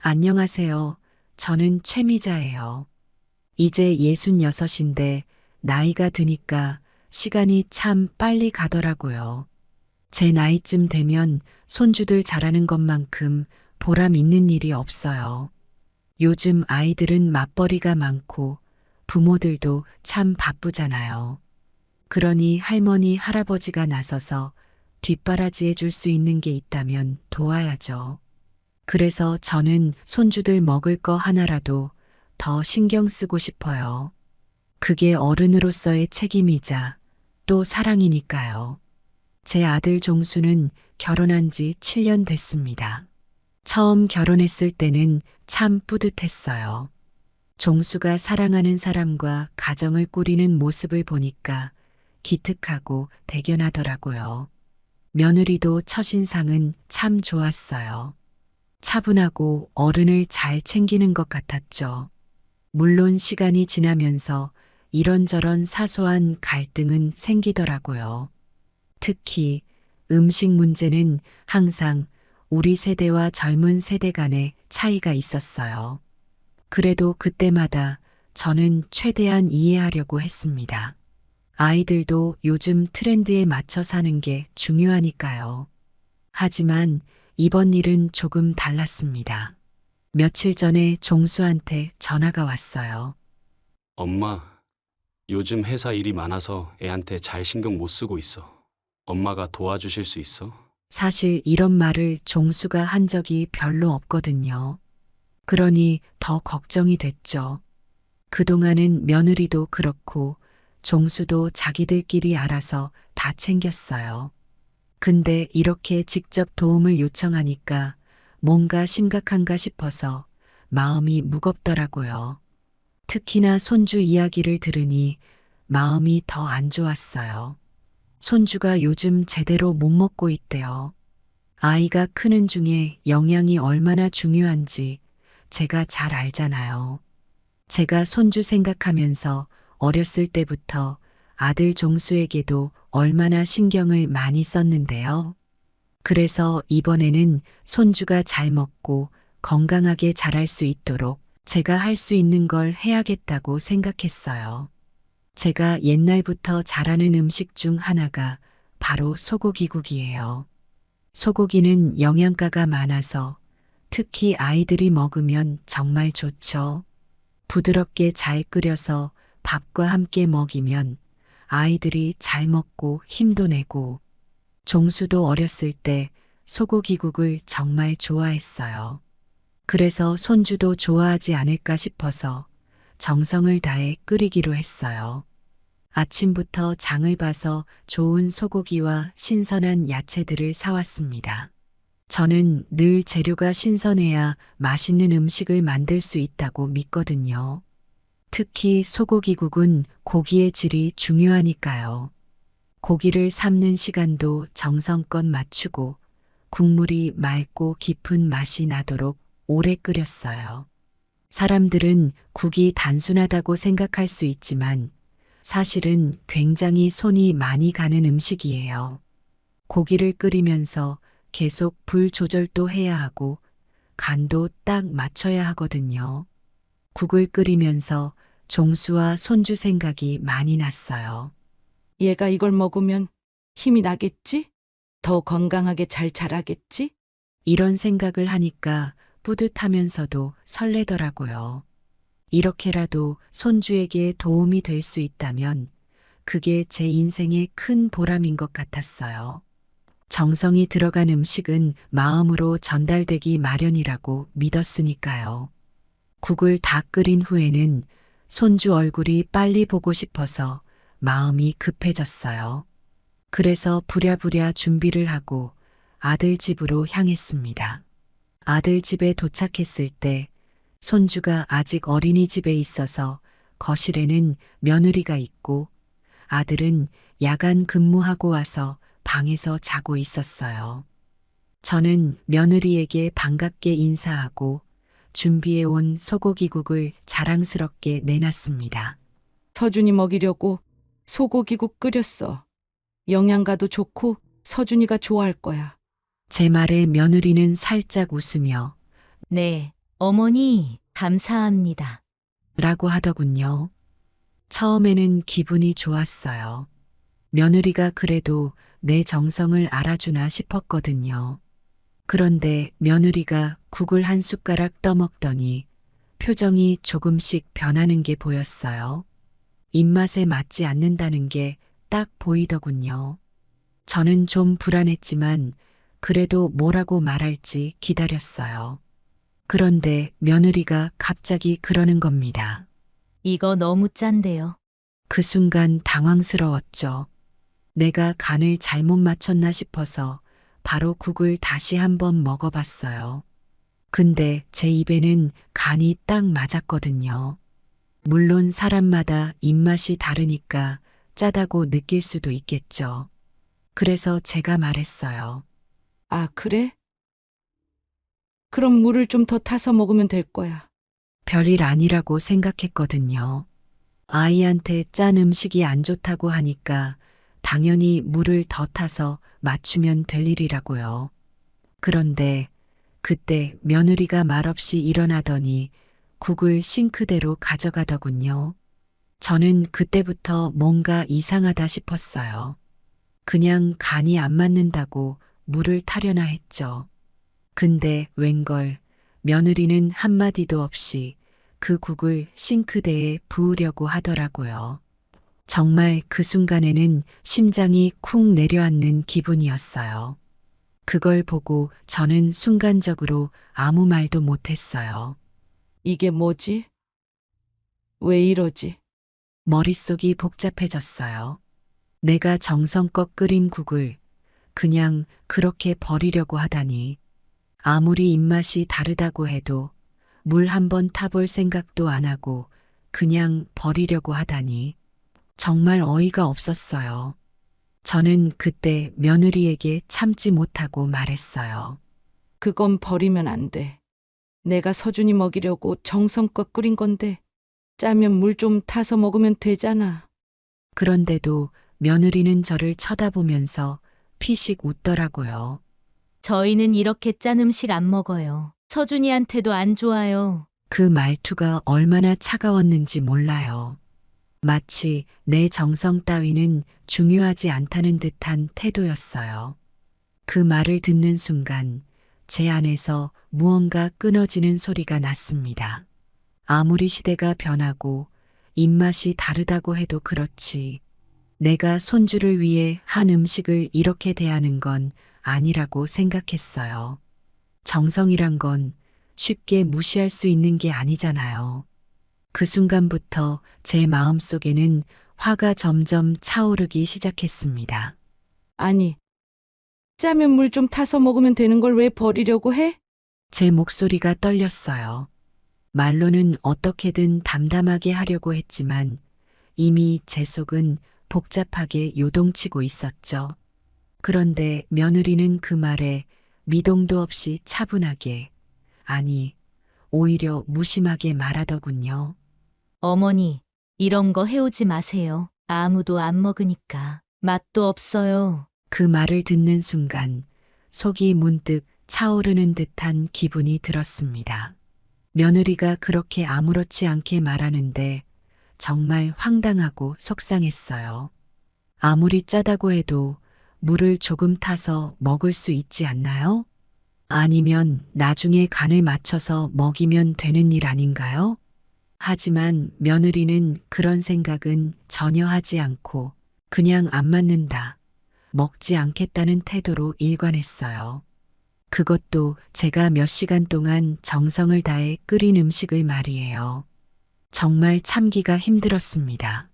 안녕하세요. 저는 최미자예요. 이제 66인데 나이가 드니까 시간이 참 빨리 가더라고요. 제 나이쯤 되면 손주들 자라는 것만큼 보람 있는 일이 없어요. 요즘 아이들은 맞벌이가 많고 부모들도 참 바쁘잖아요. 그러니 할머니, 할아버지가 나서서 뒷바라지 해줄 수 있는 게 있다면 도와야죠. 그래서 저는 손주들 먹을 거 하나라도 더 신경 쓰고 싶어요. 그게 어른으로서의 책임이자 또 사랑이니까요. 제 아들 종수는 결혼한 지 7년 됐습니다. 처음 결혼했을 때는 참 뿌듯했어요. 종수가 사랑하는 사람과 가정을 꾸리는 모습을 보니까 기특하고 대견하더라고요. 며느리도 첫인상은 참 좋았어요. 차분하고 어른을 잘 챙기는 것 같았죠. 물론 시간이 지나면서 이런저런 사소한 갈등은 생기더라고요. 특히 음식 문제는 항상 우리 세대와 젊은 세대 간의 차이가 있었어요. 그래도 그때마다 저는 최대한 이해하려고 했습니다. 아이들도 요즘 트렌드에 맞춰 사는 게 중요하니까요. 하지만 이번 일은 조금 달랐습니다. 며칠 전에 종수한테 전화가 왔어요. 엄마, 요즘 회사 일이 많아서 애한테 잘 신경 못 쓰고 있어. 엄마가 도와주실 수 있어? 사실 이런 말을 종수가 한 적이 별로 없거든요. 그러니 더 걱정이 됐죠. 그동안은 며느리도 그렇고 종수도 자기들끼리 알아서 다 챙겼어요. 근데 이렇게 직접 도움을 요청하니까 뭔가 심각한가 싶어서 마음이 무겁더라고요. 특히나 손주 이야기를 들으니 마음이 더 안 좋았어요. 손주가 요즘 제대로 못 먹고 있대요. 아이가 크는 중에 영양이 얼마나 중요한지 제가 잘 알잖아요. 제가 손주 생각하면서 어렸을 때부터 아들 종수에게도 얼마나 신경을 많이 썼는데요. 그래서 이번에는 손주가 잘 먹고 건강하게 자랄 수 있도록 제가 할 수 있는 걸 해야겠다고 생각했어요. 제가 옛날부터 잘하는 음식 중 하나가 바로 소고기국이에요. 소고기는 영양가가 많아서 특히 아이들이 먹으면 정말 좋죠. 부드럽게 잘 끓여서 밥과 함께 먹이면 아이들이 잘 먹고 힘도 내고 종수도 어렸을 때 소고기국을 정말 좋아했어요. 그래서 손주도 좋아하지 않을까 싶어서 정성을 다해 끓이기로 했어요. 아침부터 장을 봐서 좋은 소고기와 신선한 야채들을 사왔습니다. 저는 늘 재료가 신선해야 맛있는 음식을 만들 수 있다고 믿거든요. 특히 소고기국은 고기의 질이 중요하니까요. 고기를 삶는 시간도 정성껏 맞추고 국물이 맑고 깊은 맛이 나도록 오래 끓였어요. 사람들은 국이 단순하다고 생각할 수 있지만 사실은 굉장히 손이 많이 가는 음식이에요. 고기를 끓이면서 계속 불 조절도 해야 하고 간도 딱 맞춰야 하거든요. 국을 끓이면서 종수와 손주 생각이 많이 났어요. 얘가 이걸 먹으면 힘이 나겠지? 더 건강하게 잘 자라겠지? 이런 생각을 하니까 뿌듯하면서도 설레더라고요. 이렇게라도 손주에게 도움이 될 수 있다면 그게 제 인생의 큰 보람인 것 같았어요. 정성이 들어간 음식은 마음으로 전달되기 마련이라고 믿었으니까요. 국을 다 끓인 후에는 손주 얼굴이 빨리 보고 싶어서 마음이 급해졌어요. 그래서 부랴부랴 준비를 하고 아들 집으로 향했습니다. 아들 집에 도착했을 때 손주가 아직 어린이집에 있어서 거실에는 며느리가 있고 아들은 야간 근무하고 와서 방에서 자고 있었어요. 저는 며느리에게 반갑게 인사하고 준비해 온 소고기국을 자랑스럽게 내놨습니다. 서준이 먹이려고 소고기국 끓였어. 영양가도 좋고 서준이가 좋아할 거야. 제 말에 며느리는 살짝 웃으며 네, 어머니, 감사합니다. 라고 하더군요. 처음에는 기분이 좋았어요. 며느리가 그래도 내 정성을 알아주나 싶었거든요. 그런데 며느리가 국을 한 숟가락 떠먹더니 표정이 조금씩 변하는 게 보였어요. 입맛에 맞지 않는다는 게 딱 보이더군요. 저는 좀 불안했지만 그래도 뭐라고 말할지 기다렸어요. 그런데 며느리가 갑자기 그러는 겁니다. 이거 너무 짠데요. 그 순간 당황스러웠죠. 내가 간을 잘못 맞췄나 싶어서 바로 국을 다시 한번 먹어봤어요. 근데 제 입에는 간이 딱 맞았거든요. 물론 사람마다 입맛이 다르니까 짜다고 느낄 수도 있겠죠. 그래서 제가 말했어요. 아, 그래? 그럼 물을 좀 더 타서 먹으면 될 거야. 별일 아니라고 생각했거든요. 아이한테 짠 음식이 안 좋다고 하니까 당연히 물을 더 타서 맞추면 될 일이라고요. 그런데 그때 며느리가 말없이 일어나더니 국을 싱크대로 가져가더군요. 저는 그때부터 뭔가 이상하다 싶었어요. 그냥 간이 안 맞는다고 물을 타려나 했죠. 근데 웬걸 며느리는 한마디도 없이 그 국을 싱크대에 부으려고 하더라고요. 정말 그 순간에는 심장이 쿵 내려앉는 기분이었어요. 그걸 보고 저는 순간적으로 아무 말도 못했어요. 이게 뭐지? 왜 이러지? 머릿속이 복잡해졌어요. 내가 정성껏 끓인 국을 그냥 그렇게 버리려고 하다니. 아무리 입맛이 다르다고 해도 물 한 번 타볼 생각도 안 하고 그냥 버리려고 하다니. 정말 어이가 없었어요. 저는 그때 며느리에게 참지 못하고 말했어요. 그건 버리면 안 돼. 내가 서준이 먹이려고 정성껏 끓인 건데 짜면 물 좀 타서 먹으면 되잖아. 그런데도 며느리는 저를 쳐다보면서 피식 웃더라고요. 저희는 이렇게 짠 음식 안 먹어요. 서준이한테도 안 좋아요. 그 말투가 얼마나 차가웠는지 몰라요. 마치 내 정성 따위는 중요하지 않다는 듯한 태도였어요. 그 말을 듣는 순간 제 안에서 무언가 끊어지는 소리가 났습니다. 아무리 시대가 변하고 입맛이 다르다고 해도 그렇지. 내가 손주를 위해 한 음식을 이렇게 대하는 건 아니라고 생각했어요. 정성이란 건 쉽게 무시할 수 있는 게 아니잖아요. 그 순간부터 제 마음속에는 화가 점점 차오르기 시작했습니다. 아니, 짜면 물 좀 타서 먹으면 되는 걸 왜 버리려고 해? 제 목소리가 떨렸어요. 말로는 어떻게든 담담하게 하려고 했지만 이미 제 속은 복잡하게 요동치고 있었죠. 그런데 며느리는 그 말에 미동도 없이 차분하게, 아니, 오히려 무심하게 말하더군요. 어머니, 이런 거 해오지 마세요. 아무도 안 먹으니까. 맛도 없어요. 그 말을 듣는 순간 속이 문득 차오르는 듯한 기분이 들었습니다. 며느리가 그렇게 아무렇지 않게 말하는데 정말 황당하고 속상했어요. 아무리 짜다고 해도 물을 조금 타서 먹을 수 있지 않나요? 아니면 나중에 간을 맞춰서 먹이면 되는 일 아닌가요? 하지만 며느리는 그런 생각은 전혀 하지 않고 그냥 안 맞는다, 먹지 않겠다는 태도로 일관했어요. 그것도 제가 몇 시간 동안 정성을 다해 끓인 음식을 말이에요. 정말 참기가 힘들었습니다.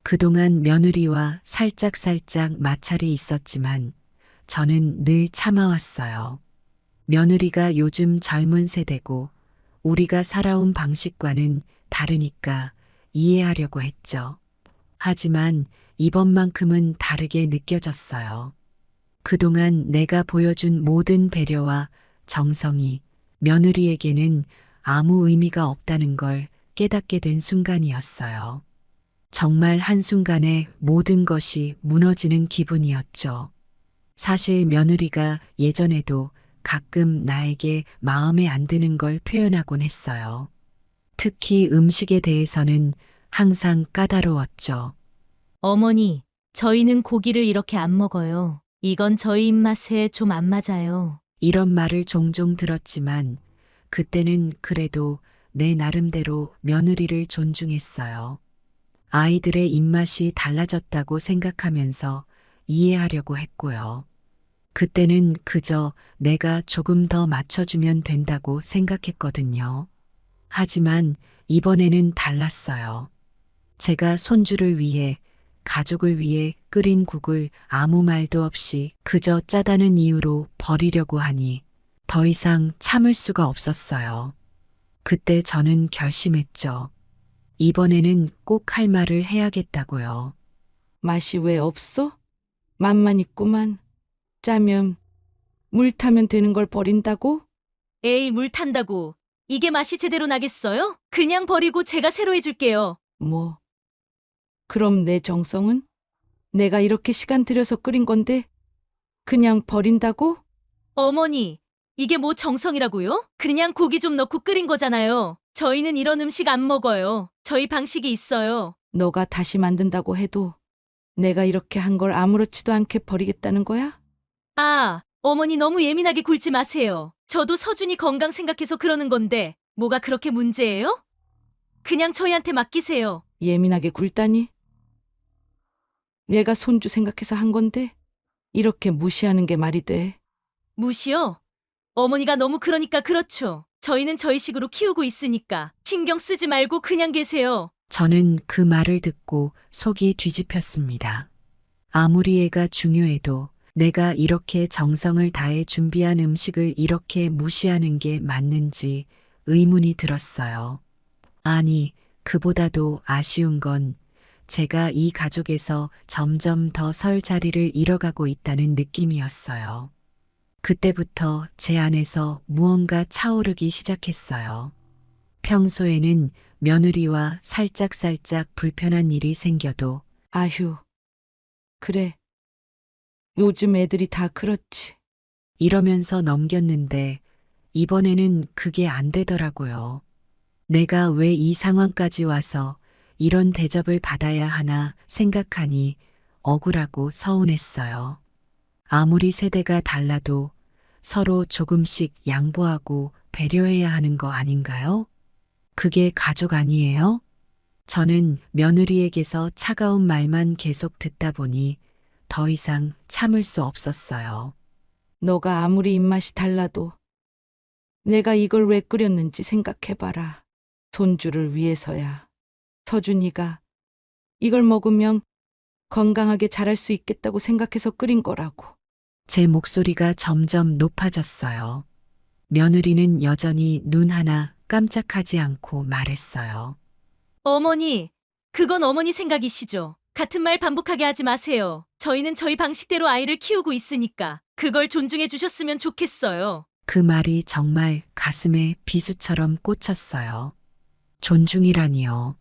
그동안 며느리와 살짝살짝 마찰이 있었지만 저는 늘 참아왔어요. 며느리가 요즘 젊은 세대고 우리가 살아온 방식과는 다르니까 이해하려고 했죠. 하지만 이번만큼은 다르게 느껴졌어요. 그동안 내가 보여준 모든 배려와 정성이 며느리에게는 아무 의미가 없다는 걸 깨닫게 된 순간이었어요. 정말 한순간에 모든 것이 무너지는 기분이었죠. 사실 며느리가 예전에도 가끔 나에게 마음에 안 드는 걸 표현하곤 했어요. 특히 음식에 대해서는 항상 까다로웠죠. 어머니, 저희는 고기를 이렇게 안 먹어요. 이건 저희 입맛에 좀 안 맞아요. 이런 말을 종종 들었지만 그때는 그래도 내 나름대로 며느리를 존중했어요. 아이들의 입맛이 달라졌다고 생각하면서 이해하려고 했고요. 그때는 그저 내가 조금 더 맞춰주면 된다고 생각했거든요. 하지만 이번에는 달랐어요. 제가 손주를 위해, 가족을 위해 끓인 국을 아무 말도 없이 그저 짜다는 이유로 버리려고 하니 더 이상 참을 수가 없었어요. 그때 저는 결심했죠. 이번에는 꼭 할 말을 해야겠다고요. 맛이 왜 없어? 맛만 있구만. 짜면 물 타면 되는 걸 버린다고? 에이, 물 탄다고. 이게 맛이 제대로 나겠어요? 그냥 버리고 제가 새로 해줄게요. 뭐. 그럼 내 정성은? 내가 이렇게 시간 들여서 끓인 건데 그냥 버린다고? 어머니, 이게 뭐 정성이라고요? 그냥 고기 좀 넣고 끓인 거잖아요. 저희는 이런 음식 안 먹어요. 저희 방식이 있어요. 너가 다시 만든다고 해도 내가 이렇게 한 걸 아무렇지도 않게 버리겠다는 거야? 아, 어머니 너무 예민하게 굴지 마세요. 저도 서준이 건강 생각해서 그러는 건데 뭐가 그렇게 문제예요? 그냥 저희한테 맡기세요. 예민하게 굴다니? 얘가 손주 생각해서 한 건데 이렇게 무시하는 게 말이 돼. 무시요? 어머니가 너무 그러니까 그렇죠. 저희는 저희 식으로 키우고 있으니까 신경 쓰지 말고 그냥 계세요. 저는 그 말을 듣고 속이 뒤집혔습니다. 아무리 애가 중요해도 내가 이렇게 정성을 다해 준비한 음식을 이렇게 무시하는 게 맞는지 의문이 들었어요. 아니, 그보다도 아쉬운 건 제가 이 가족에서 점점 더 설 자리를 잃어가고 있다는 느낌이었어요. 그때부터 제 안에서 무언가 차오르기 시작했어요. 평소에는 며느리와 살짝살짝 불편한 일이 생겨도 아휴. 그래. 요즘 애들이 다 그렇지. 이러면서 넘겼는데 이번에는 그게 안 되더라고요. 내가 왜 이 상황까지 와서 이런 대접을 받아야 하나 생각하니 억울하고 서운했어요. 아무리 세대가 달라도 서로 조금씩 양보하고 배려해야 하는 거 아닌가요? 그게 가족 아니에요? 저는 며느리에게서 차가운 말만 계속 듣다 보니 더 이상 참을 수 없었어요. 너가 아무리 입맛이 달라도 내가 이걸 왜 끓였는지 생각해봐라. 손주를 위해서야. 서준이가 이걸 먹으면 건강하게 자랄 수 있겠다고 생각해서 끓인 거라고. 제 목소리가 점점 높아졌어요. 며느리는 여전히 눈 하나 깜짝하지 않고 말했어요. 어머니, 그건 어머니 생각이시죠. 같은 말 반복하게 하지 마세요. 저희는 저희 방식대로 아이를 키우고 있으니까 그걸 존중해 주셨으면 좋겠어요. 그 말이 정말 가슴에 비수처럼 꽂혔어요. 존중이라니요.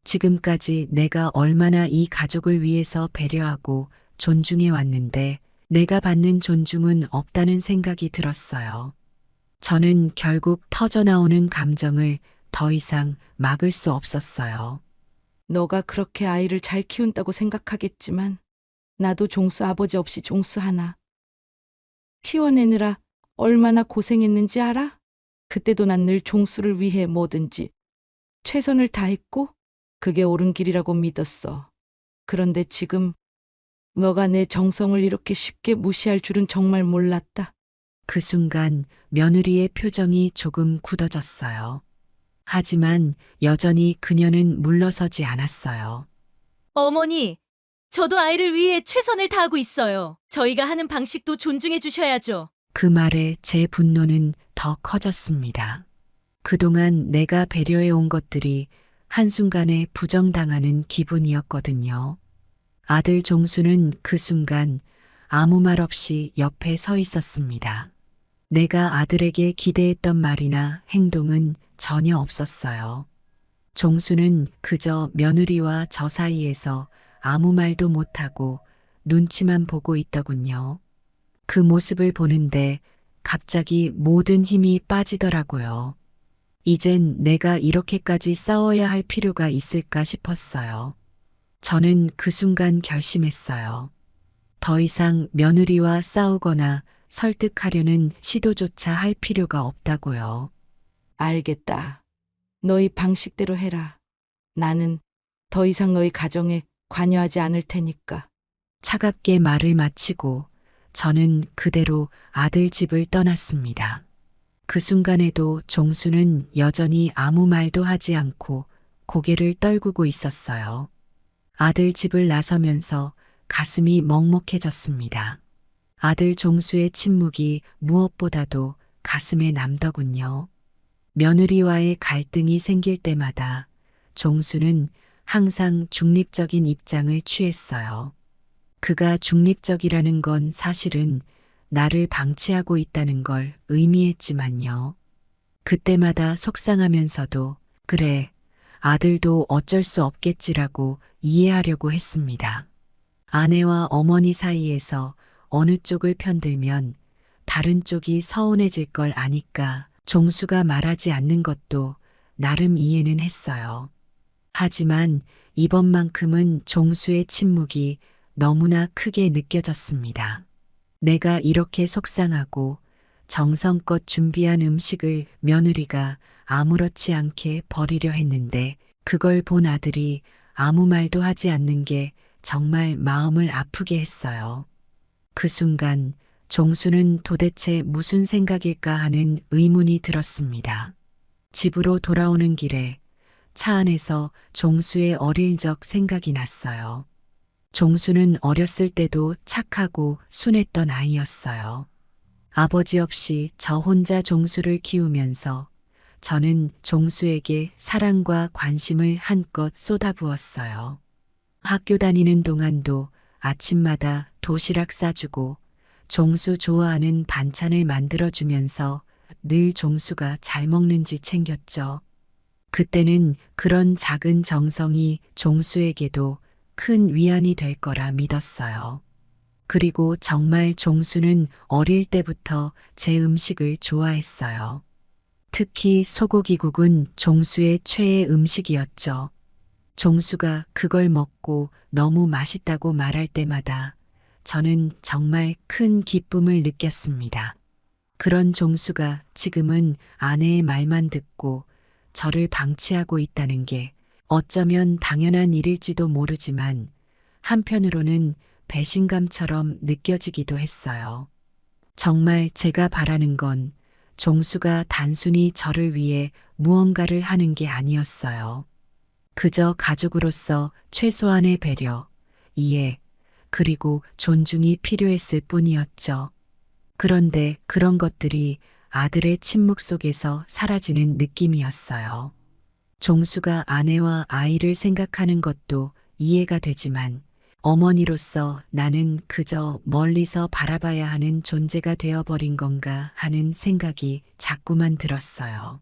지금까지 내가 얼마나 이 가족을 위해서 배려하고 존중해 왔는데 내가 받는 존중은 없다는 생각이 들었어요. 저는 결국 터져나오는 감정을 더 이상 막을 수 없었어요. 너가 그렇게 아이를 잘 키운다고 생각하겠지만 나도 종수 아버지 없이 종수 하나 키워내느라 얼마나 고생했는지 알아? 그때도 난 늘 종수를 위해 뭐든지 최선을 다했고 그게 옳은 길이라고 믿었어. 그런데 지금 너가 내 정성을 이렇게 쉽게 무시할 줄은 정말 몰랐다. 그 순간 며느리의 표정이 조금 굳어졌어요. 하지만 여전히 그녀는 물러서지 않았어요. 어머니, 저도 아이를 위해 최선을 다하고 있어요. 저희가 하는 방식도 존중해 주셔야죠. 그 말에 제 분노는 더 커졌습니다. 그동안 내가 배려해 온 것들이 한순간에 부정당하는 기분이었거든요. 아들 종수는 그 순간 아무 말 없이 옆에 서 있었습니다. 내가 아들에게 기대했던 말이나 행동은 전혀 없었어요. 종수는 그저 며느리와 저 사이에서 아무 말도 못하고 눈치만 보고 있더군요. 그 모습을 보는데 갑자기 모든 힘이 빠지더라고요. 이젠 내가 이렇게까지 싸워야 할 필요가 있을까 싶었어요. 저는 그 순간 결심했어요. 더 이상 며느리와 싸우거나 설득하려는 시도조차 할 필요가 없다고요. 알겠다. 너희 방식대로 해라. 나는 더 이상 너희 가정에 관여하지 않을 테니까. 차갑게 말을 마치고 저는 그대로 아들 집을 떠났습니다. 그 순간에도 종수는 여전히 아무 말도 하지 않고 고개를 떨구고 있었어요. 아들 집을 나서면서 가슴이 먹먹해졌습니다. 아들 종수의 침묵이 무엇보다도 가슴에 남더군요. 며느리와의 갈등이 생길 때마다 종수는 항상 중립적인 입장을 취했어요. 그가 중립적이라는 건 사실은 나를 방치하고 있다는 걸 의미했지만요. 그때마다 속상하면서도 그래, 아들도 어쩔 수 없겠지라고 이해하려고 했습니다. 아내와 어머니 사이에서 어느 쪽을 편들면 다른 쪽이 서운해질 걸 아니까 종수가 말하지 않는 것도 나름 이해는 했어요. 하지만 이번만큼은 종수의 침묵이 너무나 크게 느껴졌습니다. 내가 이렇게 속상하고 정성껏 준비한 음식을 며느리가 아무렇지 않게 버리려 했는데 그걸 본 아들이 아무 말도 하지 않는 게 정말 마음을 아프게 했어요. 그 순간 종수는 도대체 무슨 생각일까 하는 의문이 들었습니다. 집으로 돌아오는 길에 차 안에서 종수의 어릴 적 생각이 났어요. 종수는 어렸을 때도 착하고 순했던 아이였어요. 아버지 없이 저 혼자 종수를 키우면서 저는 종수에게 사랑과 관심을 한껏 쏟아부었어요. 학교 다니는 동안도 아침마다 도시락 싸주고 종수 좋아하는 반찬을 만들어주면서 늘 종수가 잘 먹는지 챙겼죠. 그때는 그런 작은 정성이 종수에게도 큰 위안이 될 거라 믿었어요. 그리고 정말 종수는 어릴 때부터 제 음식을 좋아했어요. 특히 소고기국은 종수의 최애 음식이었죠. 종수가 그걸 먹고 너무 맛있다고 말할 때마다 저는 정말 큰 기쁨을 느꼈습니다. 그런 종수가 지금은 아내의 말만 듣고 저를 방치하고 있다는 게 어쩌면 당연한 일일지도 모르지만 한편으로는 배신감처럼 느껴지기도 했어요. 정말 제가 바라는 건 종수가 단순히 저를 위해 무언가를 하는 게 아니었어요. 그저 가족으로서 최소한의 배려, 이해, 그리고 존중이 필요했을 뿐이었죠. 그런데 그런 것들이 아들의 침묵 속에서 사라지는 느낌이었어요. 종수가 아내와 아이를 생각하는 것도 이해가 되지만 어머니로서 나는 그저 멀리서 바라봐야 하는 존재가 되어버린 건가 하는 생각이 자꾸만 들었어요.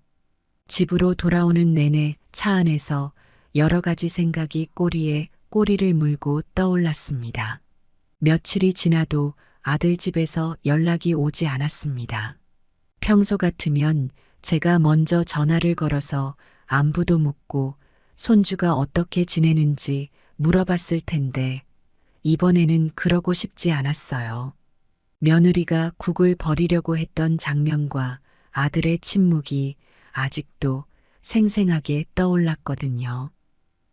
집으로 돌아오는 내내 차 안에서 여러 가지 생각이 꼬리에 꼬리를 물고 떠올랐습니다. 며칠이 지나도 아들 집에서 연락이 오지 않았습니다. 평소 같으면 제가 먼저 전화를 걸어서 안부도 묻고 손주가 어떻게 지내는지 물어봤을 텐데 이번에는 그러고 싶지 않았어요. 며느리가 국을 버리려고 했던 장면과 아들의 침묵이 아직도 생생하게 떠올랐거든요.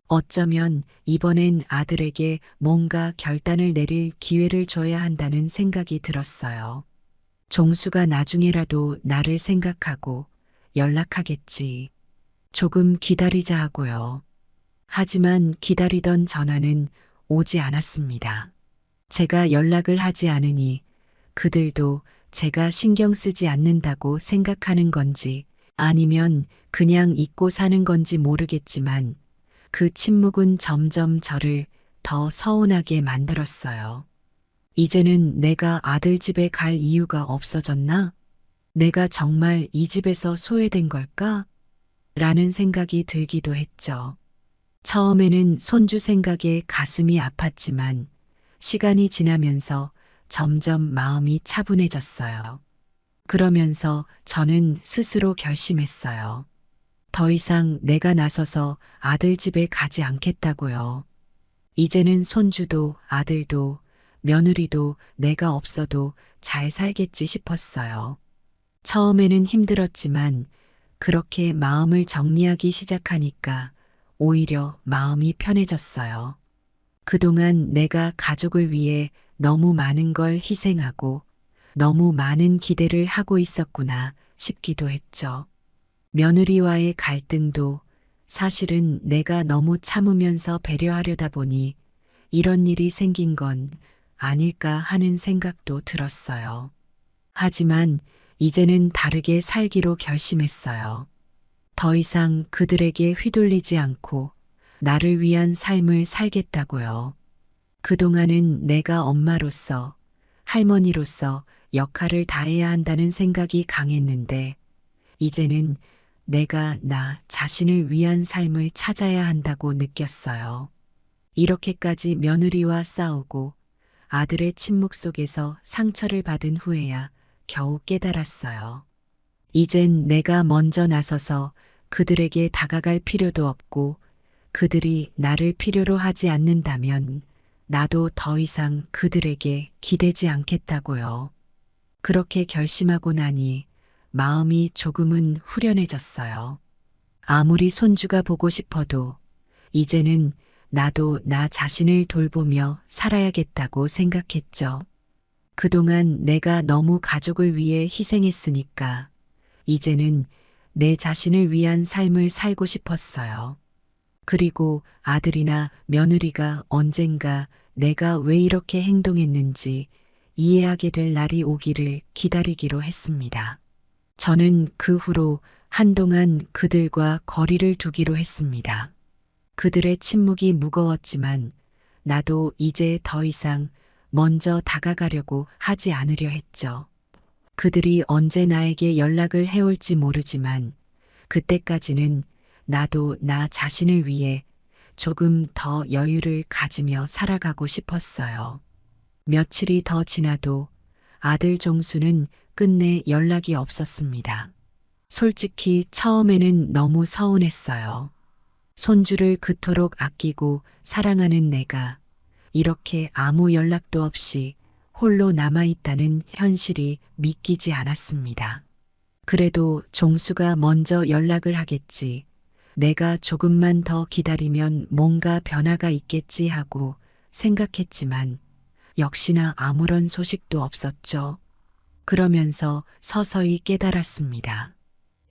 어쩌면 이번엔 아들에게 뭔가 결단을 내릴 기회를 줘야 한다는 생각이 들었어요. 종수가 나중에라도 나를 생각하고 연락하겠지. 조금 기다리자 하고요. 하지만 기다리던 전화는 오지 않았습니다. 제가 연락을 하지 않으니 그들도 제가 신경 쓰지 않는다고 생각하는 건지 아니면 그냥 잊고 사는 건지 모르겠지만 그 침묵은 점점 저를 더 서운하게 만들었어요. 이제는 내가 아들 집에 갈 이유가 없어졌나? 내가 정말 이 집에서 소외된 걸까? 라는 생각이 들기도 했죠. 처음에는 손주 생각에 가슴이 아팠지만 시간이 지나면서 점점 마음이 차분해졌어요. 그러면서 저는 스스로 결심했어요. 더 이상 내가 나서서 아들 집에 가지 않겠다고요. 이제는 손주도 아들도 며느리도 내가 없어도 잘 살겠지 싶었어요. 처음에는 힘들었지만 그렇게 마음을 정리하기 시작하니까 오히려 마음이 편해졌어요. 그동안 내가 가족을 위해 너무 많은 걸 희생하고 너무 많은 기대를 하고 있었구나 싶기도 했죠. 며느리와의 갈등도 사실은 내가 너무 참으면서 배려하려다 보니 이런 일이 생긴 건 아닐까 하는 생각도 들었어요. 하지만 이제는 다르게 살기로 결심했어요. 더 이상 그들에게 휘둘리지 않고 나를 위한 삶을 살겠다고요. 그동안은 내가 엄마로서, 할머니로서 역할을 다해야 한다는 생각이 강했는데, 이제는 내가 나 자신을 위한 삶을 찾아야 한다고 느꼈어요. 이렇게까지 며느리와 싸우고 아들의 침묵 속에서 상처를 받은 후에야 겨우 깨달았어요. 이젠 내가 먼저 나서서 그들에게 다가갈 필요도 없고 그들이 나를 필요로 하지 않는다면 나도 더 이상 그들에게 기대지 않겠다고요. 그렇게 결심하고 나니 마음이 조금은 후련해졌어요. 아무리 손주가 보고 싶어도 이제는 나도 나 자신을 돌보며 살아야겠다고 생각했죠. 그동안 내가 너무 가족을 위해 희생했으니까 이제는 내 자신을 위한 삶을 살고 싶었어요. 그리고 아들이나 며느리가 언젠가 내가 왜 이렇게 행동했는지 이해하게 될 날이 오기를 기다리기로 했습니다. 저는 그 후로 한동안 그들과 거리를 두기로 했습니다. 그들의 침묵이 무거웠지만 나도 이제 더 이상 먼저 다가가려고 하지 않으려 했죠. 그들이 언제 나에게 연락을 해올지 모르지만 그때까지는 나도 나 자신을 위해 조금 더 여유를 가지며 살아가고 싶었어요. 며칠이 더 지나도 아들 종수는 끝내 연락이 없었습니다. 솔직히 처음에는 너무 서운했어요. 손주를 그토록 아끼고 사랑하는 내가 이렇게 아무 연락도 없이 홀로 남아있다는 현실이 믿기지 않았습니다. 그래도 종수가 먼저 연락을 하겠지. 내가 조금만 더 기다리면 뭔가 변화가 있겠지 하고 생각했지만 역시나 아무런 소식도 없었죠. 그러면서 서서히 깨달았습니다.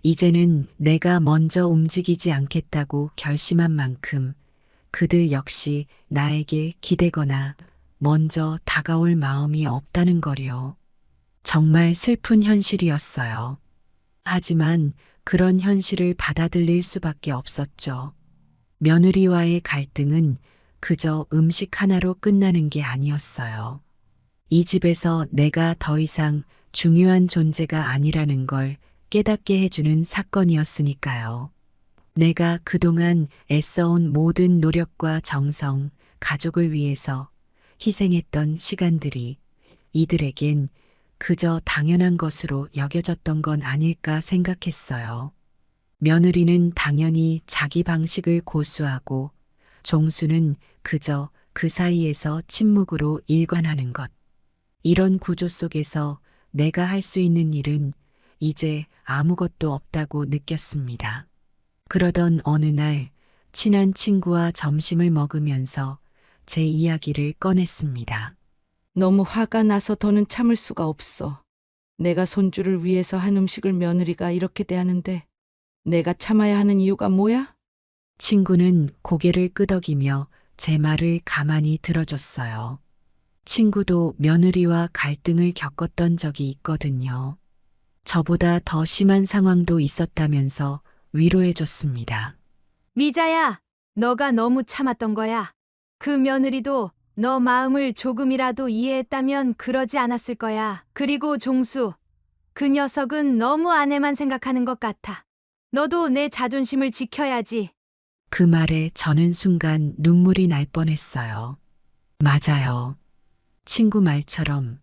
이제는 내가 먼저 움직이지 않겠다고 결심한 만큼 그들 역시 나에게 기대거나 먼저 다가올 마음이 없다는 거요. 정말 슬픈 현실이었어요. 하지만 그런 현실을 받아들일 수밖에 없었죠. 며느리와의 갈등은 그저 음식 하나로 끝나는 게 아니었어요. 이 집에서 내가 더 이상 중요한 존재가 아니라는 걸 깨닫게 해주는 사건이었으니까요. 내가 그동안 애써온 모든 노력과 정성, 가족을 위해서 희생했던 시간들이 이들에겐 그저 당연한 것으로 여겨졌던 건 아닐까 생각했어요. 며느리는 당연히 자기 방식을 고수하고 종수는 그저 그 사이에서 침묵으로 일관하는 것. 이런 구조 속에서 내가 할 수 있는 일은 이제 아무것도 없다고 느꼈습니다. 그러던 어느 날 친한 친구와 점심을 먹으면서 제 이야기를 꺼냈습니다. 너무 화가 나서 더는 참을 수가 없어. 내가 손주를 위해서 한 음식을 며느리가 이렇게 대하는데 내가 참아야 하는 이유가 뭐야? 친구는 고개를 끄덕이며 제 말을 가만히 들어줬어요. 친구도 며느리와 갈등을 겪었던 적이 있거든요. 저보다 더 심한 상황도 있었다면서 위로해줬습니다. 미자야, 너가 너무 참았던 거야. 그 며느리도 너 마음을 조금이라도 이해했다면 그러지 않았을 거야. 그리고 종수, 그 녀석은 너무 아내만 생각하는 것 같아. 너도 내 자존심을 지켜야지. 그 말에 저는 순간 눈물이 날 뻔했어요. 맞아요. 친구 말처럼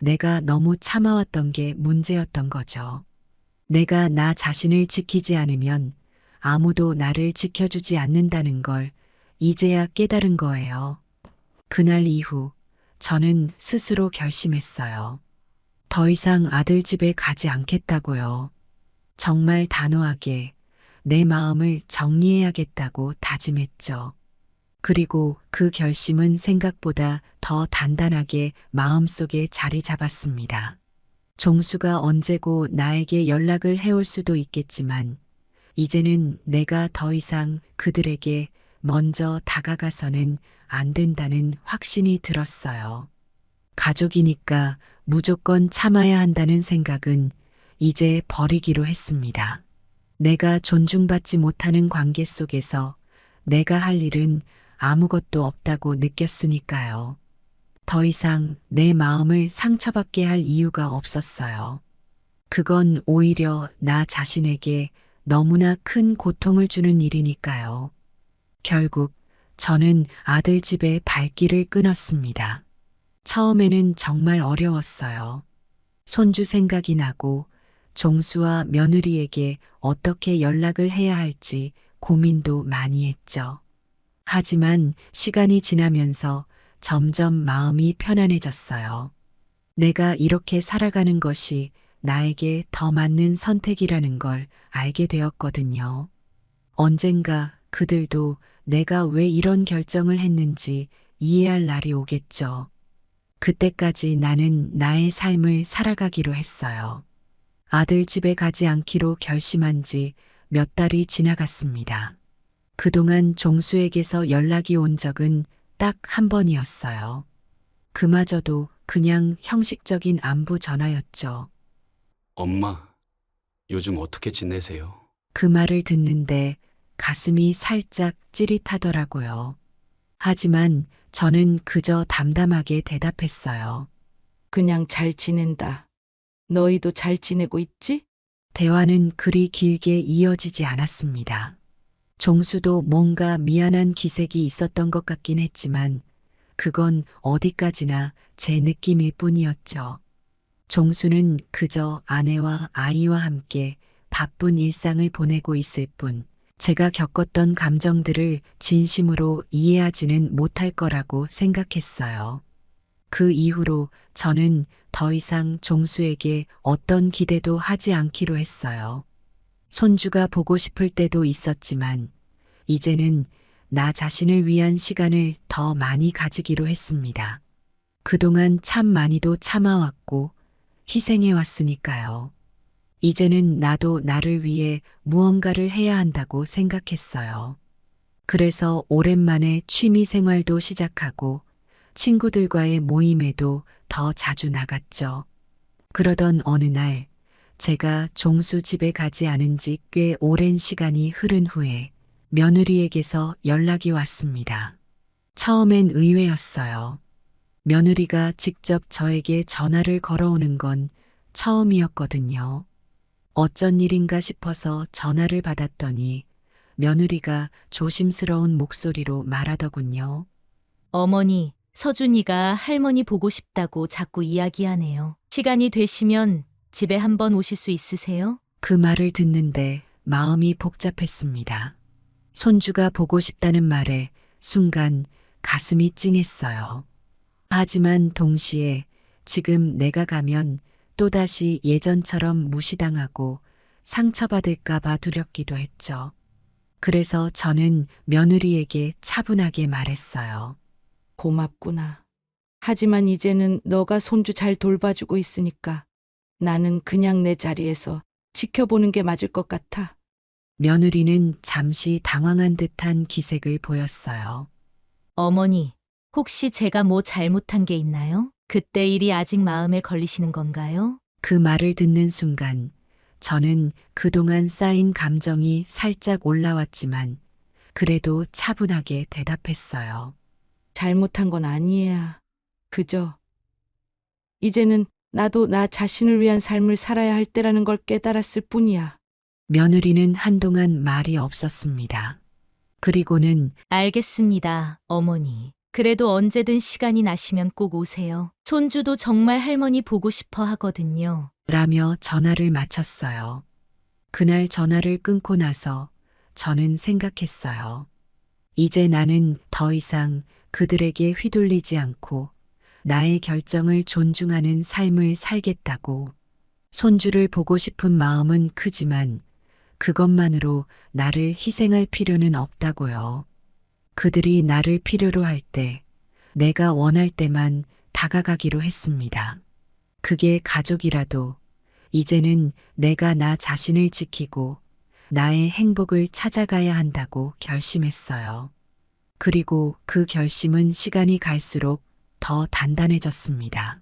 내가 너무 참아왔던 게 문제였던 거죠. 내가 나 자신을 지키지 않으면 아무도 나를 지켜주지 않는다는 걸 이제야 깨달은 거예요. 그날 이후 저는 스스로 결심했어요. 더 이상 아들 집에 가지 않겠다고요. 정말 단호하게 내 마음을 정리해야겠다고 다짐했죠. 그리고 그 결심은 생각보다 더 단단하게 마음속에 자리 잡았습니다. 종수가 언제고 나에게 연락을 해올 수도 있겠지만 이제는 내가 더 이상 그들에게 먼저 다가가서는 안 된다는 확신이 들었어요. 가족이니까 무조건 참아야 한다는 생각은 이제 버리기로 했습니다. 내가 존중받지 못하는 관계 속에서 내가 할 일은 아무것도 없다고 느꼈으니까요. 더 이상 내 마음을 상처받게 할 이유가 없었어요. 그건 오히려 나 자신에게 너무나 큰 고통을 주는 일이니까요. 결국 저는 아들 집에 발길을 끊었습니다. 처음에는 정말 어려웠어요. 손주 생각이 나고 종수와 며느리에게 어떻게 연락을 해야 할지 고민도 많이 했죠. 하지만 시간이 지나면서 점점 마음이 편안해졌어요. 내가 이렇게 살아가는 것이 나에게 더 맞는 선택이라는 걸 알게 되었거든요. 언젠가 그들도 내가 왜 이런 결정을 했는지 이해할 날이 오겠죠. 그때까지 나는 나의 삶을 살아가기로 했어요. 아들 집에 가지 않기로 결심한 지 몇 달이 지나갔습니다. 그동안 종수에게서 연락이 온 적은 딱 한 번이었어요. 그마저도 그냥 형식적인 안부 전화였죠. 엄마, 요즘 어떻게 지내세요? 그 말을 듣는데 가슴이 살짝 찌릿하더라고요. 하지만 저는 그저 담담하게 대답했어요. 그냥 잘 지낸다. 너희도 잘 지내고 있지? 대화는 그리 길게 이어지지 않았습니다. 종수도 뭔가 미안한 기색이 있었던 것 같긴 했지만 그건 어디까지나 제 느낌일 뿐이었죠. 종수는 그저 아내와 아이와 함께 바쁜 일상을 보내고 있을 뿐 제가 겪었던 감정들을 진심으로 이해하지는 못할 거라고 생각했어요. 그 이후로 저는 더 이상 종수에게 어떤 기대도 하지 않기로 했어요. 손주가 보고 싶을 때도 있었지만 이제는 나 자신을 위한 시간을 더 많이 가지기로 했습니다. 그동안 참 많이도 참아왔고 희생해왔으니까요. 이제는 나도 나를 위해 무언가를 해야 한다고 생각했어요. 그래서 오랜만에 취미 생활도 시작하고 친구들과의 모임에도 더 자주 나갔죠. 그러던 어느 날 제가 종수 집에 가지 않은 지 꽤 오랜 시간이 흐른 후에 며느리에게서 연락이 왔습니다. 처음엔 의외였어요. 며느리가 직접 저에게 전화를 걸어오는 건 처음이었거든요. 어쩐 일인가 싶어서 전화를 받았더니 며느리가 조심스러운 목소리로 말하더군요. 어머니, 서준이가 할머니 보고 싶다고 자꾸 이야기하네요. 시간이 되시면 집에 한번 오실 수 있으세요? 그 말을 듣는데 마음이 복잡했습니다. 손주가 보고 싶다는 말에 순간 가슴이 찡했어요. 하지만 동시에 지금 내가 가면 또다시 예전처럼 무시당하고 상처받을까봐 두렵기도 했죠. 그래서 저는 며느리에게 차분하게 말했어요. 고맙구나. 하지만 이제는 너가 손주 잘 돌봐주고 있으니까 나는 그냥 내 자리에서 지켜보는 게 맞을 것 같아. 며느리는 잠시 당황한 듯한 기색을 보였어요. 어머니, 혹시 제가 뭐 잘못한 게 있나요? 그때 일이 아직 마음에 걸리시는 건가요? 그 말을 듣는 순간 저는 그동안 쌓인 감정이 살짝 올라왔지만 그래도 차분하게 대답했어요. 잘못한 건 아니야. 그저 이제는 나도 나 자신을 위한 삶을 살아야 할 때라는 걸 깨달았을 뿐이야. 며느리는 한동안 말이 없었습니다. 그리고는 알겠습니다, 어머니. 그래도 언제든 시간이 나시면 꼭 오세요. 손주도 정말 할머니 보고 싶어 하거든요. 라며 전화를 마쳤어요. 그날 전화를 끊고 나서 저는 생각했어요. 이제 나는 더 이상 그들에게 휘둘리지 않고 나의 결정을 존중하는 삶을 살겠다고. 손주를 보고 싶은 마음은 크지만 그것만으로 나를 희생할 필요는 없다고요. 그들이 나를 필요로 할 때, 내가 원할 때만 다가가기로 했습니다. 그게 가족이라도 이제는 내가 나 자신을 지키고 나의 행복을 찾아가야 한다고 결심했어요. 그리고 그 결심은 시간이 갈수록 더 단단해졌습니다.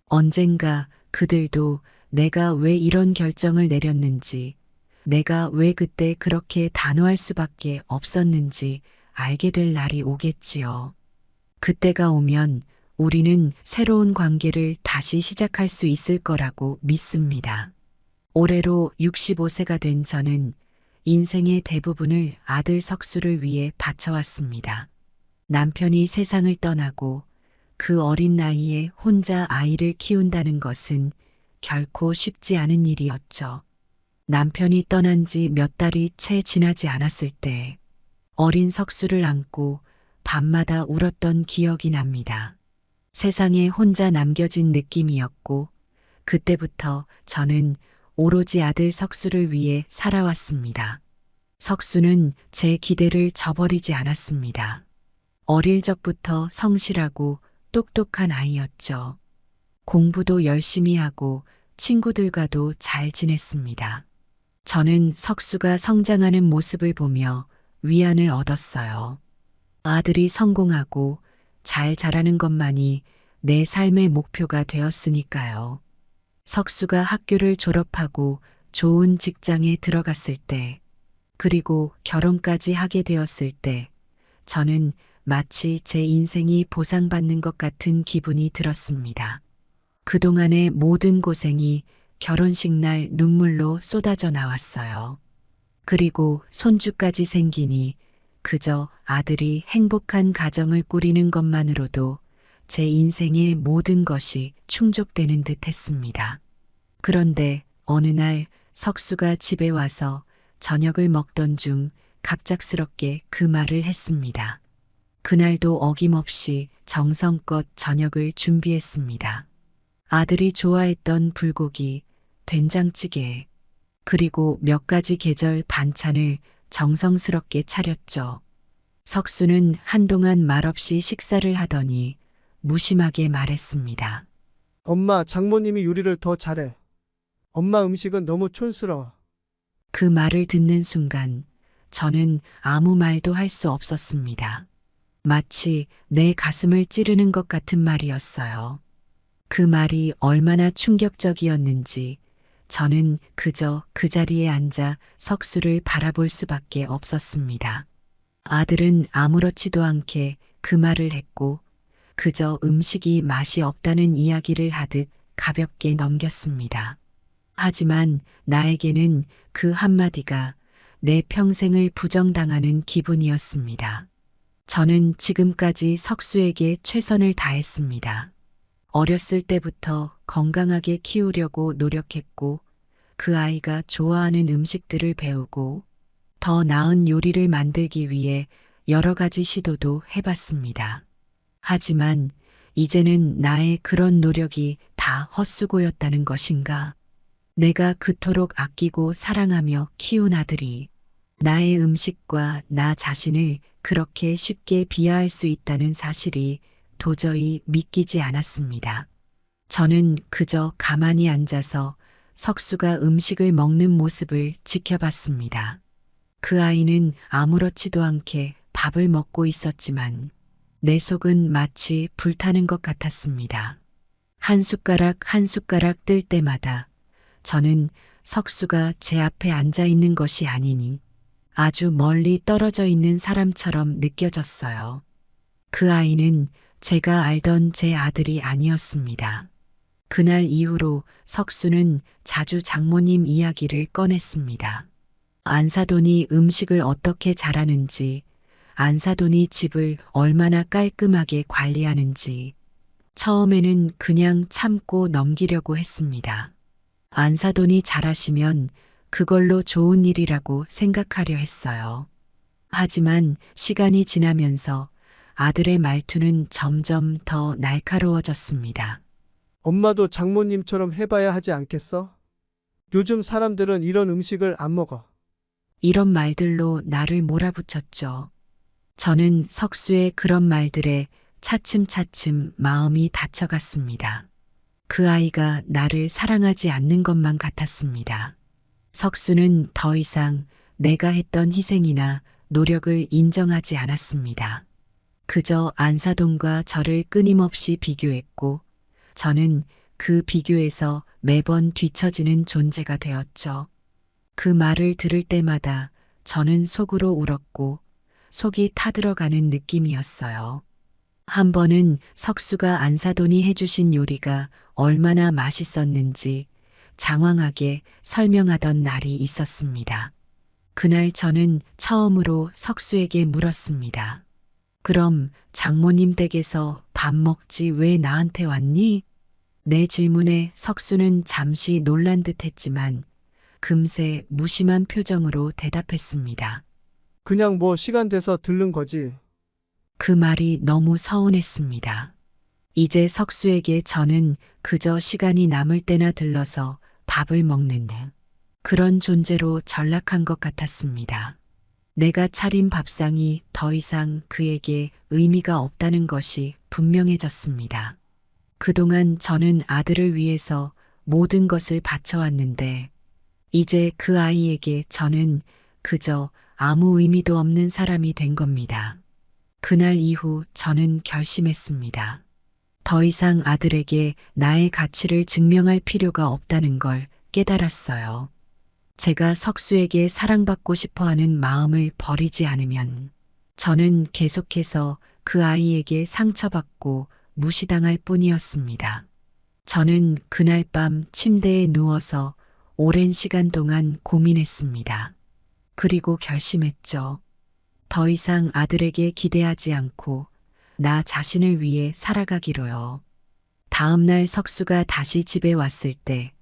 언젠가 그들도 내가 왜 이런 결정을 내렸는지, 내가 왜 그때 그렇게 단호할 수밖에 없었는지 알게 될 날이 오겠지요. 그때가 오면 우리는 새로운 관계를 다시 시작할 수 있을 거라고 믿습니다. 올해로 65세가 된 저는 인생의 대부분을 아들 석수를 위해 바쳐왔습니다. 남편이 세상을 떠나고 그 어린 나이에 혼자 아이를 키운다는 것은 결코 쉽지 않은 일이었죠. 남편이 떠난 지 몇 달이 채 지나지 않았을 때 어린 석수를 안고 밤마다 울었던 기억이 납니다. 세상에 혼자 남겨진 느낌이었고 그때부터 저는 오로지 아들 석수를 위해 살아왔습니다. 석수는 제 기대를 저버리지 않았습니다. 어릴 적부터 성실하고 똑똑한 아이였죠. 공부도 열심히 하고 친구들과도 잘 지냈습니다. 저는 석수가 성장하는 모습을 보며 위안을 얻었어요. 아들이 성공하고 잘 자라는 것만이 내 삶의 목표가 되었으니까요. 석수가 학교를 졸업하고 좋은 직장에 들어갔을 때, 그리고 결혼까지 하게 되었을 때, 저는 마치 제 인생이 보상받는 것 같은 기분이 들었습니다. 그동안의 모든 고생이 결혼식 날 눈물로 쏟아져 나왔어요. 그리고 손주까지 생기니 그저 아들이 행복한 가정을 꾸리는 것만으로도 제 인생의 모든 것이 충족되는 듯 했습니다. 그런데 어느 날 석수가 집에 와서 저녁을 먹던 중 갑작스럽게 그 말을 했습니다. 그날도 어김없이 정성껏 저녁을 준비했습니다. 아들이 좋아했던 불고기, 된장찌개, 그리고 몇 가지 계절 반찬을 정성스럽게 차렸죠. 석수는 한동안 말없이 식사를 하더니 무심하게 말했습니다. 엄마, 장모님이 요리를 더 잘해. 엄마 음식은 너무 촌스러워. 그 말을 듣는 순간 저는 아무 말도 할 수 없었습니다. 마치 내 가슴을 찌르는 것 같은 말이었어요. 그 말이 얼마나 충격적이었는지 저는 그저 그 자리에 앉아 석수를 바라볼 수밖에 없었습니다. 아들은 아무렇지도 않게 그 말을 했고 그저 음식이 맛이 없다는 이야기를 하듯 가볍게 넘겼습니다. 하지만 나에게는 그 한마디가 내 평생을 부정당하는 기분이었습니다. 저는 지금까지 석수에게 최선을 다했습니다. 어렸을 때부터 건강하게 키우려고 노력했고 그 아이가 좋아하는 음식들을 배우고 더 나은 요리를 만들기 위해 여러 가지 시도도 해봤습니다. 하지만 이제는 나의 그런 노력이 다 헛수고였다는 것인가? 내가 그토록 아끼고 사랑하며 키운 아들이 나의 음식과 나 자신을 그렇게 쉽게 비하할 수 있다는 사실이 도저히 믿기지 않았습니다. 저는 그저 가만히 앉아서 석수가 음식을 먹는 모습을 지켜봤습니다. 그 아이는 아무렇지도 않게 밥을 먹고 있었지만 내 속은 마치 불타는 것 같았습니다. 한 숟가락 한 숟가락 뜰 때마다 저는 석수가 제 앞에 앉아 있는 것이 아니니 아주 멀리 떨어져 있는 사람처럼 느껴졌어요. 그 아이는 제가 알던 제 아들이 아니었습니다. 그날 이후로 석수는 자주 장모님 이야기를 꺼냈습니다. 안사돈이 음식을 어떻게 잘하는지, 안사돈이 집을 얼마나 깔끔하게 관리하는지 처음에는 그냥 참고 넘기려고 했습니다. 안사돈이 잘하시면 그걸로 좋은 일이라고 생각하려 했어요. 하지만 시간이 지나면서 아들의 말투는 점점 더 날카로워졌습니다. 엄마도 장모님처럼 해봐야 하지 않겠어? 요즘 사람들은 이런 음식을 안 먹어. 이런 말들로 나를 몰아붙였죠. 저는 석수의 그런 말들에 차츰차츰 마음이 다쳐갔습니다. 그 아이가 나를 사랑하지 않는 것만 같았습니다. 석수는 더 이상 내가 했던 희생이나 노력을 인정하지 않았습니다. 그저 안사돈과 저를 끊임없이 비교했고, 저는 그 비교에서 매번 뒤처지는 존재가 되었죠. 그 말을 들을 때마다 저는 속으로 울었고, 속이 타들어가는 느낌이었어요. 한 번은 석수가 안사돈이 해주신 요리가 얼마나 맛있었는지 장황하게 설명하던 날이 있었습니다. 그날 저는 처음으로 석수에게 물었습니다. 그럼 장모님 댁에서 밥 먹지 왜 나한테 왔니? 내 질문에 석수는 잠시 놀란 듯 했지만 금세 무심한 표정으로 대답했습니다. 그냥 뭐 시간 돼서 들른 거지. 그 말이 너무 서운했습니다. 이제 석수에게 저는 그저 시간이 남을 때나 들러서 밥을 먹는 그런 존재로 전락한 것 같았습니다. 내가 차린 밥상이 더 이상 그에게 의미가 없다는 것이 분명해졌습니다. 그동안 저는 아들을 위해서 모든 것을 바쳐왔는데 이제 그 아이에게 저는 그저 아무 의미도 없는 사람이 된 겁니다. 그날 이후 저는 결심했습니다. 더 이상 아들에게 나의 가치를 증명할 필요가 없다는 걸 깨달았어요. 제가 석수에게 사랑받고 싶어 하는 마음을 버리지 않으면 저는 계속해서 그 아이에게 상처받고 무시당할 뿐이었습니다. 저는 그날 밤 침대에 누워서 오랜 시간 동안 고민했습니다. 그리고 결심했죠. 더 이상 아들에게 기대하지 않고 나 자신을 위해 살아가기로요. 다음 날 석수가 다시 집에 왔을 때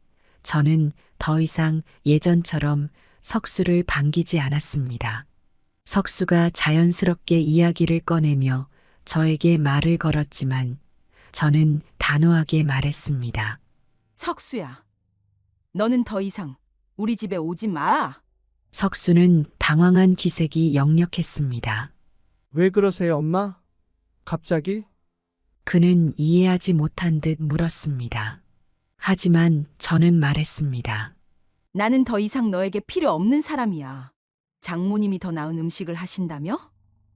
저는 더 이상 예전처럼 석수를 반기지 않았습니다. 석수가 자연스럽게 이야기를 꺼내며 저에게 말을 걸었지만 저는 단호하게 말했습니다. 석수야, 너는 더 이상 우리 집에 오지 마. 석수는 당황한 기색이 역력했습니다. 왜 그러세요, 엄마? 갑자기? 그는 이해하지 못한 듯 물었습니다. 하지만 저는 말했습니다. 나는 더 이상 너에게 필요 없는 사람이야. 장모님이 더 나은 음식을 하신다며?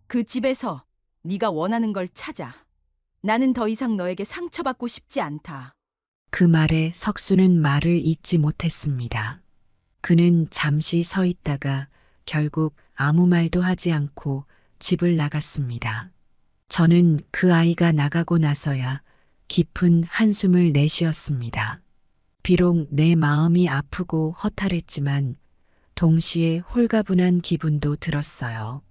그 집에서 네가 원하는 걸 찾아. 나는 더 이상 너에게 상처받고 싶지 않다. 그 말에 석수는 말을 잇지 못했습니다. 그는 잠시 서 있다가 결국 아무 말도 하지 않고 집을 나갔습니다. 저는 그 아이가 나가고 나서야 깊은 한숨을 내쉬었습니다. 비록 내 마음이 아프고 허탈했지만 동시에 홀가분한 기분도 들었어요.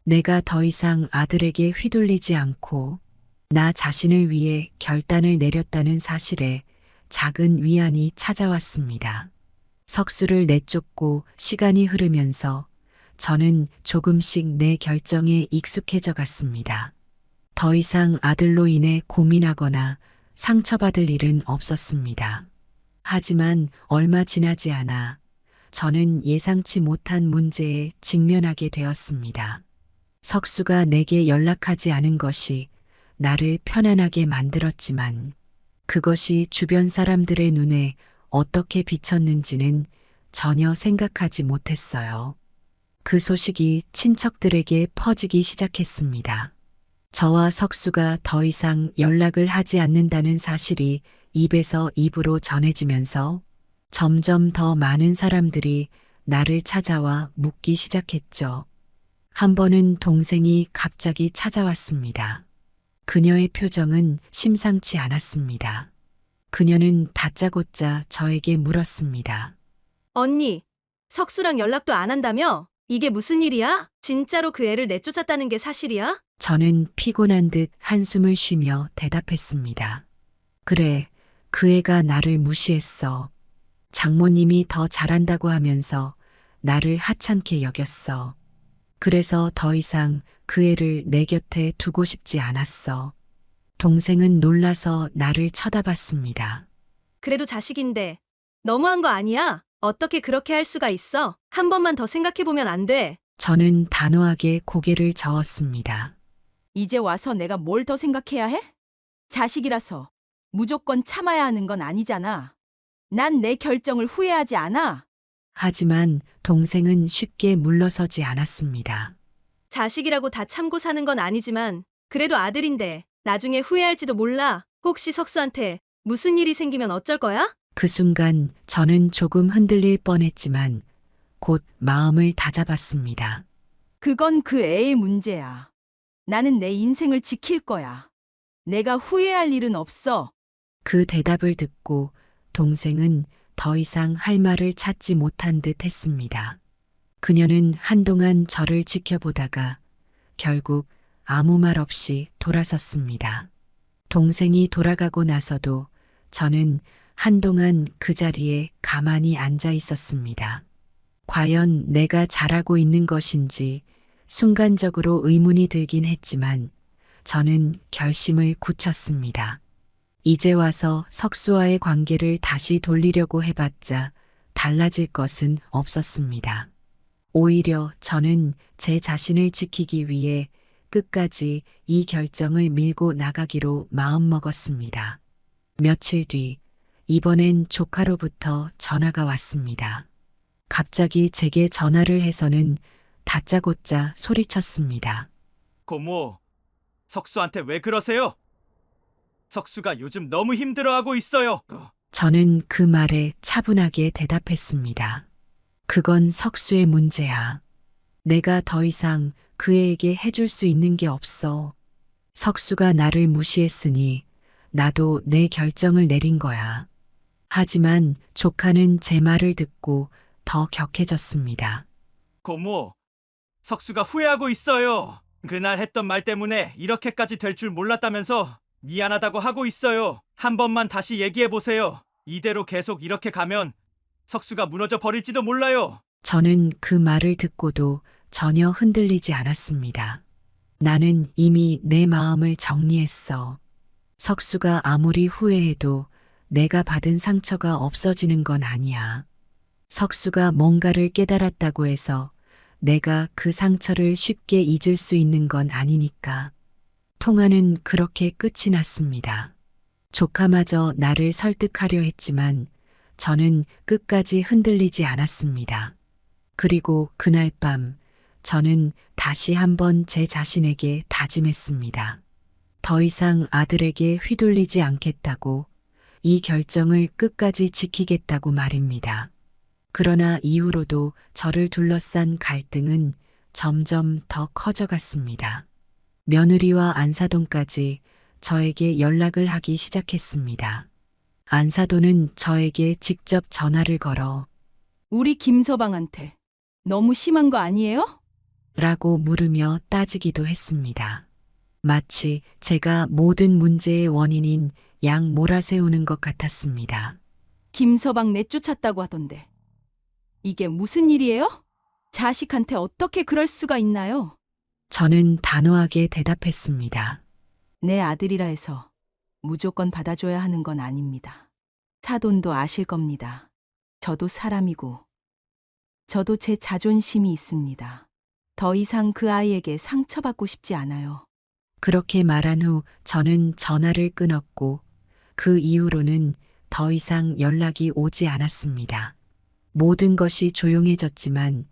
내가 더 이상 아들에게 휘둘리지 않고 나 자신을 위해 결단을 내렸다는 사실에 작은 위안이 찾아왔습니다. 석수를 내쫓고 시간이 흐르면서 저는 조금씩 내 결정에 익숙해져 갔습니다. 더 이상 아들로 인해 고민하거나 상처받을 일은 없었습니다. 하지만 얼마 지나지 않아 저는 예상치 못한 문제에 직면하게 되었습니다. 석수가 내게 연락하지 않은 것이 나를 편안하게 만들었지만 그것이 주변 사람들의 눈에 어떻게 비쳤는지는 전혀 생각하지 못했어요. 그 소식이 친척들에게 퍼지기 시작했습니다. 저와 석수가 더 이상 연락을 하지 않는다는 사실이 입에서 입으로 전해지면서 점점 더 많은 사람들이 나를 찾아와 묻기 시작했죠. 한 번은 동생이 갑자기 찾아왔습니다. 그녀의 표정은 심상치 않았습니다. 그녀는 다짜고짜 저에게 물었습니다. 언니, 석수랑 연락도 안 한다며? 이게 무슨 일이야? 진짜로 그 애를 내쫓았다는 게 사실이야? 저는 피곤한 듯 한숨을 쉬며 대답했습니다. 그래, 그 애가 나를 무시했어. 장모님이 더 잘한다고 하면서 나를 하찮게 여겼어. 그래서 더 이상 그 애를 내 곁에 두고 싶지 않았어. 동생은 놀라서 나를 쳐다봤습니다. 그래도 자식인데 너무한 거 아니야? 어떻게 그렇게 할 수가 있어? 한 번만 더 생각해보면 안 돼. 저는 단호하게 고개를 저었습니다. 이제 와서 내가 뭘 더 생각해야 해? 자식이라서 무조건 참아야 하는 건 아니잖아. 난 내 결정을 후회하지 않아. 하지만 동생은 쉽게 물러서지 않았습니다. 자식이라고 다 참고 사는 건 아니지만 그래도 아들인데 나중에 후회할지도 몰라. 혹시 석수한테 무슨 일이 생기면 어쩔 거야? 그 순간 저는 조금 흔들릴 뻔했지만 곧 마음을 다잡았습니다. 그건 그 애의 문제야. 나는 내 인생을 지킬 거야. 내가 후회할 일은 없어. 그 대답을 듣고 동생은 더 이상 할 말을 찾지 못한 듯 했습니다. 그녀는 한동안 저를 지켜보다가 결국 아무 말 없이 돌아섰습니다. 동생이 돌아가고 나서도 저는 한동안 그 자리에 가만히 앉아 있었습니다. 과연 내가 잘하고 있는 것인지 순간적으로 의문이 들긴 했지만 저는 결심을 굳혔습니다. 이제 와서 석수와의 관계를 다시 돌리려고 해봤자 달라질 것은 없었습니다. 오히려 저는 제 자신을 지키기 위해 끝까지 이 결정을 밀고 나가기로 마음먹었습니다. 며칠 뒤, 이번엔 조카로부터 전화가 왔습니다. 갑자기 제게 전화를 해서는 다짜고짜 소리쳤습니다. 고모, 석수한테 왜 그러세요? 석수가 요즘 너무 힘들어하고 있어요. 저는 그 말에 차분하게 대답했습니다. 그건 석수의 문제야. 내가 더 이상 그 애에게 해줄 수 있는 게 없어. 석수가 나를 무시했으니 나도 내 결정을 내린 거야. 하지만 조카는 제 말을 듣고 더 격해졌습니다. 고모, 석수가 후회하고 있어요. 그날 했던 말 때문에 이렇게까지 될 줄 몰랐다면서 미안하다고 하고 있어요. 한 번만 다시 얘기해 보세요. 이대로 계속 이렇게 가면 석수가 무너져 버릴지도 몰라요. 저는 그 말을 듣고도 전혀 흔들리지 않았습니다. 나는 이미 내 마음을 정리했어. 석수가 아무리 후회해도 내가 받은 상처가 없어지는 건 아니야. 석수가 뭔가를 깨달았다고 해서 내가 그 상처를 쉽게 잊을 수 있는 건 아니니까. 통화는 그렇게 끝이 났습니다. 조카마저 나를 설득하려 했지만 저는 끝까지 흔들리지 않았습니다. 그리고 그날 밤 저는 다시 한번 제 자신에게 다짐했습니다. 더 이상 아들에게 휘둘리지 않겠다고, 이 결정을 끝까지 지키겠다고 말입니다. 그러나 이후로도 저를 둘러싼 갈등은 점점 더 커져갔습니다. 며느리와 안사돈까지 저에게 연락을 하기 시작했습니다. 안사돈은 저에게 직접 전화를 걸어 우리 김서방한테 너무 심한 거 아니에요? 라고 물으며 따지기도 했습니다. 마치 제가 모든 문제의 원인인 양 몰아세우는 것 같았습니다. 김서방 내쫓았다고 하던데. 이게 무슨 일이에요? 자식한테 어떻게 그럴 수가 있나요? 저는 단호하게 대답했습니다. 내 아들이라 해서 무조건 받아줘야 하는 건 아닙니다. 사돈도 아실 겁니다. 저도 사람이고, 저도 제 자존심이 있습니다. 더 이상 그 아이에게 상처받고 싶지 않아요. 그렇게 말한 후 저는 전화를 끊었고 그 이후로는 더 이상 연락이 오지 않았습니다. 모든 것이 조용해졌지만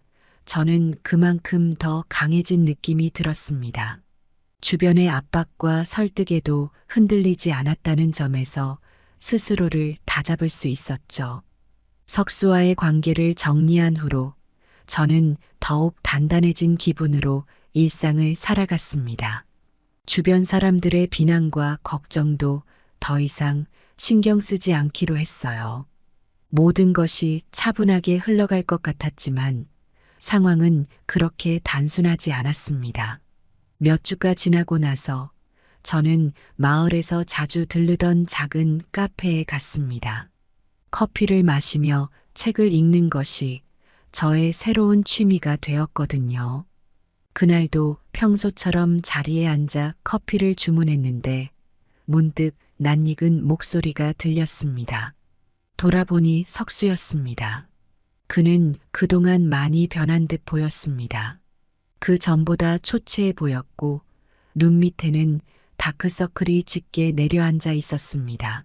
저는 그만큼 더 강해진 느낌이 들었습니다. 주변의 압박과 설득에도 흔들리지 않았다는 점에서 스스로를 다잡을 수 있었죠. 석수와의 관계를 정리한 후로 저는 더욱 단단해진 기분으로 일상을 살아갔습니다. 주변 사람들의 비난과 걱정도 더 이상 신경 쓰지 않기로 했어요. 모든 것이 차분하게 흘러갈 것 같았지만 상황은 그렇게 단순하지 않았습니다. 몇 주가 지나고 나서 저는 마을에서 자주 들르던 작은 카페에 갔습니다. 커피를 마시며 책을 읽는 것이 저의 새로운 취미가 되었거든요. 그날도 평소처럼 자리에 앉아 커피를 주문했는데 문득 낯익은 목소리가 들렸습니다. 돌아보니 석수였습니다. 그는 그동안 많이 변한 듯 보였습니다. 그 전보다 초췌해 보였고 눈 밑에는 다크서클이 짙게 내려앉아 있었습니다.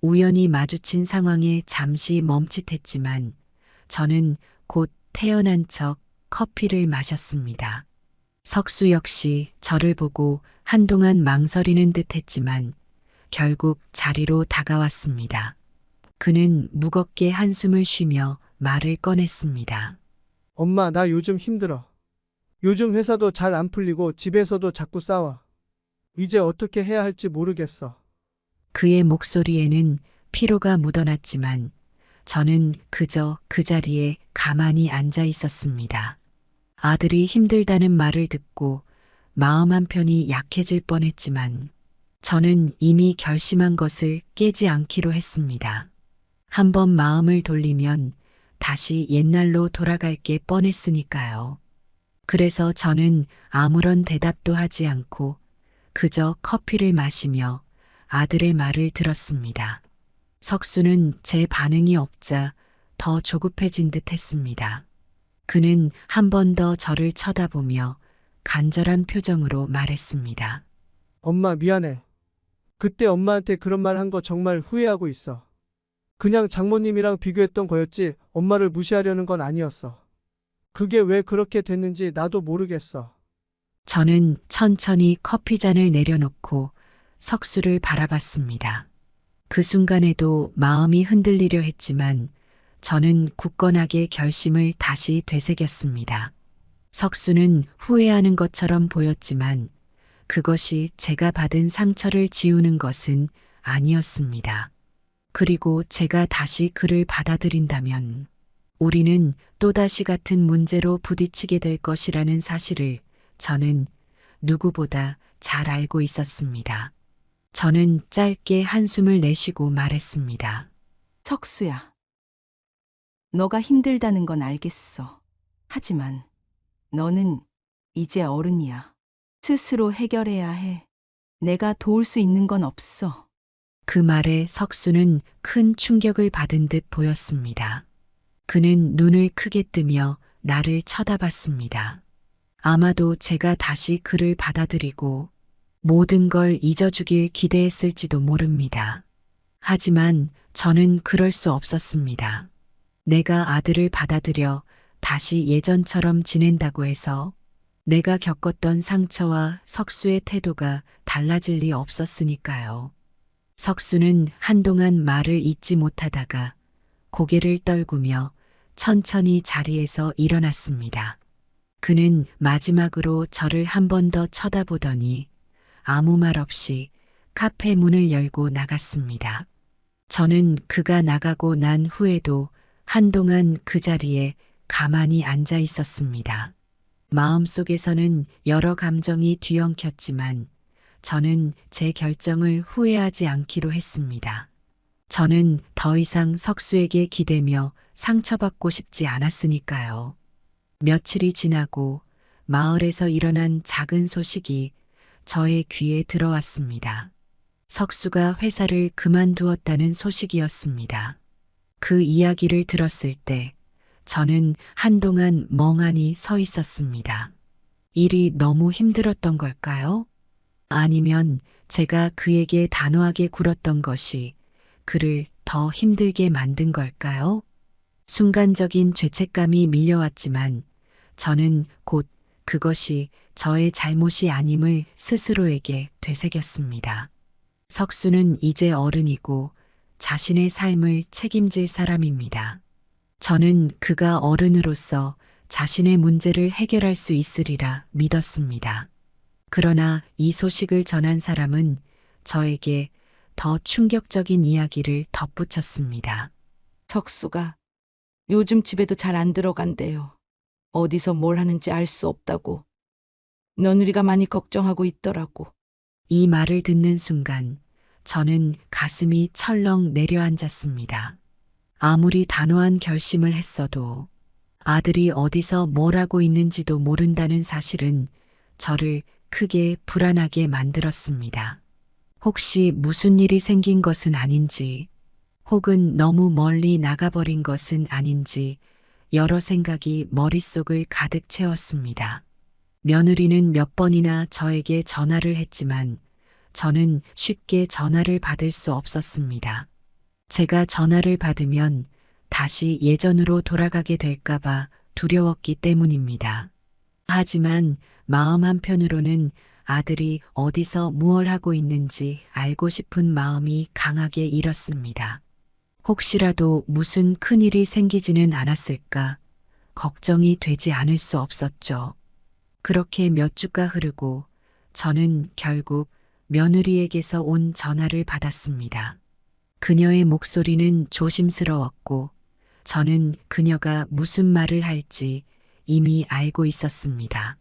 우연히 마주친 상황에 잠시 멈칫했지만 저는 곧 태연한 척 커피를 마셨습니다. 석수 역시 저를 보고 한동안 망설이는 듯 했지만 결국 자리로 다가왔습니다. 그는 무겁게 한숨을 쉬며 말을 꺼냈습니다. 엄마, 나 요즘 힘들어. 요즘 회사도 잘 안 풀리고 집에서도 자꾸 싸워. 이제 어떻게 해야 할지 모르겠어. 그의 목소리에는 피로가 묻어났지만 저는 그저 그 자리에 가만히 앉아 있었습니다. 아들이 힘들다는 말을 듣고 마음 한편이 약해질 뻔했지만 저는 이미 결심한 것을 깨지 않기로 했습니다. 한번 마음을 돌리면 다시 옛날로 돌아갈 게 뻔했으니까요. 그래서 저는 아무런 대답도 하지 않고 그저 커피를 마시며 아들의 말을 들었습니다. 석수는 제 반응이 없자 더 조급해진 듯 했습니다. 그는 한 번 더 저를 쳐다보며 간절한 표정으로 말했습니다. 엄마, 미안해. 그때 엄마한테 그런 말 한 거 정말 후회하고 있어. 그냥 장모님이랑 비교했던 거였지 엄마를 무시하려는 건 아니었어. 그게 왜 그렇게 됐는지 나도 모르겠어. 저는 천천히 커피잔을 내려놓고 석수를 바라봤습니다. 그 순간에도 마음이 흔들리려 했지만 저는 굳건하게 결심을 다시 되새겼습니다. 석수는 후회하는 것처럼 보였지만 그것이 제가 받은 상처를 지우는 것은 아니었습니다. 그리고 제가 다시 그를 받아들인다면 우리는 또다시 같은 문제로 부딪히게 될 것이라는 사실을 저는 누구보다 잘 알고 있었습니다. 저는 짧게 한숨을 내쉬고 말했습니다. 석수야. 너가 힘들다는 건 알겠어. 하지만 너는 이제 어른이야. 스스로 해결해야 해. 내가 도울 수 있는 건 없어. 그 말에 석수는 큰 충격을 받은 듯 보였습니다. 그는 눈을 크게 뜨며 나를 쳐다봤습니다. 아마도 제가 다시 그를 받아들이고 모든 걸 잊어주길 기대했을지도 모릅니다. 하지만 저는 그럴 수 없었습니다. 내가 아들을 받아들여 다시 예전처럼 지낸다고 해서 내가 겪었던 상처와 석수의 태도가 달라질 리 없었으니까요. 석수는 한동안 말을 잇지 못하다가 고개를 떨구며 천천히 자리에서 일어났습니다. 그는 마지막으로 저를 한 번 더 쳐다보더니 아무 말 없이 카페 문을 열고 나갔습니다. 저는 그가 나가고 난 후에도 한동안 그 자리에 가만히 앉아 있었습니다. 마음속에서는 여러 감정이 뒤엉켰지만 저는 제 결정을 후회하지 않기로 했습니다. 저는 더 이상 석수에게 기대며 상처받고 싶지 않았으니까요. 며칠이 지나고 마을에서 일어난 작은 소식이 저의 귀에 들어왔습니다. 석수가 회사를 그만두었다는 소식이었습니다. 그 이야기를 들었을 때 저는 한동안 멍하니 서 있었습니다. 일이 너무 힘들었던 걸까요? 아니면 제가 그에게 단호하게 굴었던 것이 그를 더 힘들게 만든 걸까요? 순간적인 죄책감이 밀려왔지만 저는 곧 그것이 저의 잘못이 아님을 스스로에게 되새겼습니다. 석수는 이제 어른이고 자신의 삶을 책임질 사람입니다. 저는 그가 어른으로서 자신의 문제를 해결할 수 있으리라 믿었습니다. 그러나 이 소식을 전한 사람은 저에게 더 충격적인 이야기를 덧붙였습니다. 석수가 요즘 집에도 잘 안 들어간대요. 어디서 뭘 하는지 알 수 없다고 며느리가 많이 걱정하고 있더라고. 이 말을 듣는 순간 저는 가슴이 철렁 내려앉았습니다. 아무리 단호한 결심을 했어도 아들이 어디서 뭘 하고 있는지도 모른다는 사실은 저를 크게 불안하게 만들었습니다. 혹시 무슨 일이 생긴 것은 아닌지, 혹은 너무 멀리 나가버린 것은 아닌지 여러 생각이 머릿속을 가득 채웠습니다. 며느리는 몇 번이나 저에게 전화를 했지만 저는 쉽게 전화를 받을 수 없었습니다. 제가 전화를 받으면 다시 예전으로 돌아가게 될까봐 두려웠기 때문입니다. 하지만 마음 한편으로는 아들이 어디서 무얼 하고 있는지 알고 싶은 마음이 강하게 일었습니다. 혹시라도 무슨 큰일이 생기지는 않았을까 걱정이 되지 않을 수 없었죠. 그렇게 몇 주가 흐르고 저는 결국 며느리에게서 온 전화를 받았습니다. 그녀의 목소리는 조심스러웠고 저는 그녀가 무슨 말을 할지 이미 알고 있었습니다.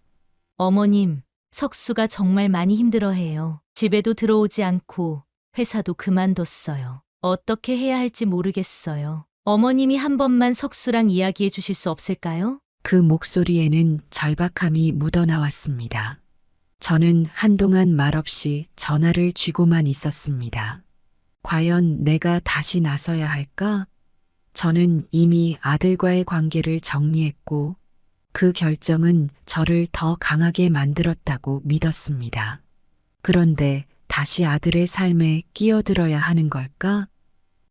어머님, 석수가 정말 많이 힘들어해요. 집에도 들어오지 않고 회사도 그만뒀어요. 어떻게 해야 할지 모르겠어요. 어머님이 한 번만 석수랑 이야기해 주실 수 없을까요? 그 목소리에는 절박함이 묻어나왔습니다. 저는 한동안 말없이 전화를 쥐고만 있었습니다. 과연 내가 다시 나서야 할까? 저는 이미 아들과의 관계를 정리했고 그 결정은 저를 더 강하게 만들었다고 믿었습니다. 그런데 다시 아들의 삶에 끼어들어야 하는 걸까?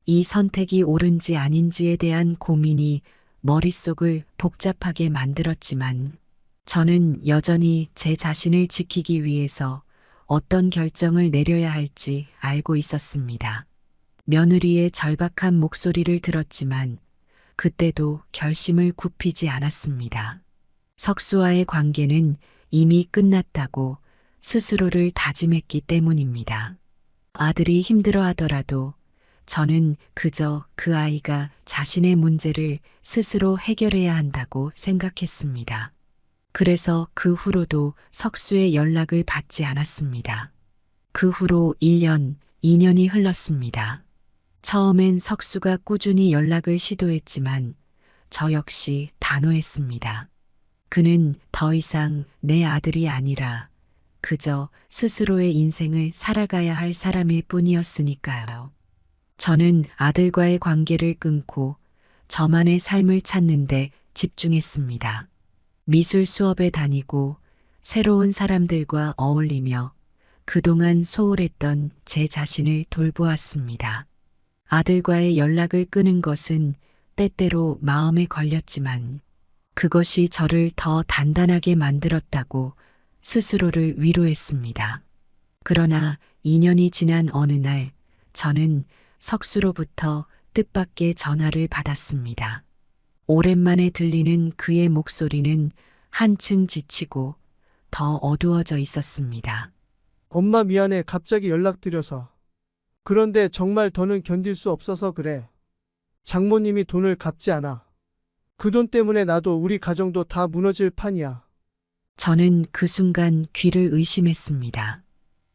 이 선택이 옳은지 아닌지에 대한 고민이 머릿속을 복잡하게 만들었지만 저는 여전히 제 자신을 지키기 위해서 어떤 결정을 내려야 할지 알고 있었습니다. 며느리의 절박한 목소리를 들었지만 그때도 결심을 굽히지 않았습니다. 석수와의 관계는 이미 끝났다고 스스로를 다짐했기 때문입니다. 아들이 힘들어하더라도 저는 그저 그 아이가 자신의 문제를 스스로 해결해야 한다고 생각했습니다. 그래서 그 후로도 석수의 연락을 받지 않았습니다. 그 후로 1년, 2년이 흘렀습니다. 처음엔 석수가 꾸준히 연락을 시도했지만 저 역시 단호했습니다. 그는 더 이상 내 아들이 아니라 그저 스스로의 인생을 살아가야 할 사람일 뿐이었으니까요. 저는 아들과의 관계를 끊고 저만의 삶을 찾는데 집중했습니다. 미술 수업에 다니고 새로운 사람들과 어울리며 그동안 소홀했던 제 자신을 돌보았습니다. 아들과의 연락을 끊은 것은 때때로 마음에 걸렸지만 그것이 저를 더 단단하게 만들었다고 스스로를 위로했습니다. 그러나 2년이 지난 어느 날 저는 석수로부터 뜻밖의 전화를 받았습니다. 오랜만에 들리는 그의 목소리는 한층 지치고 더 어두워져 있었습니다. 엄마 미안해. 갑자기 연락드려서. 그런데 정말 더는 견딜 수 없어서 그래. 장모님이 돈을 갚지 않아. 그 돈 때문에 나도 우리 가정도 다 무너질 판이야. 저는 그 순간 귀를 의심했습니다.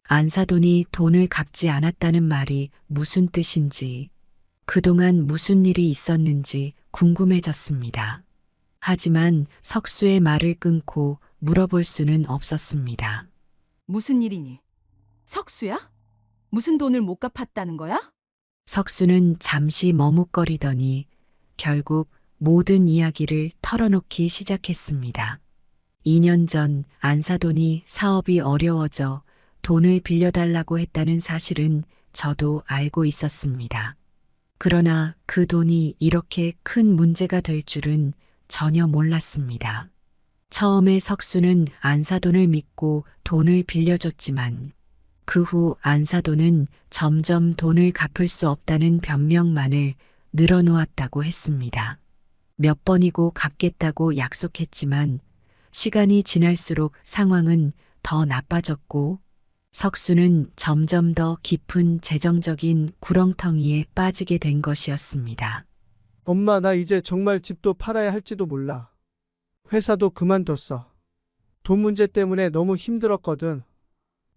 안사돈이 돈을 갚지 않았다는 말이 무슨 뜻인지, 그동안 무슨 일이 있었는지 궁금해졌습니다. 하지만 석수의 말을 끊고 물어볼 수는 없었습니다. 무슨 일이니? 석수야? 무슨 돈을 못 갚았다는 거야? 석수는 잠시 머뭇거리더니 결국 모든 이야기를 털어놓기 시작했습니다. 2년 전 안사돈이 사업이 어려워져 돈을 빌려달라고 했다는 사실은 저도 알고 있었습니다. 그러나 그 돈이 이렇게 큰 문제가 될 줄은 전혀 몰랐습니다. 처음에 석수는 안사돈을 믿고 돈을 빌려줬지만 그 후 안사돈은 점점 돈을 갚을 수 없다는 변명만을 늘어놓았다고 했습니다. 몇 번이고 갚겠다고 약속했지만 시간이 지날수록 상황은 더 나빠졌고 석수는 점점 더 깊은 재정적인 구렁텅이에 빠지게 된 것이었습니다. 엄마 나 이제 정말 집도 팔아야 할지도 몰라. 회사도 그만뒀어. 돈 문제 때문에 너무 힘들었거든.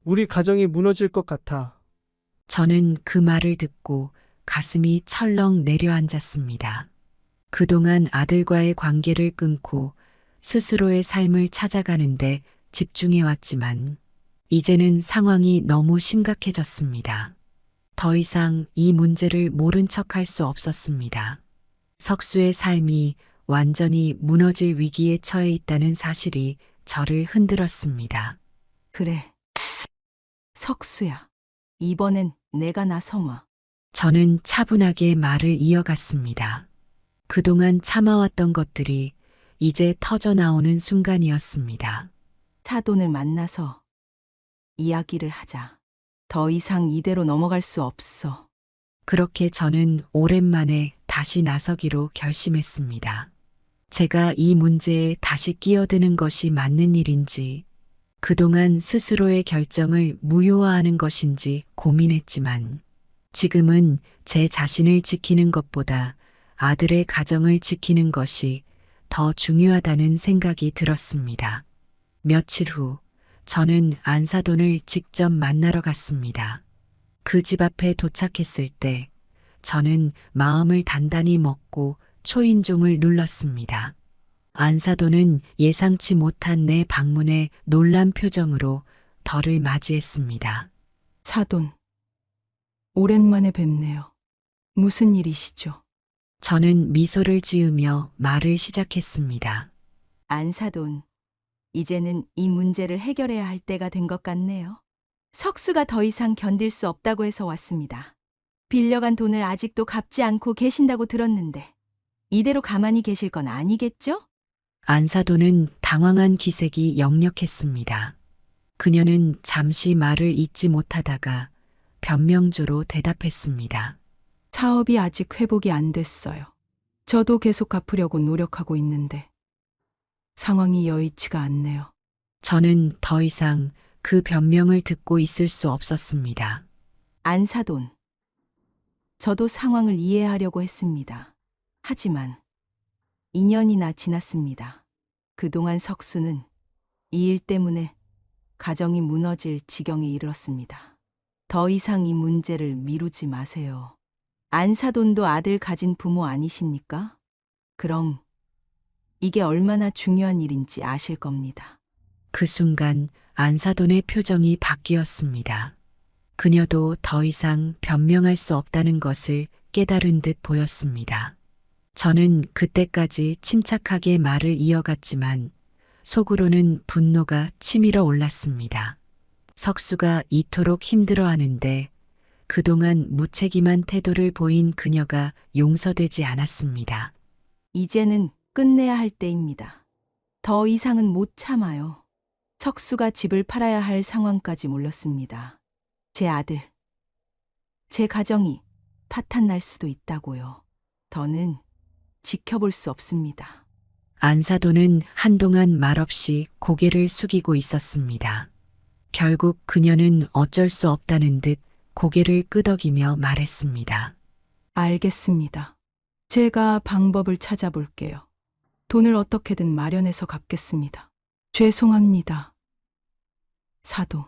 우리 가정이 무너질 것 같아. 저는 그 말을 듣고 가슴이 철렁 내려앉았습니다. 그동안 아들과의 관계를 끊고 스스로의 삶을 찾아가는데 집중해왔지만 이제는 상황이 너무 심각해졌습니다. 더 이상 이 문제를 모른 척할 수 없었습니다. 석수의 삶이 완전히 무너질 위기에 처해 있다는 사실이 저를 흔들었습니다. 그래. 석수야. 이번엔 내가 나서마. 저는 차분하게 말을 이어갔습니다. 그동안 참아왔던 것들이 이제 터져나오는 순간이었습니다. 사돈을 만나서 이야기를 하자. 더 이상 이대로 넘어갈 수 없어. 그렇게 저는 오랜만에 다시 나서기로 결심했습니다. 제가 이 문제에 다시 끼어드는 것이 맞는 일인지, 그동안 스스로의 결정을 무효화하는 것인지 고민했지만, 지금은 제 자신을 지키는 것보다 아들의 가정을 지키는 것이 더 중요하다는 생각이 들었습니다. 며칠 후, 저는 안사돈을 직접 만나러 갔습니다. 그 집 앞에 도착했을 때 저는 마음을 단단히 먹고 초인종을 눌렀습니다. 안사돈은 예상치 못한 내 방문에 놀란 표정으로 저를 맞이했습니다. 사돈. 오랜만에 뵙네요. 무슨 일이시죠? 저는 미소를 지으며 말을 시작했습니다. 안사돈. 이제는 이 문제를 해결해야 할 때가 된 것 같네요. 석수가 더 이상 견딜 수 없다고 해서 왔습니다. 빌려간 돈을 아직도 갚지 않고 계신다고 들었는데 이대로 가만히 계실 건 아니겠죠? 안사돈은 당황한 기색이 역력했습니다. 그녀는 잠시 말을 잇지 못하다가 변명조로 대답했습니다. 사업이 아직 회복이 안 됐어요. 저도 계속 갚으려고 노력하고 있는데 상황이 여의치가 않네요. 저는 더 이상 그 변명을 듣고 있을 수 없었습니다. 안사돈. 저도 상황을 이해하려고 했습니다. 하지만 2년이나 지났습니다. 그동안 석수는 이 일 때문에 가정이 무너질 지경에 이르렀습니다. 더 이상 이 문제를 미루지 마세요. 안사돈도 아들 가진 부모 아니십니까? 그럼 이게 얼마나 중요한 일인지 아실 겁니다. 그 순간 안사돈의 표정이 바뀌었습니다. 그녀도 더 이상 변명할 수 없다는 것을 깨달은 듯 보였습니다. 저는 그때까지 침착하게 말을 이어갔지만 속으로는 분노가 치밀어 올랐습니다. 석수가 이토록 힘들어하는데 그동안 무책임한 태도를 보인 그녀가 용서되지 않았습니다. 이제는 끝내야 할 때입니다. 더 이상은 못 참아요. 석수가 집을 팔아야 할 상황까지 몰렸습니다. 제 아들, 제 가정이 파탄날 수도 있다고요. 더는 지켜볼 수 없습니다. 안사돈은 한동안 말없이 고개를 숙이고 있었습니다. 결국 그녀는 어쩔 수 없다는 듯 고개를 끄덕이며 말했습니다. 알겠습니다. 제가 방법을 찾아볼게요. 돈을 어떻게든 마련해서 갚겠습니다. 죄송합니다. 사돈.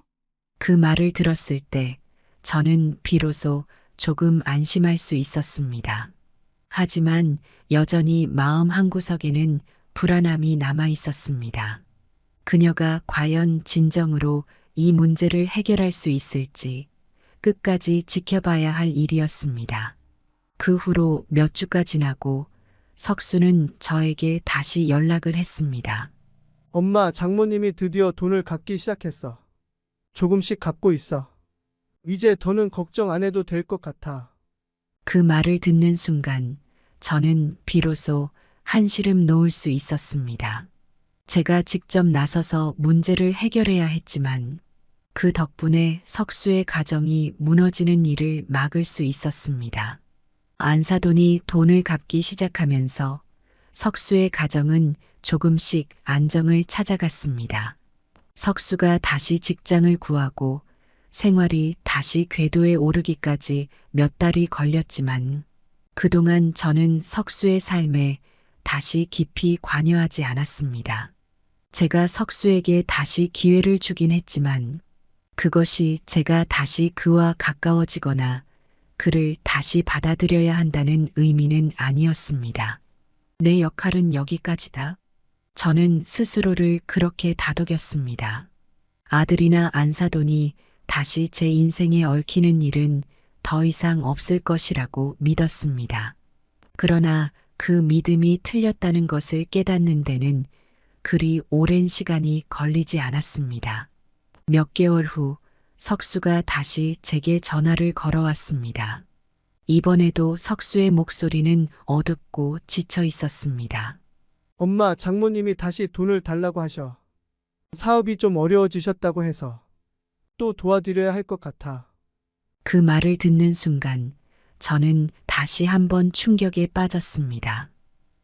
그 말을 들었을 때 저는 비로소 조금 안심할 수 있었습니다. 하지만 여전히 마음 한구석에는 불안함이 남아 있었습니다. 그녀가 과연 진정으로 이 문제를 해결할 수 있을지 끝까지 지켜봐야 할 일이었습니다. 그 후로 몇 주가 지나고 석수는 저에게 다시 연락을 했습니다. 엄마, 장모님이 드디어 돈을 갚기 시작했어. 조금씩 갚고 있어. 이제 더는 걱정 안 해도 될 것 같아. 그 말을 듣는 순간 저는 비로소 한시름 놓을 수 있었습니다. 제가 직접 나서서 문제를 해결해야 했지만 그 덕분에 석수의 가정이 무너지는 일을 막을 수 있었습니다. 안사돈이 돈을 갚기 시작하면서 석수의 가정은 조금씩 안정을 찾아갔습니다. 석수가 다시 직장을 구하고 생활이 다시 궤도에 오르기까지 몇 달이 걸렸지만 그동안 저는 석수의 삶에 다시 깊이 관여하지 않았습니다. 제가 석수에게 다시 기회를 주긴 했지만 그것이 제가 다시 그와 가까워지거나 그를 다시 받아들여야 한다는 의미는 아니었습니다. 내 역할은 여기까지다. 저는 스스로를 그렇게 다독였습니다. 아들이나 안사돈이 다시 제 인생에 얽히는 일은 더 이상 없을 것이라고 믿었습니다. 그러나 그 믿음이 틀렸다는 것을 깨닫는 데는 그리 오랜 시간이 걸리지 않았습니다. 몇 개월 후 석수가 다시 제게 전화를 걸어왔습니다. 이번에도 석수의 목소리는 어둡고 지쳐 있었습니다. 엄마, 장모님이 다시 돈을 달라고 하셔. 사업이 좀 어려워지셨다고 해서 또 도와드려야 할 것 같아. 그 말을 듣는 순간 저는 다시 한번 충격에 빠졌습니다.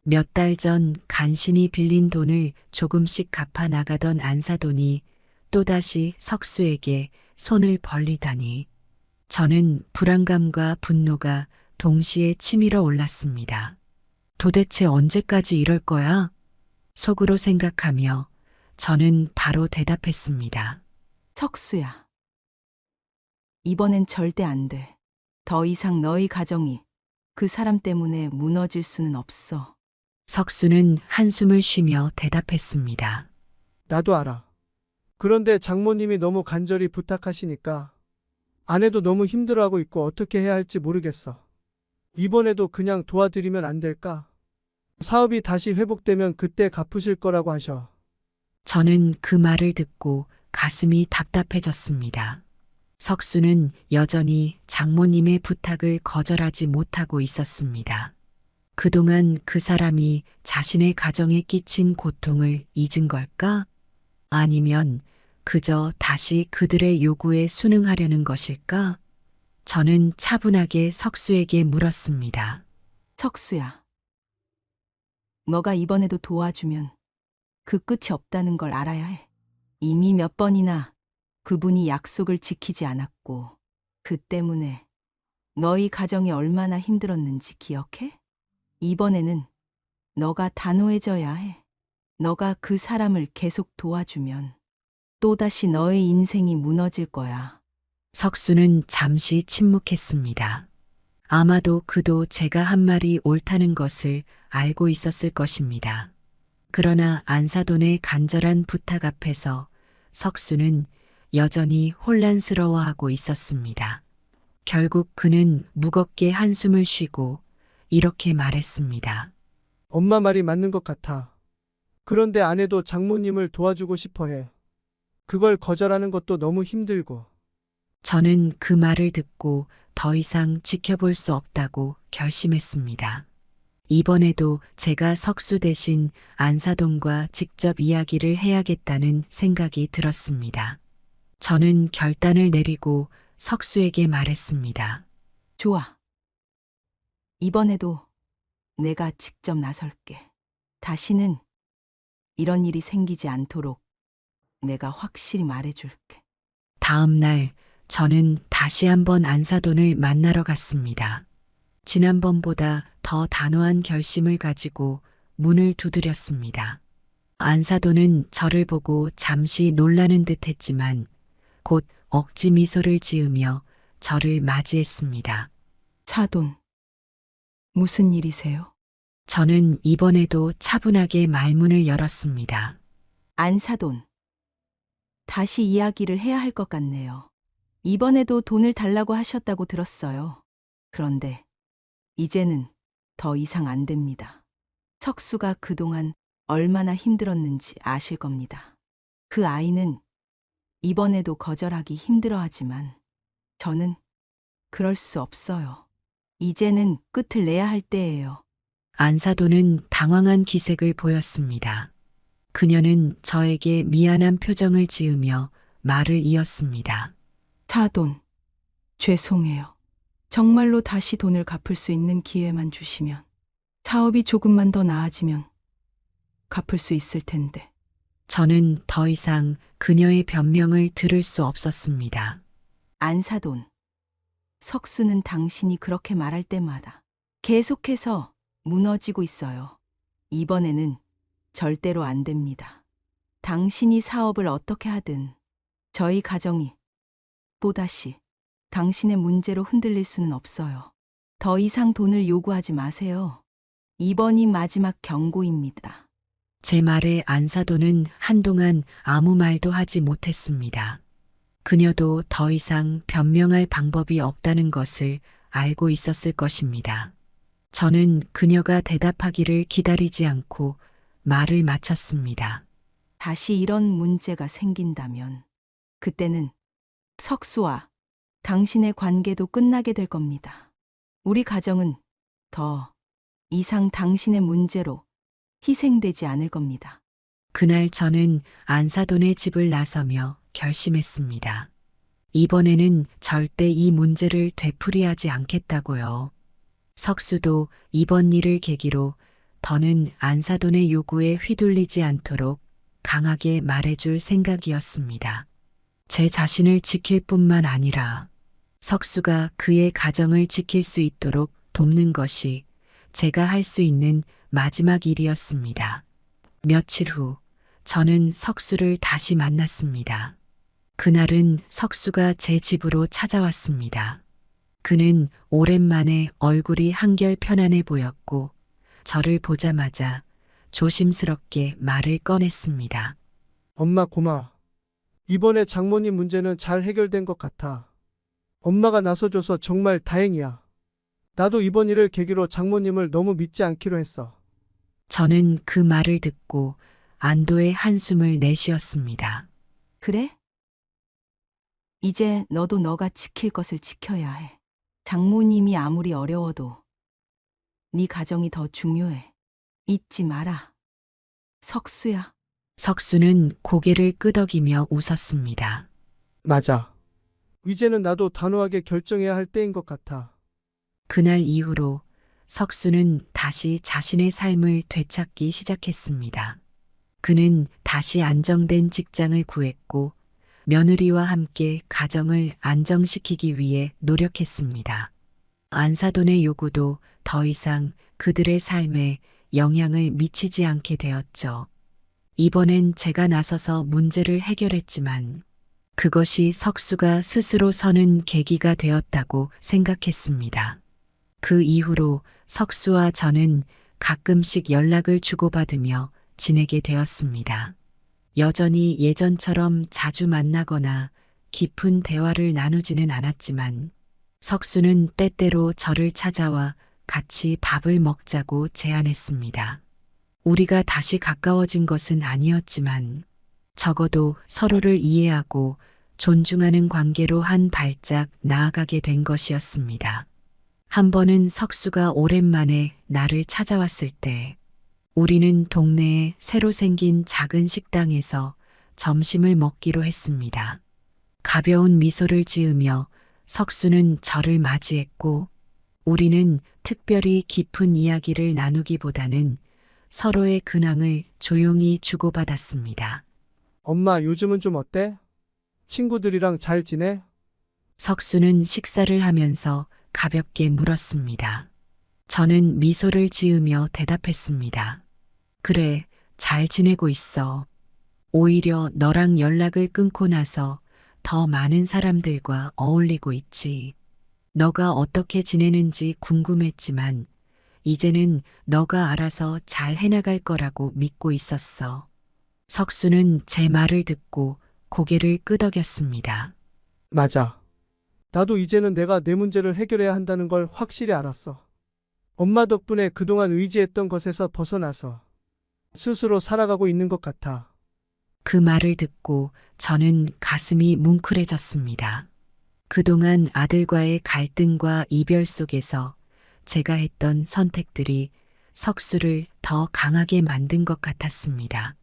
몇 달 전 간신히 빌린 돈을 조금씩 갚아 나가던 안사돈이 또다시 석수에게 손을 벌리다니 저는 불안감과 분노가 동시에 치밀어 올랐습니다. 도대체 언제까지 이럴 거야? 속으로 생각하며 저는 바로 대답했습니다. 석수야. 이번엔 절대 안 돼. 더 이상 너희 가정이 그 사람 때문에 무너질 수는 없어. 석수는 한숨을 쉬며 대답했습니다. 나도 알아. 그런데 장모님이 너무 간절히 부탁하시니까 아내도 너무 힘들어하고 있고 어떻게 해야 할지 모르겠어. 이번에도 그냥 도와드리면 안 될까? 사업이 다시 회복되면 그때 갚으실 거라고 하셔. 저는 그 말을 듣고 가슴이 답답해졌습니다. 석수는 여전히 장모님의 부탁을 거절하지 못하고 있었습니다. 그동안 그 사람이 자신의 가정에 끼친 고통을 잊은 걸까? 아니면 그저 다시 그들의 요구에 순응하려는 것일까? 저는 차분하게 석수에게 물었습니다. 석수야. 너가 이번에도 도와주면 그 끝이 없다는 걸 알아야 해. 이미 몇 번이나 그분이 약속을 지키지 않았고 그 때문에 너희 가정이 얼마나 힘들었는지 기억해? 이번에는 너가 단호해져야 해. 너가 그 사람을 계속 도와주면 또다시 너의 인생이 무너질 거야. 석수는 잠시 침묵했습니다. 아마도 그도 제가 한 말이 옳다는 것을 알고 있었을 것입니다. 그러나 안사돈의 간절한 부탁 앞에서 석수는 여전히 혼란스러워하고 있었습니다. 결국 그는 무겁게 한숨을 쉬고 이렇게 말했습니다. 엄마 말이 맞는 것 같아. 그런데 아내도 장모님을 도와주고 싶어 해. 그걸 거절하는 것도 너무 힘들고. 저는 그 말을 듣고 더 이상 지켜볼 수 없다고 결심했습니다. 이번에도 제가 석수 대신 안사돈과 직접 이야기를 해야겠다는 생각이 들었습니다. 저는 결단을 내리고 석수에게 말했습니다. 좋아. 이번에도 내가 직접 나설게. 다시는 이런 일이 생기지 않도록 내가 확실히 말해줄게. 다음 날 저는 다시 한번 안사돈을 만나러 갔습니다. 지난번보다 더 단호한 결심을 가지고 문을 두드렸습니다. 안사돈은 저를 보고 잠시 놀라는 듯 했지만 곧 억지 미소를 지으며 저를 맞이했습니다. 사돈, 무슨 일이세요? 저는 이번에도 차분하게 말문을 열었습니다. 안사돈, 다시 이야기를 해야 할 것 같네요. 이번에도 돈을 달라고 하셨다고 들었어요. 그런데 이제는 더 이상 안 됩니다. 석수가 그동안 얼마나 힘들었는지 아실 겁니다. 그 아이는 이번에도 거절하기 힘들어하지만 저는 그럴 수 없어요. 이제는 끝을 내야 할 때예요. 안사돈은 당황한 기색을 보였습니다. 그녀는 저에게 미안한 표정을 지으며 말을 이었습니다. 사돈, 죄송해요. 정말로 다시 돈을 갚을 수 있는 기회만 주시면, 사업이 조금만 더 나아지면 갚을 수 있을 텐데. 저는 더 이상 그녀의 변명을 들을 수 없었습니다. 안사돈, 석수는 당신이 그렇게 말할 때마다 계속해서 무너지고 있어요. 이번에는 절대로 안 됩니다. 당신이 사업을 어떻게 하든 저희 가정이 또다시 당신의 문제로 흔들릴 수는 없어요. 더 이상 돈을 요구하지 마세요. 이번이 마지막 경고입니다. 제 말에 안사돈은 한동안 아무 말도 하지 못했습니다. 그녀도 더 이상 변명할 방법이 없다는 것을 알고 있었을 것입니다. 저는 그녀가 대답하기를 기다리지 않고 말을 마쳤습니다. 다시 이런 문제가 생긴다면 그때는 석수와 당신의 관계도 끝나게 될 겁니다. 우리 가정은 더 이상 당신의 문제로 희생되지 않을 겁니다. 그날 저는 안사돈의 집을 나서며 결심했습니다. 이번에는 절대 이 문제를 되풀이하지 않겠다고요. 석수도 이번 일을 계기로 더는 안사돈의 요구에 휘둘리지 않도록 강하게 말해줄 생각이었습니다. 제 자신을 지킬 뿐만 아니라 석수가 그의 가정을 지킬 수 있도록 돕는 것이 제가 할 수 있는 마지막 일이었습니다. 며칠 후 저는 석수를 다시 만났습니다. 그날은 석수가 제 집으로 찾아왔습니다. 그는 오랜만에 얼굴이 한결 편안해 보였고 저를 보자마자 조심스럽게 말을 꺼냈습니다. 엄마 고마워. 이번에 장모님 문제는 잘 해결된 것 같아. 엄마가 나서줘서 정말 다행이야. 나도 이번 일을 계기로 장모님을 너무 믿지 않기로 했어. 저는 그 말을 듣고 안도의 한숨을 내쉬었습니다. 그래? 이제 너도 너가 지킬 것을 지켜야 해. 장모님이 아무리 어려워도 네 가정이 더 중요해. 잊지 마라. 석수야. 석수는 고개를 끄덕이며 웃었습니다. 맞아. 이제는 나도 단호하게 결정해야 할 때인 것 같아. 그날 이후로 석수는 다시 자신의 삶을 되찾기 시작했습니다. 그는 다시 안정된 직장을 구했고 며느리와 함께 가정을 안정시키기 위해 노력했습니다. 안사돈의 요구도 더 이상 그들의 삶에 영향을 미치지 않게 되었죠. 이번엔 제가 나서서 문제를 해결했지만 그것이 석수가 스스로 서는 계기가 되었다고 생각했습니다. 그 이후로 석수와 저는 가끔씩 연락을 주고받으며 지내게 되었습니다. 여전히 예전처럼 자주 만나거나 깊은 대화를 나누지는 않았지만 석수는 때때로 저를 찾아와 같이 밥을 먹자고 제안했습니다. 우리가 다시 가까워진 것은 아니었지만 적어도 서로를 이해하고 존중하는 관계로 한 발짝 나아가게 된 것이었습니다. 한 번은 석수가 오랜만에 나를 찾아왔을 때 우리는 동네에 새로 생긴 작은 식당에서 점심을 먹기로 했습니다. 가벼운 미소를 지으며 석수는 저를 맞이했고 우리는 특별히 깊은 이야기를 나누기보다는 서로의 근황을 조용히 주고받았습니다. 엄마 요즘은 좀 어때? 친구들이랑 잘 지내? 석수는 식사를 하면서 가볍게 물었습니다. 저는 미소를 지으며 대답했습니다. 그래, 잘 지내고 있어. 오히려 너랑 연락을 끊고 나서 더 많은 사람들과 어울리고 있지. 너가 어떻게 지내는지 궁금했지만 이제는 너가 알아서 잘 해나갈 거라고 믿고 있었어. 석수는 제 말을 듣고 고개를 끄덕였습니다. 맞아. 나도 이제는 내가 내 문제를 해결해야 한다는 걸 확실히 알았어. 엄마 덕분에 그동안 의지했던 것에서 벗어나서 스스로 살아가고 있는 것 같아. 그 말을 듣고 저는 가슴이 뭉클해졌습니다. 그동안 아들과의 갈등과 이별 속에서 제가 했던 선택들이 석수를 더 강하게 만든 것 같았습니다.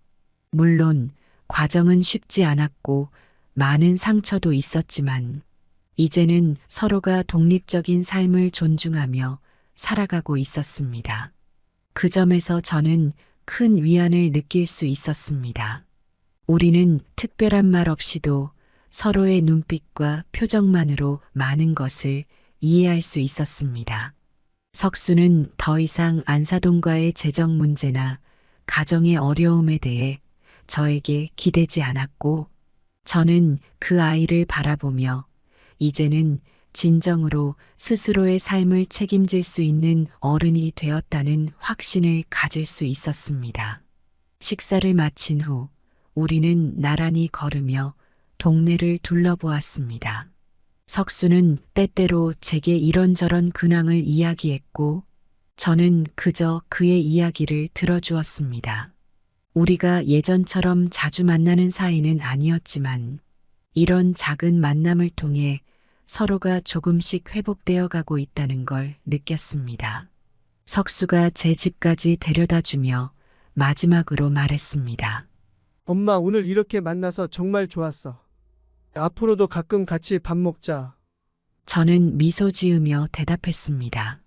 물론 과정은 쉽지 않았고 많은 상처도 있었지만 이제는 서로가 독립적인 삶을 존중하며 살아가고 있었습니다. 그 점에서 저는 큰 위안을 느낄 수 있었습니다. 우리는 특별한 말 없이도 서로의 눈빛과 표정만으로 많은 것을 이해할 수 있었습니다. 석수는 더 이상 안사돈과의 재정 문제나 가정의 어려움에 대해 저에게 기대지 않았고, 저는 그 아이를 바라보며 이제는 진정으로 스스로의 삶을 책임질 수 있는 어른이 되었다는 확신을 가질 수 있었습니다. 식사를 마친 후 우리는 나란히 걸으며 동네를 둘러보았습니다. 석수는 때때로 제게 이런저런 근황을 이야기했고, 저는 그저 그의 이야기를 들어주었습니다. 우리가 예전처럼 자주 만나는 사이는 아니었지만, 이런 작은 만남을 통해 서로가 조금씩 회복되어 가고 있다는 걸 느꼈습니다. 석수가 제 집까지 데려다 주며 마지막으로 말했습니다. 엄마, 오늘 이렇게 만나서 정말 좋았어. 앞으로도 가끔 같이 밥 먹자. 저는 미소 지으며 대답했습니다.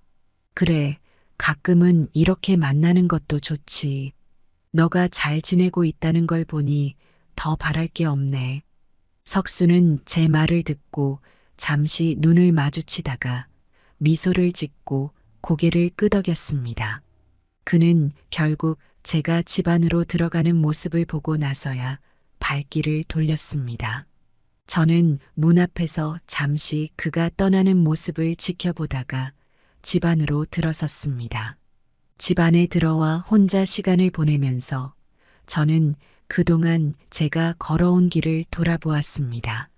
그래, 가끔은 이렇게 만나는 것도 좋지. 너가 잘 지내고 있다는 걸 보니 더 바랄 게 없네. 석수는 제 말을 듣고 잠시 눈을 마주치다가 미소를 짓고 고개를 끄덕였습니다. 그는 결국 제가 집 안으로 들어가는 모습을 보고 나서야 발길을 돌렸습니다. 저는 문 앞에서 잠시 그가 떠나는 모습을 지켜보다가 집 안으로 들어섰습니다. 집 안에 들어와 혼자 시간을 보내면서 저는 그동안 제가 걸어온 길을 돌아보았습니다.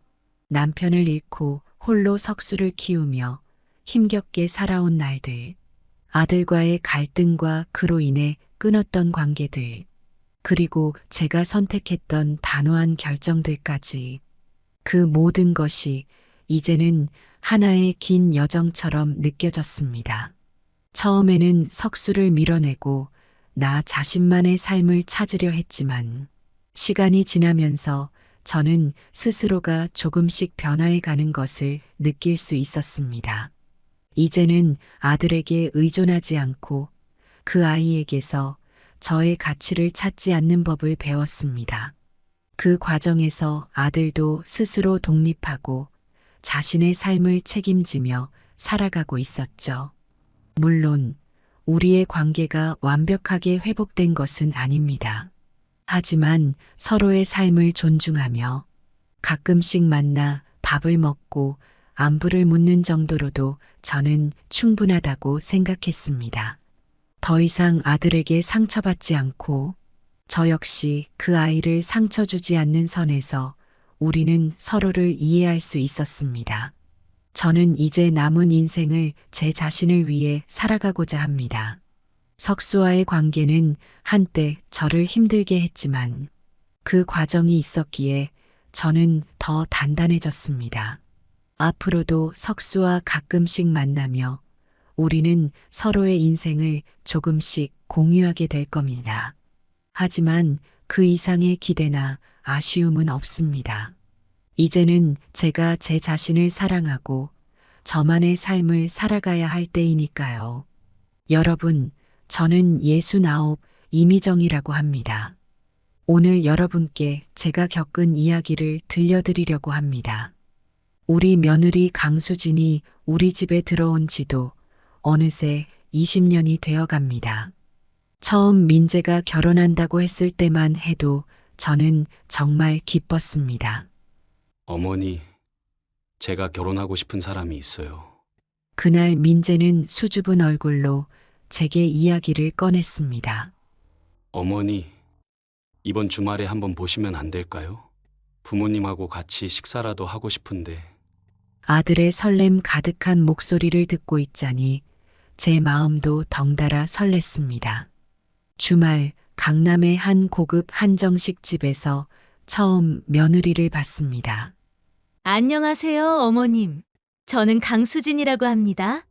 남편을 잃고 홀로 석수를 키우며 힘겹게 살아온 날들, 아들과의 갈등과 그로 인해 끊었던 관계들, 그리고 제가 선택했던 단호한 결정들까지, 그 모든 것이 이제는 하나의 긴 여정처럼 느껴졌습니다. 처음에는 석수를 밀어내고 나 자신만의 삶을 찾으려 했지만, 시간이 지나면서 저는 스스로가 조금씩 변화해 가는 것을 느낄 수 있었습니다. 이제는 아들에게 의존하지 않고 그 아이에게서 저의 가치를 찾지 않는 법을 배웠습니다. 그 과정에서 아들도 스스로 독립하고 자신의 삶을 책임지며 살아가고 있었죠. 물론 우리의 관계가 완벽하게 회복된 것은 아닙니다. 하지만 서로의 삶을 존중하며 가끔씩 만나 밥을 먹고 안부를 묻는 정도로도 저는 충분하다고 생각했습니다. 더 이상 아들에게 상처받지 않고 저 역시 그 아이를 상처 주지 않는 선에서 우리는 서로를 이해할 수 있었습니다. 저는 이제 남은 인생을 제 자신을 위해 살아가고자 합니다. 석수와의 관계는 한때 저를 힘들게 했지만 그 과정이 있었기에 저는 더 단단해졌습니다. 앞으로도 석수와 가끔씩 만나며 우리는 서로의 인생을 조금씩 공유하게 될 겁니다. 하지만 그 이상의 기대나 아쉬움은 없습니다. 이제는 제가 제 자신을 사랑하고 저만의 삶을 살아가야 할 때이니까요. 여러분, 저는 69 이미정이라고 합니다. 오늘 여러분께 제가 겪은 이야기를 들려드리려고 합니다. 우리 며느리 강수진이 우리 집에 들어온 지도 어느새 20년이 되어 갑니다. 처음 민재가 결혼한다고 했을 때만 해도 저는 정말 기뻤습니다. 어머니, 제가 결혼하고 싶은 사람이 있어요. 그날 민재는 수줍은 얼굴로 제게 이야기를 꺼냈습니다. 어머니, 이번 주말에 한번 보시면 안 될까요? 부모님하고 같이 식사라도 하고 싶은데. 아들의 설렘 가득한 목소리를 듣고 있자니 제 마음도 덩달아 설렜습니다. 주말 강남의 한 고급 한정식 집에서 처음 며느리를 봤습니다. 안녕하세요, 어머님. 저는 강수진이라고 합니다.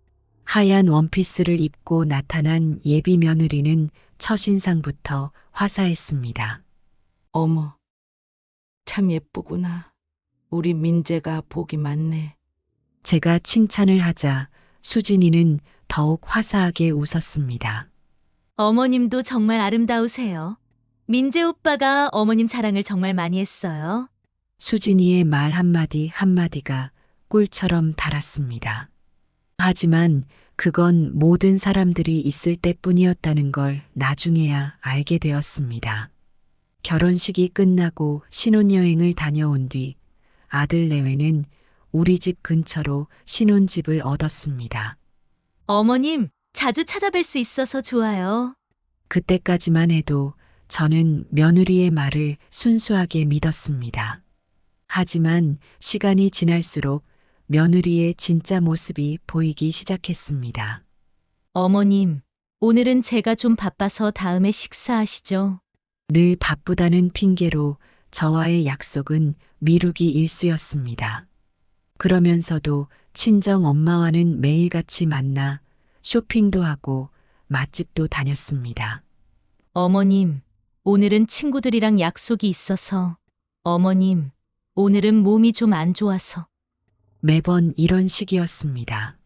하얀 원피스를 입고 나타난 예비 며느리는 첫인상부터 화사했습니다. 어머, 참 예쁘구나. 우리 민재가 복이 많네. 제가 칭찬을 하자 수진이는 더욱 화사하게 웃었습니다. 어머님도 정말 아름다우세요. 민재 오빠가 어머님 자랑을 정말 많이 했어요. 수진이의 말 한마디 한마디가 꿀처럼 달았습니다. 하지만 그건 모든 사람들이 있을 때뿐이었다는 걸 나중에야 알게 되었습니다. 결혼식이 끝나고 신혼여행을 다녀온 뒤 아들 내외는 우리 집 근처로 신혼집을 얻었습니다. 어머님, 자주 찾아뵐 수 있어서 좋아요. 그때까지만 해도 저는 며느리의 말을 순수하게 믿었습니다. 하지만 시간이 지날수록 며느리의 진짜 모습이 보이기 시작했습니다. 어머님, 오늘은 제가 좀 바빠서 다음에 식사하시죠. 늘 바쁘다는 핑계로 저와의 약속은 미루기 일쑤였습니다. 그러면서도 친정 엄마와는 매일같이 만나 쇼핑도 하고 맛집도 다녔습니다. 어머님, 오늘은 친구들이랑 약속이 있어서. 어머님, 오늘은 몸이 좀 안 좋아서. 매번 이런 식이었습니다.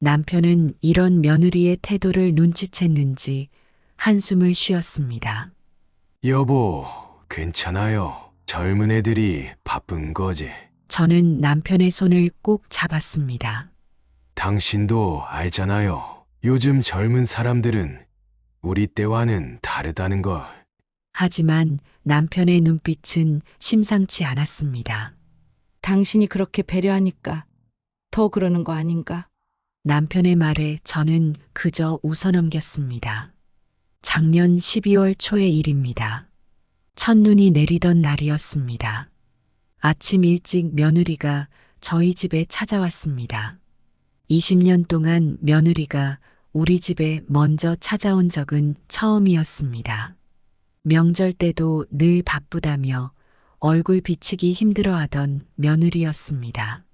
남편은 이런 며느리의 태도를 눈치챘는지 한숨을 쉬었습니다. 여보, 괜찮아요. 젊은 애들이 바쁜 거지. 저는 남편의 손을 꼭 잡았습니다. 당신도 알잖아요. 요즘 젊은 사람들은 우리 때와는 다르다는 걸. 하지만 남편의 눈빛은 심상치 않았습니다. 당신이 그렇게 배려하니까 더 그러는 거 아닌가? 남편의 말에 저는 그저 웃어넘겼습니다. 작년 12월 초의 일입니다. 첫눈이 내리던 날이었습니다. 아침 일찍 며느리가 저희 집에 찾아왔습니다. 20년 동안 며느리가 우리 집에 먼저 찾아온 적은 처음이었습니다. 명절 때도 늘 바쁘다며 얼굴 비치기 힘들어하던 며느리였습니다.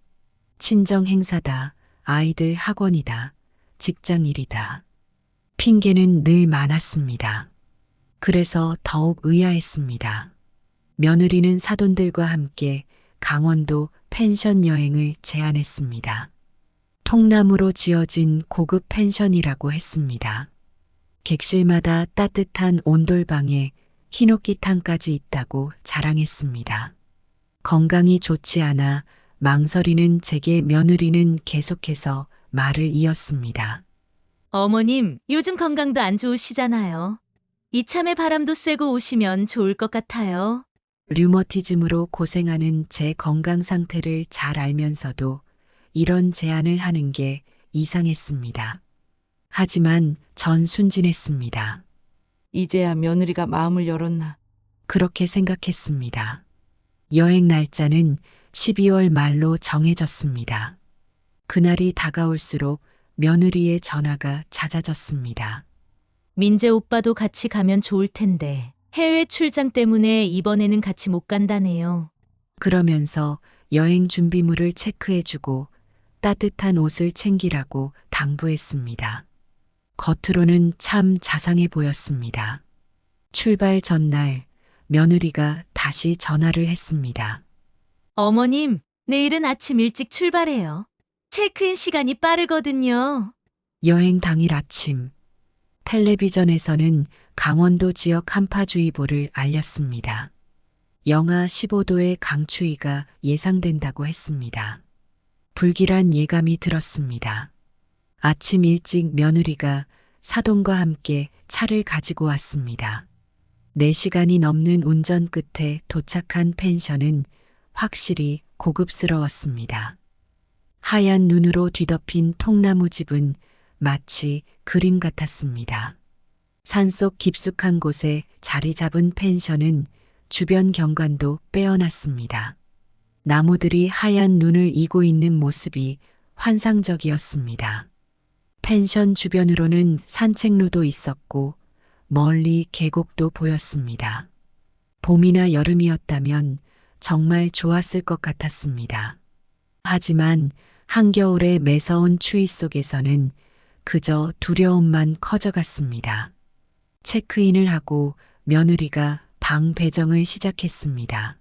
친정 행사다, 아이들 학원이다, 직장 일이다. 핑계는 늘 많았습니다. 그래서 더욱 의아했습니다. 며느리는 사돈들과 함께 강원도 펜션 여행을 제안했습니다. 통나무로 지어진 고급 펜션이라고 했습니다. 객실마다 따뜻한 온돌방에 히노키탕까지 있다고 자랑했습니다. 건강이 좋지 않아 망설이는 제게 며느리는 계속해서 말을 이었습니다. 어머님, 요즘 건강도 안 좋으시잖아요. 이참에 바람도 쐬고 오시면 좋을 것 같아요. 류머티즘으로 고생하는 제 건강 상태를 잘 알면서도 이런 제안을 하는 게 이상했습니다. 하지만 전 순진했습니다. 이제야 며느리가 마음을 열었나? 그렇게 생각했습니다. 여행 날짜는 12월 말로 정해졌습니다. 그날이 다가올수록 며느리의 전화가 잦아졌습니다. 민재 오빠도 같이 가면 좋을 텐데. 해외 출장 때문에 이번에는 같이 못 간다네요. 그러면서 여행 준비물을 체크해주고 따뜻한 옷을 챙기라고 당부했습니다. 겉으로는 참 자상해 보였습니다. 출발 전날 며느리가 다시 전화를 했습니다. 어머님, 내일은 아침 일찍 출발해요. 체크인 시간이 빠르거든요. 여행 당일 아침 텔레비전에서는 강원도 지역 한파주의보를 알렸습니다. 영하 15도의 강추위가 예상된다고 했습니다. 불길한 예감이 들었습니다. 아침 일찍 며느리가 사돈과 함께 차를 가지고 왔습니다. 4시간이 넘는 운전 끝에 도착한 펜션은 확실히 고급스러웠습니다. 하얀 눈으로 뒤덮인 통나무 집은 마치 그림 같았습니다. 산속 깊숙한 곳에 자리 잡은 펜션은 주변 경관도 빼어났습니다. 나무들이 하얀 눈을 이고 있는 모습이 환상적이었습니다. 펜션 주변으로는 산책로도 있었고 멀리 계곡도 보였습니다. 봄이나 여름이었다면 정말 좋았을 것 같았습니다. 하지만 한겨울의 매서운 추위 속에서는 그저 두려움만 커져갔습니다. 체크인을 하고 며느리가 방 배정을 시작했습니다.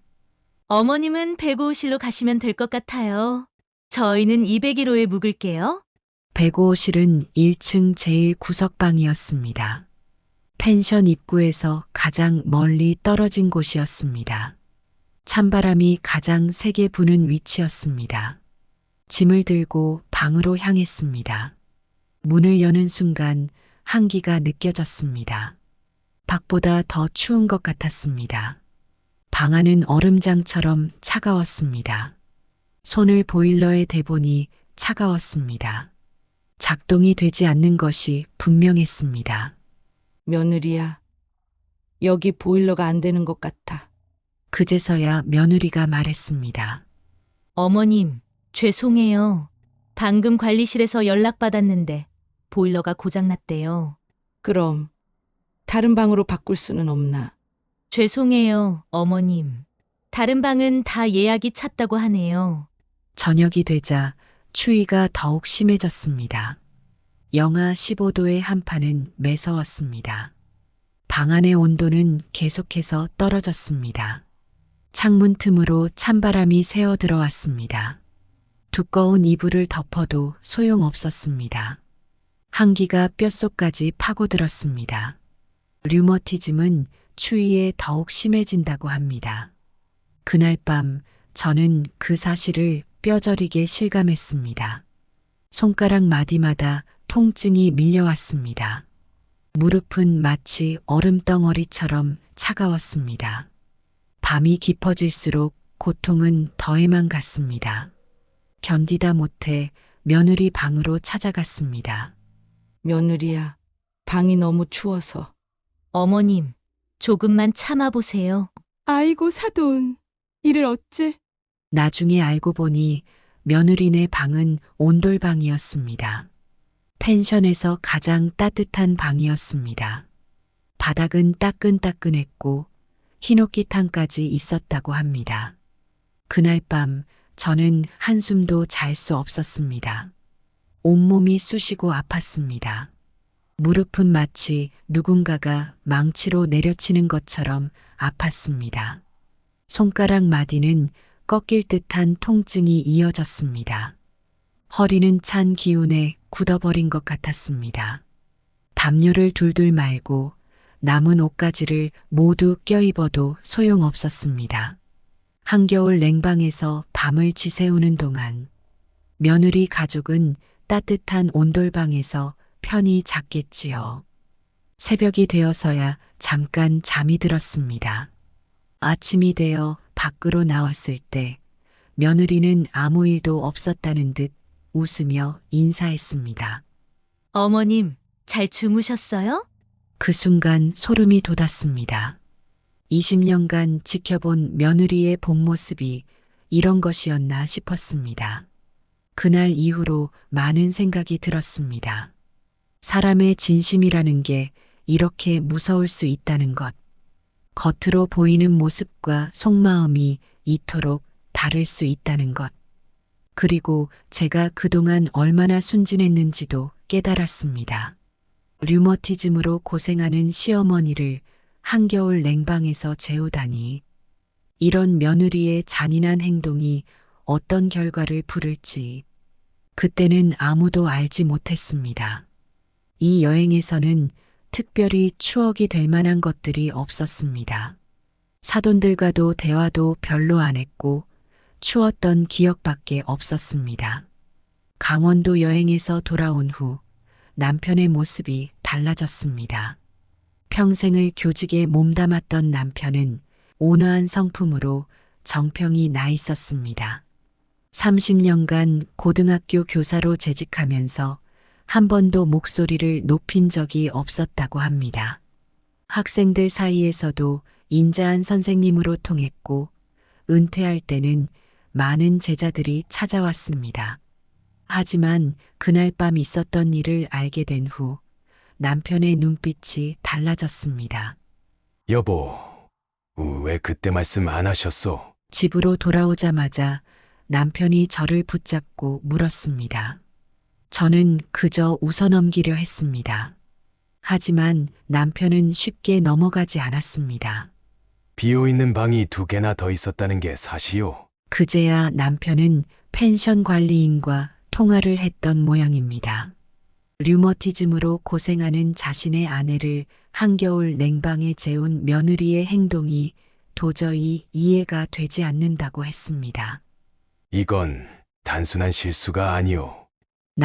어머님은 105실로 가시면 될 것 같아요. 저희는 201호에 묵을게요. 105실은 1층 제일 구석방이었습니다. 펜션 입구에서 가장 멀리 떨어진 곳이었습니다. 찬바람이 가장 세게 부는 위치였습니다. 짐을 들고 방으로 향했습니다. 문을 여는 순간 한기가 느껴졌습니다. 밖보다 더 추운 것 같았습니다. 방 안은 얼음장처럼 차가웠습니다. 손을 보일러에 대보니 차가웠습니다. 작동이 되지 않는 것이 분명했습니다. 며느리야, 여기 보일러가 안 되는 것 같아. 그제서야 며느리가 말했습니다. 어머님, 죄송해요. 방금 관리실에서 연락받았는데 보일러가 고장났대요. 그럼 다른 방으로 바꿀 수는 없나? 죄송해요, 어머님. 다른 방은 다 예약이 찼다고 하네요. 저녁이 되자 추위가 더욱 심해졌습니다. 영하 15도의 한파는 매서웠습니다. 방 안의 온도는 계속해서 떨어졌습니다. 창문 틈으로 찬바람이 새어 들어왔습니다. 두꺼운 이불을 덮어도 소용없었습니다. 한기가 뼛속까지 파고들었습니다. 류머티즘은 추위에 더욱 심해진다고 합니다. 그날 밤 저는 그 사실을 뼈저리게 실감했습니다. 손가락 마디마다 통증이 밀려왔습니다. 무릎은 마치 얼음덩어리처럼 차가웠습니다. 밤이 깊어질수록 고통은 더해만 갔습니다. 견디다 못해 며느리 방으로 찾아갔습니다. 며느리야, 방이 너무 추워서. 어머님, 조금만 참아보세요. 아이고 사돈, 이를 어째? 나중에 알고 보니 며느리네 방은 온돌방이었습니다. 펜션에서 가장 따뜻한 방이었습니다. 바닥은 따끈따끈했고 히노키탕까지 있었다고 합니다. 그날 밤 저는 한숨도 잘 수 없었습니다. 온몸이 쑤시고 아팠습니다. 무릎은 마치 누군가가 망치로 내려치는 것처럼 아팠습니다. 손가락 마디는 꺾일 듯한 통증이 이어졌습니다. 허리는 찬 기운에 굳어버린 것 같았습니다. 담요를 둘둘 말고 남은 옷가지를 모두 껴입어도 소용없었습니다. 한겨울 냉방에서 밤을 지새우는 동안 며느리 가족은 따뜻한 온돌방에서 편히 잤겠지요. 새벽이 되어서야 잠깐 잠이 들었습니다. 아침이 되어 밖으로 나왔을 때 며느리는 아무 일도 없었다는 듯 웃으며 인사했습니다. 어머님, 잘 주무셨어요? 그 순간 소름이 돋았습니다. 20년간 지켜본 며느리의 본 모습이 이런 것이었나 싶었습니다. 그날 이후로 많은 생각이 들었습니다. 사람의 진심이라는 게 이렇게 무서울 수 있다는 것. 겉으로 보이는 모습과 속마음이 이토록 다를 수 있다는 것. 그리고 제가 그동안 얼마나 순진했는지도 깨달았습니다. 류머티즘으로 고생하는 시어머니를 한겨울 냉방에서 재우다니. 이런 며느리의 잔인한 행동이 어떤 결과를 부를지 그때는 아무도 알지 못했습니다. 이 여행에서는 특별히 추억이 될 만한 것들이 없었습니다. 사돈들과도 대화도 별로 안 했고 추웠던 기억밖에 없었습니다. 강원도 여행에서 돌아온 후 남편의 모습이 달라졌습니다. 평생을 교직에 몸담았던 남편은 온화한 성품으로 정평이 나 있었습니다. 30년간 고등학교 교사로 재직하면서 한 번도 목소리를 높인 적이 없었다고 합니다. 학생들 사이에서도 인자한 선생님으로 통했고 은퇴할 때는 많은 제자들이 찾아왔습니다. 하지만 그날 밤 있었던 일을 알게 된 후 남편의 눈빛이 달라졌습니다. 여보, 왜 그때 말씀 안 하셨소? 집으로 돌아오자마자 남편이 저를 붙잡고 물었습니다. 저는 그저 웃어넘기려 했습니다. 하지만 남편은 쉽게 넘어가지 않았습니다. 비어있는 방이 2개나 더 있었다는 게 사시요? 그제야 남편은 펜션 관리인과 통화를 했던 모양입니다. 류머티즘으로 고생하는 자신의 아내를 한겨울 냉방에 재운 며느리의 행동이 도저히 이해가 되지 않는다고 했습니다. 이건 단순한 실수가 아니오.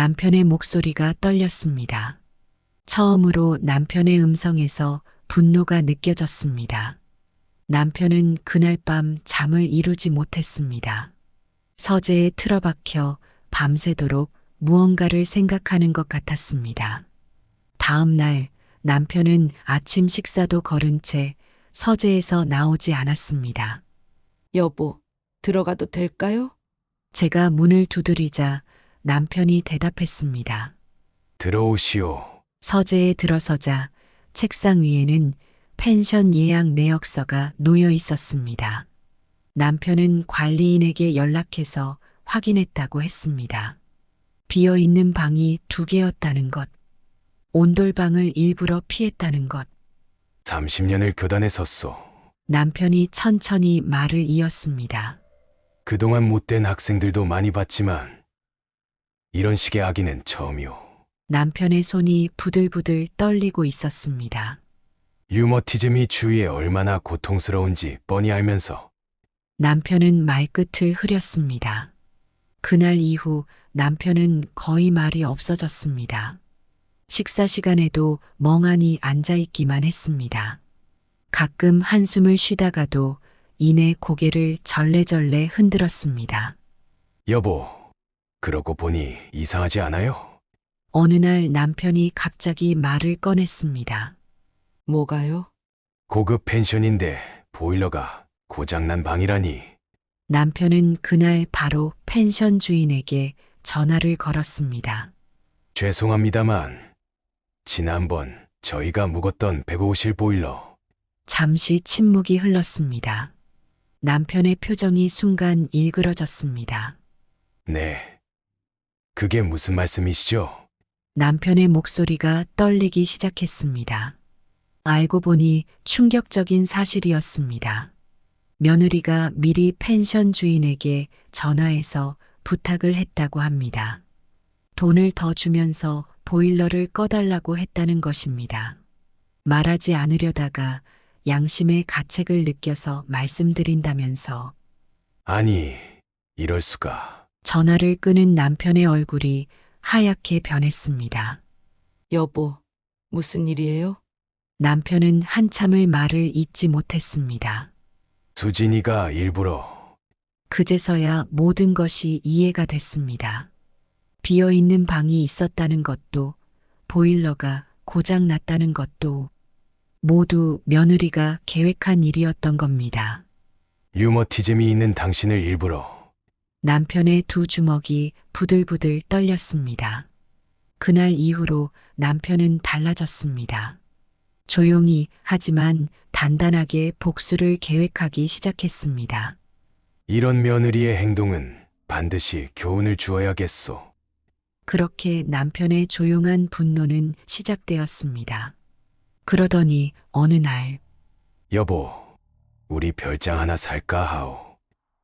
남편의 목소리가 떨렸습니다. 처음으로 남편의 음성에서 분노가 느껴졌습니다. 남편은 그날 밤 잠을 이루지 못했습니다. 서재에 틀어박혀 밤새도록 무언가를 생각하는 것 같았습니다. 다음 날 남편은 아침 식사도 거른 채 서재에서 나오지 않았습니다. 여보, 들어가도 될까요? 제가 문을 두드리자 남편이 대답했습니다. 들어오시오. 서재에 들어서자 책상 위에는 펜션 예약 내역서가 놓여 있었습니다. 남편은 관리인에게 연락해서 확인했다고 했습니다. 비어 있는 방이 2개였다는 것, 온돌방을 일부러 피했다는 것. 30년을 교단에 섰소. 남편이 천천히 말을 이었습니다. 그동안 못된 학생들도 많이 봤지만 이런 식의 악의는 처음이오. 남편의 손이 부들부들 떨리고 있었습니다. 유머티즘이 주위에 얼마나 고통스러운지 뻔히 알면서 남편은 말끝을 흐렸습니다. 그날 이후 남편은 거의 말이 없어졌습니다. 식사 시간에도 멍하니 앉아있기만 했습니다. 가끔 한숨을 쉬다가도 이내 고개를 절레절레 흔들었습니다. 여보, 그러고 보니 이상하지 않아요? 어느 날 남편이 갑자기 말을 꺼냈습니다. 뭐가요? 고급 펜션인데 보일러가 고장난 방이라니. 남편은 그날 바로 펜션 주인에게 전화를 걸었습니다. 죄송합니다만 지난번 저희가 묵었던 105실 보일러. 잠시 침묵이 흘렀습니다. 남편의 표정이 순간 일그러졌습니다. 네. 그게 무슨 말씀이시죠? 남편의 목소리가 떨리기 시작했습니다. 알고 보니 충격적인 사실이었습니다. 며느리가 미리 펜션 주인에게 전화해서 부탁을 했다고 합니다. 돈을 더 주면서 보일러를 꺼달라고 했다는 것입니다. 말하지 않으려다가 양심의 가책을 느껴서 말씀드린다면서 아니, 이럴 수가. 전화를 끄는 남편의 얼굴이 하얗게 변했습니다. 여보, 무슨 일이에요? 남편은 한참을 말을 잇지 못했습니다. 수진이가 일부러. 그제서야 모든 것이 이해가 됐습니다. 비어있는 방이 있었다는 것도, 보일러가 고장 났다는 것도 모두 며느리가 계획한 일이었던 겁니다. 유머티즘이 있는 당신을 일부러. 남편의 두 주먹이 부들부들 떨렸습니다. 그날 이후로 남편은 달라졌습니다. 조용히 하지만 단단하게 복수를 계획하기 시작했습니다. 이런 며느리의 행동은 반드시 교훈을 주어야겠소. 그렇게 남편의 조용한 분노는 시작되었습니다. 그러더니 어느 날 여보, 우리 별장 하나 살까 하오.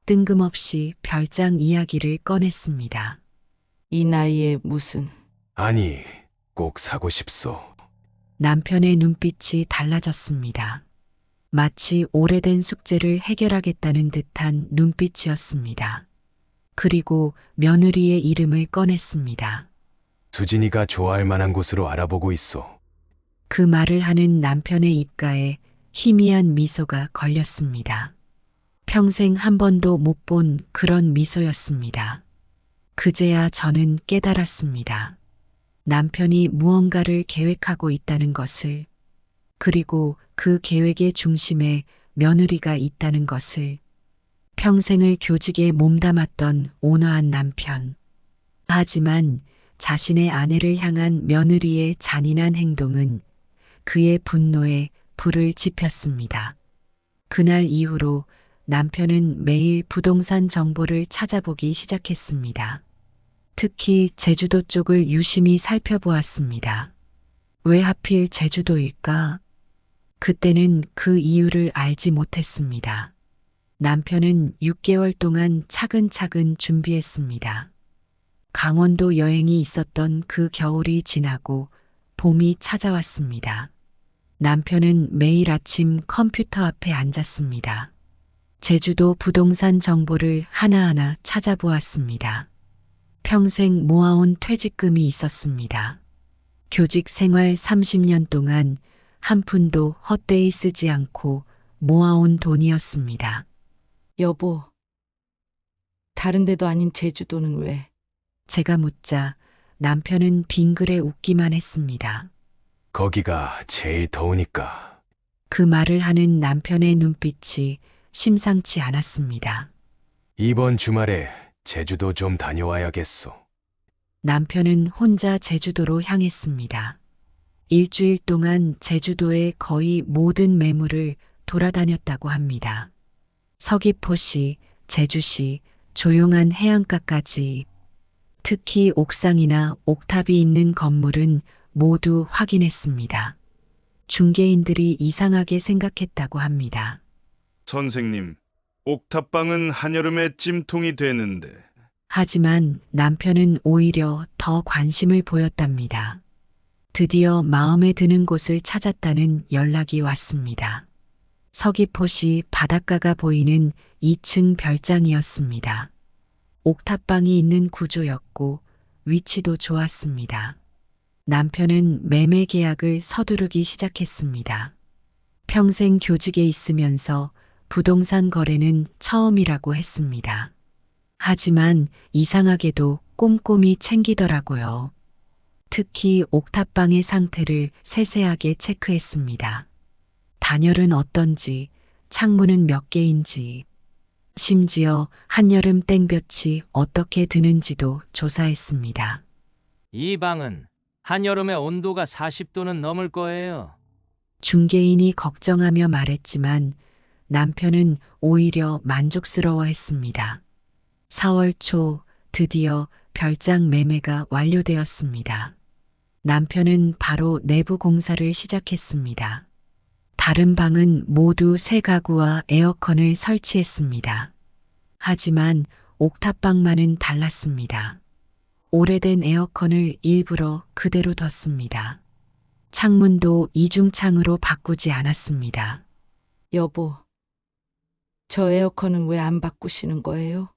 뜬금없이 별장 이야기를 꺼냈습니다. 이 나이에 무슨... 아니, 꼭 사고 싶소. 남편의 눈빛이 달라졌습니다. 마치 오래된 숙제를 해결하겠다는 듯한 눈빛이었습니다. 그리고 며느리의 이름을 꺼냈습니다. 수진이가 좋아할 만한 곳으로 알아보고 있소. 그 말을 하는 남편의 입가에 희미한 미소가 걸렸습니다. 평생 한 번도 못 본 그런 미소였습니다. 그제야 저는 깨달았습니다. 남편이 무언가를 계획하고 있다는 것을, 그리고 그 계획의 중심에 며느리가 있다는 것을, 평생을 교직에 몸담았던 온화한 남편. 하지만 자신의 아내를 향한 며느리의 잔인한 행동은 그의 분노에 불을 지폈습니다. 그날 이후로 남편은 매일 부동산 정보를 찾아보기 시작했습니다. 특히 제주도 쪽을 유심히 살펴보았습니다. 왜 하필 제주도일까? 그때는 그 이유를 알지 못했습니다. 남편은 6개월 동안 차근차근 준비했습니다. 강원도 여행이 있었던 그 겨울이 지나고 봄이 찾아왔습니다. 남편은 매일 아침 컴퓨터 앞에 앉았습니다. 제주도 부동산 정보를 하나하나 찾아보았습니다. 평생 모아온 퇴직금이 있었습니다. 교직 생활 30년 동안 한 푼도 헛되이 쓰지 않고 모아온 돈이었습니다. 여보, 다른 데도 아닌 제주도는 왜? 제가 묻자 남편은 빙그레 웃기만 했습니다. 거기가 제일 더우니까. 그 말을 하는 남편의 눈빛이 심상치 않았습니다. 이번 주말에 제주도 좀 다녀와야겠소. 남편은 혼자 제주도로 향했습니다. 일주일 동안 제주도의 거의 모든 매물을 돌아다녔다고 합니다. 서귀포시, 제주시, 조용한 해안가까지 특히 옥상이나 옥탑이 있는 건물은 모두 확인했습니다. 중개인들이 이상하게 생각했다고 합니다. 선생님, 옥탑방은 한여름에 찜통이 되는데. 하지만 남편은 오히려 더 관심을 보였답니다. 드디어 마음에 드는 곳을 찾았다는 연락이 왔습니다. 서귀포시 바닷가가 보이는 2층 별장이었습니다. 옥탑방이 있는 구조였고 위치도 좋았습니다. 남편은 매매 계약을 서두르기 시작했습니다. 평생 교직에 있으면서 부동산 거래는 처음이라고 했습니다. 하지만 이상하게도 꼼꼼히 챙기더라고요. 특히 옥탑방의 상태를 세세하게 체크했습니다. 단열은 어떤지, 창문은 몇 개인지, 심지어 한여름 땡볕이 어떻게 드는지도 조사했습니다. 이 방은 한여름에 온도가 40도는 넘을 거예요. 중개인이 걱정하며 말했지만 남편은 오히려 만족스러워했습니다. 4월 초 드디어 별장 매매가 완료되었습니다. 남편은 바로 내부 공사를 시작했습니다. 다른 방은 모두 새 가구와 에어컨을 설치했습니다. 하지만 옥탑방만은 달랐습니다. 오래된 에어컨을 일부러 그대로 뒀습니다. 창문도 이중창으로 바꾸지 않았습니다. 여보, 저 에어컨은 왜 안 바꾸시는 거예요?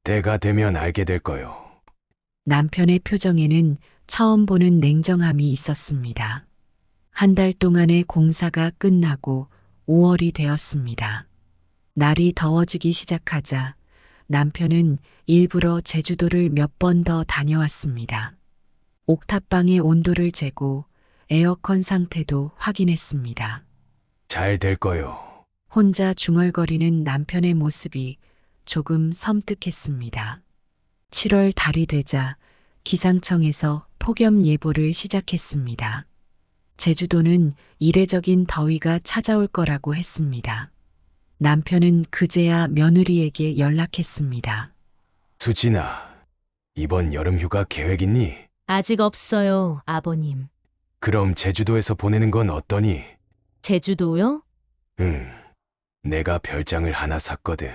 때가 되면 알게 될 거요. 남편의 표정에는 처음 보는 냉정함이 있었습니다. 한 달 동안의 공사가 끝나고 5월이 되었습니다. 날이 더워지기 시작하자 남편은 일부러 제주도를 몇 번 더 다녀왔습니다. 옥탑방의 온도를 재고 에어컨 상태도 확인했습니다. 잘 될 거요. 혼자 중얼거리는 남편의 모습이 조금 섬뜩했습니다. 7월 달이 되자 기상청에서 폭염 예보를 시작했습니다. 제주도는 이례적인 더위가 찾아올 거라고 했습니다. 남편은 그제야 며느리에게 연락했습니다. 수진아, 이번 여름 휴가 계획 있니? 아직 없어요, 아버님. 그럼 제주도에서 보내는 건 어떠니? 제주도요? 응, 내가 별장을 하나 샀거든.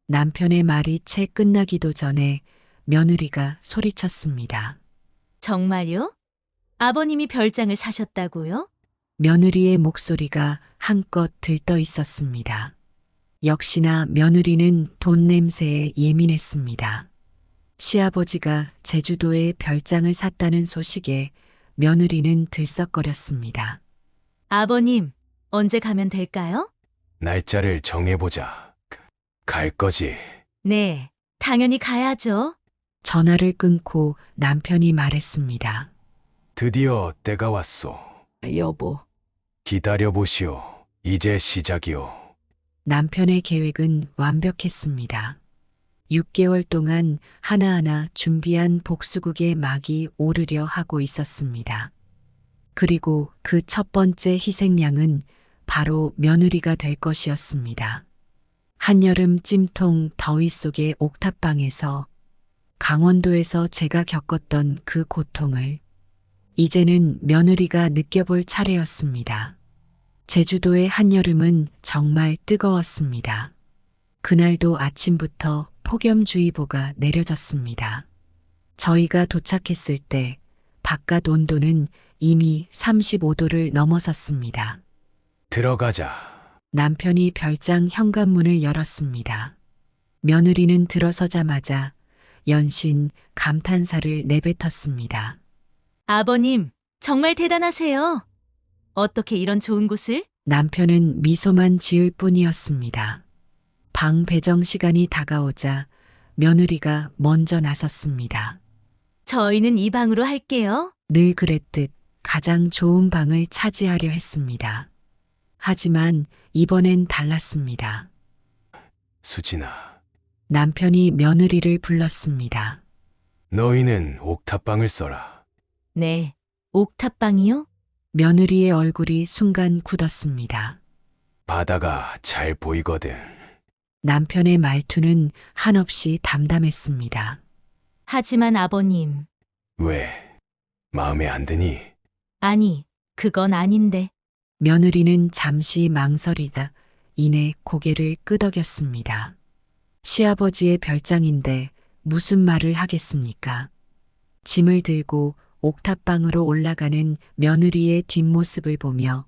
남편의 말이 채 끝나기도 전에 며느리가 소리쳤습니다. 정말요? 아버님이 별장을 사셨다고요? 며느리의 목소리가 한껏 들떠 있었습니다. 역시나 며느리는 돈 냄새에 예민했습니다. 시아버지가 제주도에 별장을 샀다는 소식에 며느리는 들썩거렸습니다. 아버님, 언제 가면 될까요? 날짜를 정해보자. 갈 거지? 네, 당연히 가야죠. 전화를 끊고 남편이 말했습니다. 드디어 때가 왔소. 여보, 기다려보시오. 이제 시작이오. 남편의 계획은 완벽했습니다. 6개월 동안 하나하나 준비한 복수국의 막이 오르려 하고 있었습니다. 그리고 그 첫 번째 희생양은 바로 며느리가 될 것이었습니다. 한여름 찜통 더위 속의 옥탑방에서 강원도에서 제가 겪었던 그 고통을 이제는 며느리가 느껴볼 차례였습니다. 제주도의 한여름은 정말 뜨거웠습니다. 그날도 아침부터 폭염주의보가 내려졌습니다. 저희가 도착했을 때 바깥 온도는 이미 35도를 넘어섰습니다. 들어가자. 남편이 별장 현관문을 열었습니다. 며느리는 들어서자마자 연신 감탄사를 내뱉었습니다. 아버님, 정말 대단하세요. 어떻게 이런 좋은 곳을? 남편은 미소만 지을 뿐이었습니다. 방 배정 시간이 다가오자 며느리가 먼저 나섰습니다. 저희는 이 방으로 할게요. 늘 그랬듯 가장 좋은 방을 차지하려 했습니다. 하지만 이번엔 달랐습니다. 수진아, 남편이 며느리를 불렀습니다. 너희는 옥탑방을 써라. 네. 옥탑방이요? 며느리의 얼굴이 순간 굳었습니다. 바다가 잘 보이거든. 남편의 말투는 한없이 담담했습니다. 하지만 아버님. 왜? 마음에 안 드니? 아니, 그건 아닌데. 며느리는 잠시 망설이다 이내 고개를 끄덕였습니다. 시아버지의 별장인데 무슨 말을 하겠습니까? 짐을 들고 옥탑방으로 올라가는 며느리의 뒷모습을 보며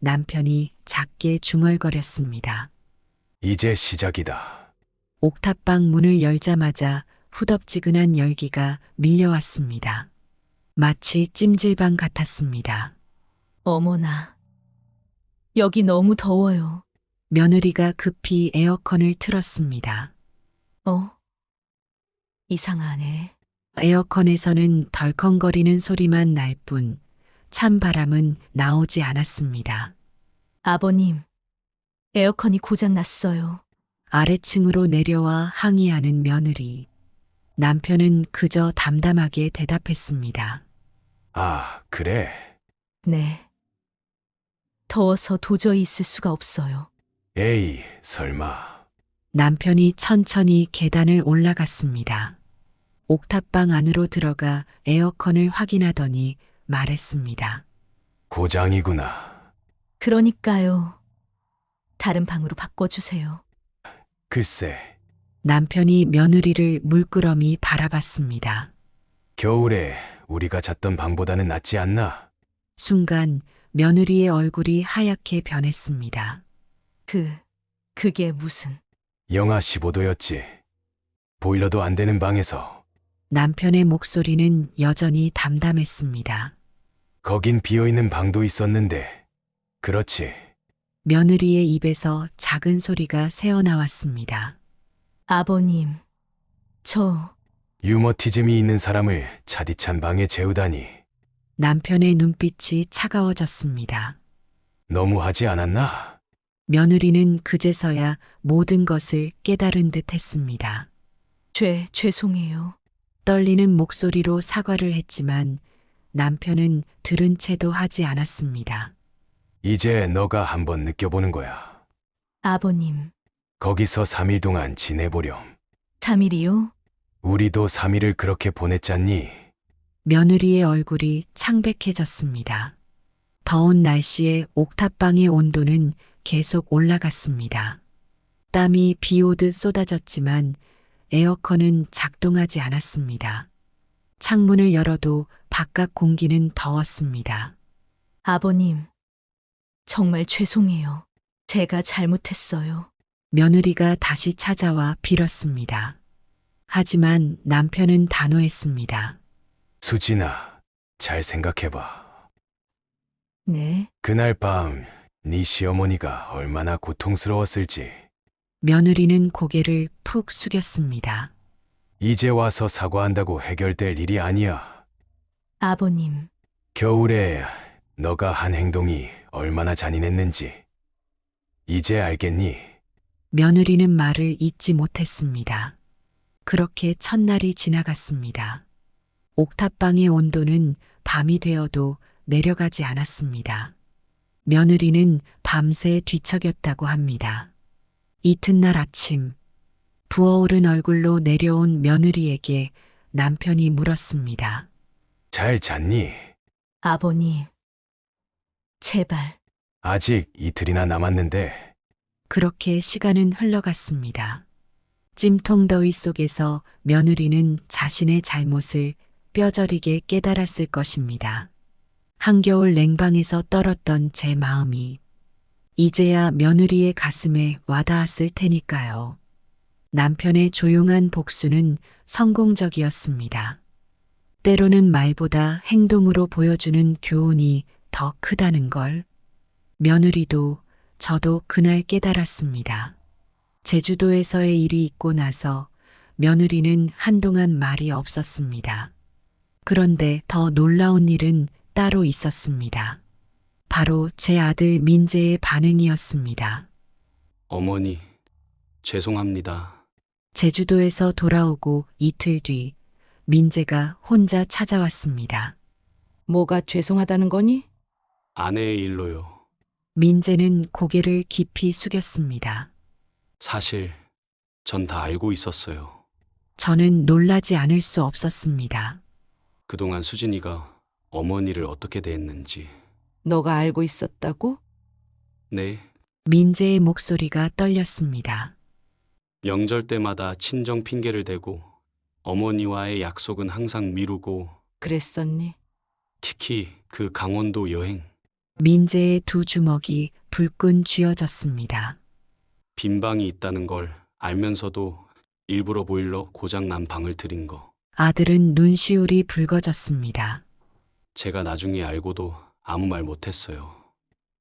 남편이 작게 중얼거렸습니다. 이제 시작이다. 옥탑방 문을 열자마자 후덥지근한 열기가 밀려왔습니다. 마치 찜질방 같았습니다. 어머나. 여기 너무 더워요. 며느리가 급히 에어컨을 틀었습니다. 이상하네. 에어컨에서는 덜컹거리는 소리만 날 뿐 찬바람은 나오지 않았습니다. 아버님, 에어컨이 고장 났어요. 아래층으로 내려와 항의하는 며느리. 남편은 그저 담담하게 대답했습니다. 아, 그래. 네. 더워서 도저히 있을 수가 없어요. 에이, 설마. 남편이 천천히 계단을 올라갔습니다. 옥탑방 안으로 들어가 에어컨을 확인하더니 말했습니다. 고장이구나. 그러니까요. 다른 방으로 바꿔주세요. 글쎄, 남편이 며느리를 물끄러미 바라봤습니다. 겨울에 우리가 잤던 방보다는 낫지 않나? 순간 며느리의 얼굴이 하얗게 변했습니다. 그게 무슨... 영하 15도였지. 보일러도 안 되는 방에서. 남편의 목소리는 여전히 담담했습니다. 거긴 비어있는 방도 있었는데. 그렇지. 며느리의 입에서 작은 소리가 새어나왔습니다. 아버님, 유머티즘이 있는 사람을 차디찬 방에 재우다니. 남편의 눈빛이 차가워졌습니다. 너무하지 않았나? 며느리는 그제서야 모든 것을 깨달은 듯 했습니다. 죄송해요. 떨리는 목소리로 사과를 했지만 남편은 들은 채도 하지 않았습니다. 이제 너가 한번 느껴보는 거야. 아버님, 거기서 3일 동안 지내보렴. 3일이요? 우리도 3일을 그렇게 보냈잖니? 며느리의 얼굴이 창백해졌습니다. 더운 날씨에 옥탑방의 온도는 계속 올라갔습니다. 땀이 비 오듯 쏟아졌지만 에어컨은 작동하지 않았습니다. 창문을 열어도 바깥 공기는 더웠습니다. 아버님, 정말 죄송해요. 제가 잘못했어요. 며느리가 다시 찾아와 빌었습니다. 하지만 남편은 단호했습니다. 수진아, 잘 생각해봐. 네, 그날 밤 네 시어머니가 얼마나 고통스러웠을지. 며느리는 고개를 푹 숙였습니다. 이제 와서 사과한다고 해결될 일이 아니야. 아버님, 겨울에 너가 한 행동이 얼마나 잔인했는지 이제 알겠니? 며느리는 말을 잇지 못했습니다. 그렇게 첫날이 지나갔습니다. 옥탑방의 온도는 밤이 되어도 내려가지 않았습니다. 며느리는 밤새 뒤척였다고 합니다. 이튿날 아침, 부어오른 얼굴로 내려온 며느리에게 남편이 물었습니다. 잘 잤니? 아버님, 제발. 아직 이틀이나 남았는데. 그렇게 시간은 흘러갔습니다. 찜통더위 속에서 며느리는 자신의 잘못을 뼈저리게 깨달았을 것입니다. 한겨울 냉방에서 떨었던 제 마음이 이제야 며느리의 가슴에 와닿았을 테니까요. 남편의 조용한 복수는 성공적이었습니다. 때로는 말보다 행동으로 보여주는 교훈이 더 크다는 걸 며느리도 저도 그날 깨달았습니다. 제주도에서의 일이 있고 나서 며느리는 한동안 말이 없었습니다. 그런데 더 놀라운 일은 따로 있었습니다. 바로 제 아들 민재의 반응이었습니다. 어머니, 죄송합니다. 제주도에서 돌아오고 이틀 뒤 민재가 혼자 찾아왔습니다. 뭐가 죄송하다는 거니? 아내의 일로요. 민재는 고개를 깊이 숙였습니다. 사실 전 다 알고 있었어요. 저는 놀라지 않을 수 없었습니다. 그동안 수진이가 어머니를 어떻게 대했는지. 너가 알고 있었다고? 네, 민재의 목소리가 떨렸습니다. 명절 때마다 친정 핑계를 대고 어머니와의 약속은 항상 미루고 그랬었니? 특히 그 강원도 여행. 민재의 두 주먹이 불끈 쥐어졌습니다. 빈 방이 있다는 걸 알면서도 일부러 보일러 고장 난 방을 들인 거. 아들은 눈시울이 붉어졌습니다. 제가 나중에 알고도 아무 말 못했어요.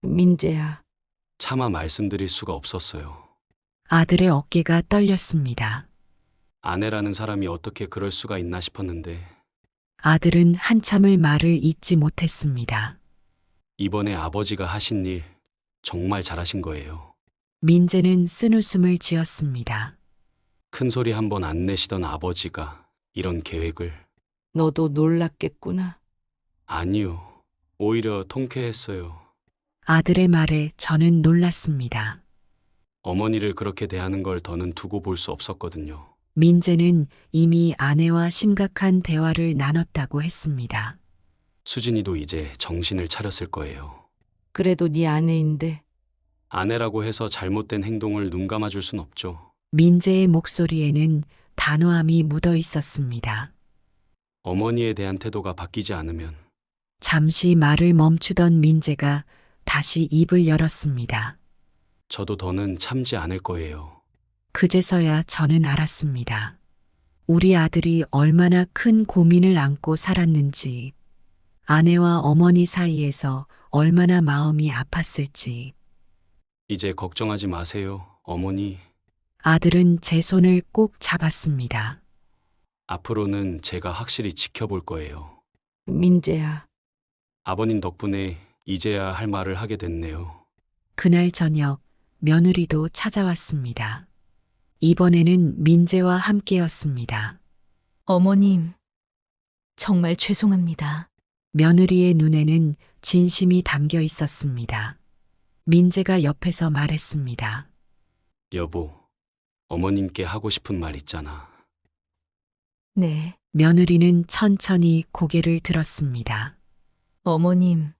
민재야, 차마 말씀드릴 수가 없었어요. 아들의 어깨가 떨렸습니다. 아내라는 사람이 어떻게 그럴 수가 있나 싶었는데 아들은 한참을 말을 잇지 못했습니다. 이번에 아버지가 하신 일 정말 잘하신 거예요. 민재는 쓴웃음을 지었습니다. 큰 소리 한 번 안 내시던 아버지가 이런 계획을. 너도 놀랐겠구나. 아니요. 오히려 통쾌했어요. 아들의 말에 저는 놀랐습니다. 어머니를 그렇게 대하는 걸 더는 두고 볼 수 없었거든요. 민재는 이미 아내와 심각한 대화를 나눴다고 했습니다. 수진이도 이제 정신을 차렸을 거예요. 그래도 네 아내인데. 아내라고 해서 잘못된 행동을 눈 감아줄 순 없죠. 민재의 목소리에는 단호함이 묻어 있었습니다. 어머니에 대한 태도가 바뀌지 않으면. 잠시 말을 멈추던 민재가 다시 입을 열었습니다. 저도 더는 참지 않을 거예요. 그제서야 저는 알았습니다. 우리 아들이 얼마나 큰 고민을 안고 살았는지, 아내와 어머니 사이에서 얼마나 마음이 아팠을지. 이제 걱정하지 마세요, 어머니. 아들은 제 손을 꼭 잡았습니다. 앞으로는 제가 확실히 지켜볼 거예요. 민재야. 아버님 덕분에 이제야 할 말을 하게 됐네요. 그날 저녁 며느리도 찾아왔습니다. 이번에는 민재와 함께였습니다. 어머님, 정말 죄송합니다. 며느리의 눈에는 진심이 담겨 있었습니다. 민재가 옆에서 말했습니다. 여보, 어머님께 하고 싶은 말 있잖아. 네, 며느리는 천천히 고개를 들었습니다. 어머님.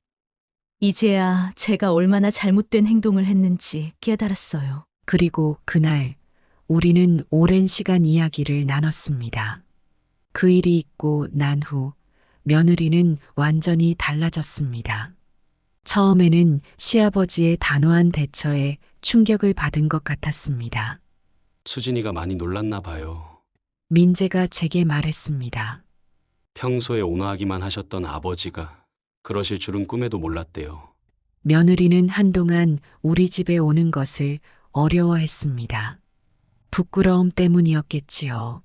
이제야 제가 얼마나 잘못된 행동을 했는지 깨달았어요. 그리고 그날 우리는 오랜 시간 이야기를 나눴습니다. 그 일이 있고 난 후 며느리는 완전히 달라졌습니다. 처음에는 시아버지의 단호한 대처에 충격을 받은 것 같았습니다. 수진이가 많이 놀랐나 봐요. 민재가 제게 말했습니다. 평소에 온화하기만 하셨던 아버지가 그러실 줄은 꿈에도 몰랐대요. 며느리는 한동안 우리 집에 오는 것을 어려워했습니다. 부끄러움 때문이었겠지요.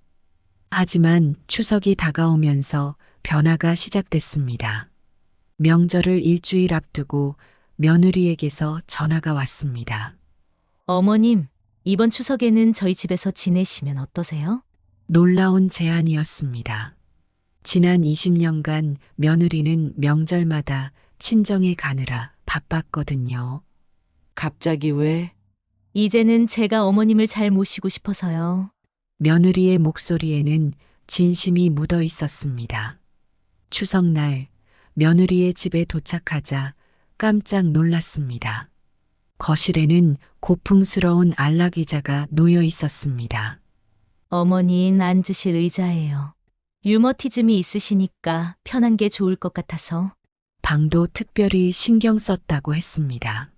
하지만 추석이 다가오면서 변화가 시작됐습니다. 명절을 일주일 앞두고 며느리에게서 전화가 왔습니다. 어머님, 이번 추석에는 저희 집에서 지내시면 어떠세요? 놀라운 제안이었습니다. 지난 20년간 며느리는 명절마다 친정에 가느라 바빴거든요. 갑자기 왜? 이제는 제가 어머님을 잘 모시고 싶어서요. 며느리의 목소리에는 진심이 묻어 있었습니다. 추석날 며느리의 집에 도착하자 깜짝 놀랐습니다. 거실에는 고풍스러운 안락의자가 놓여 있었습니다. 어머니는 앉으실 의자예요. 유머티즘이 있으시니까 편한 게 좋을 것 같아서. 방도 특별히 신경 썼다고 했습니다.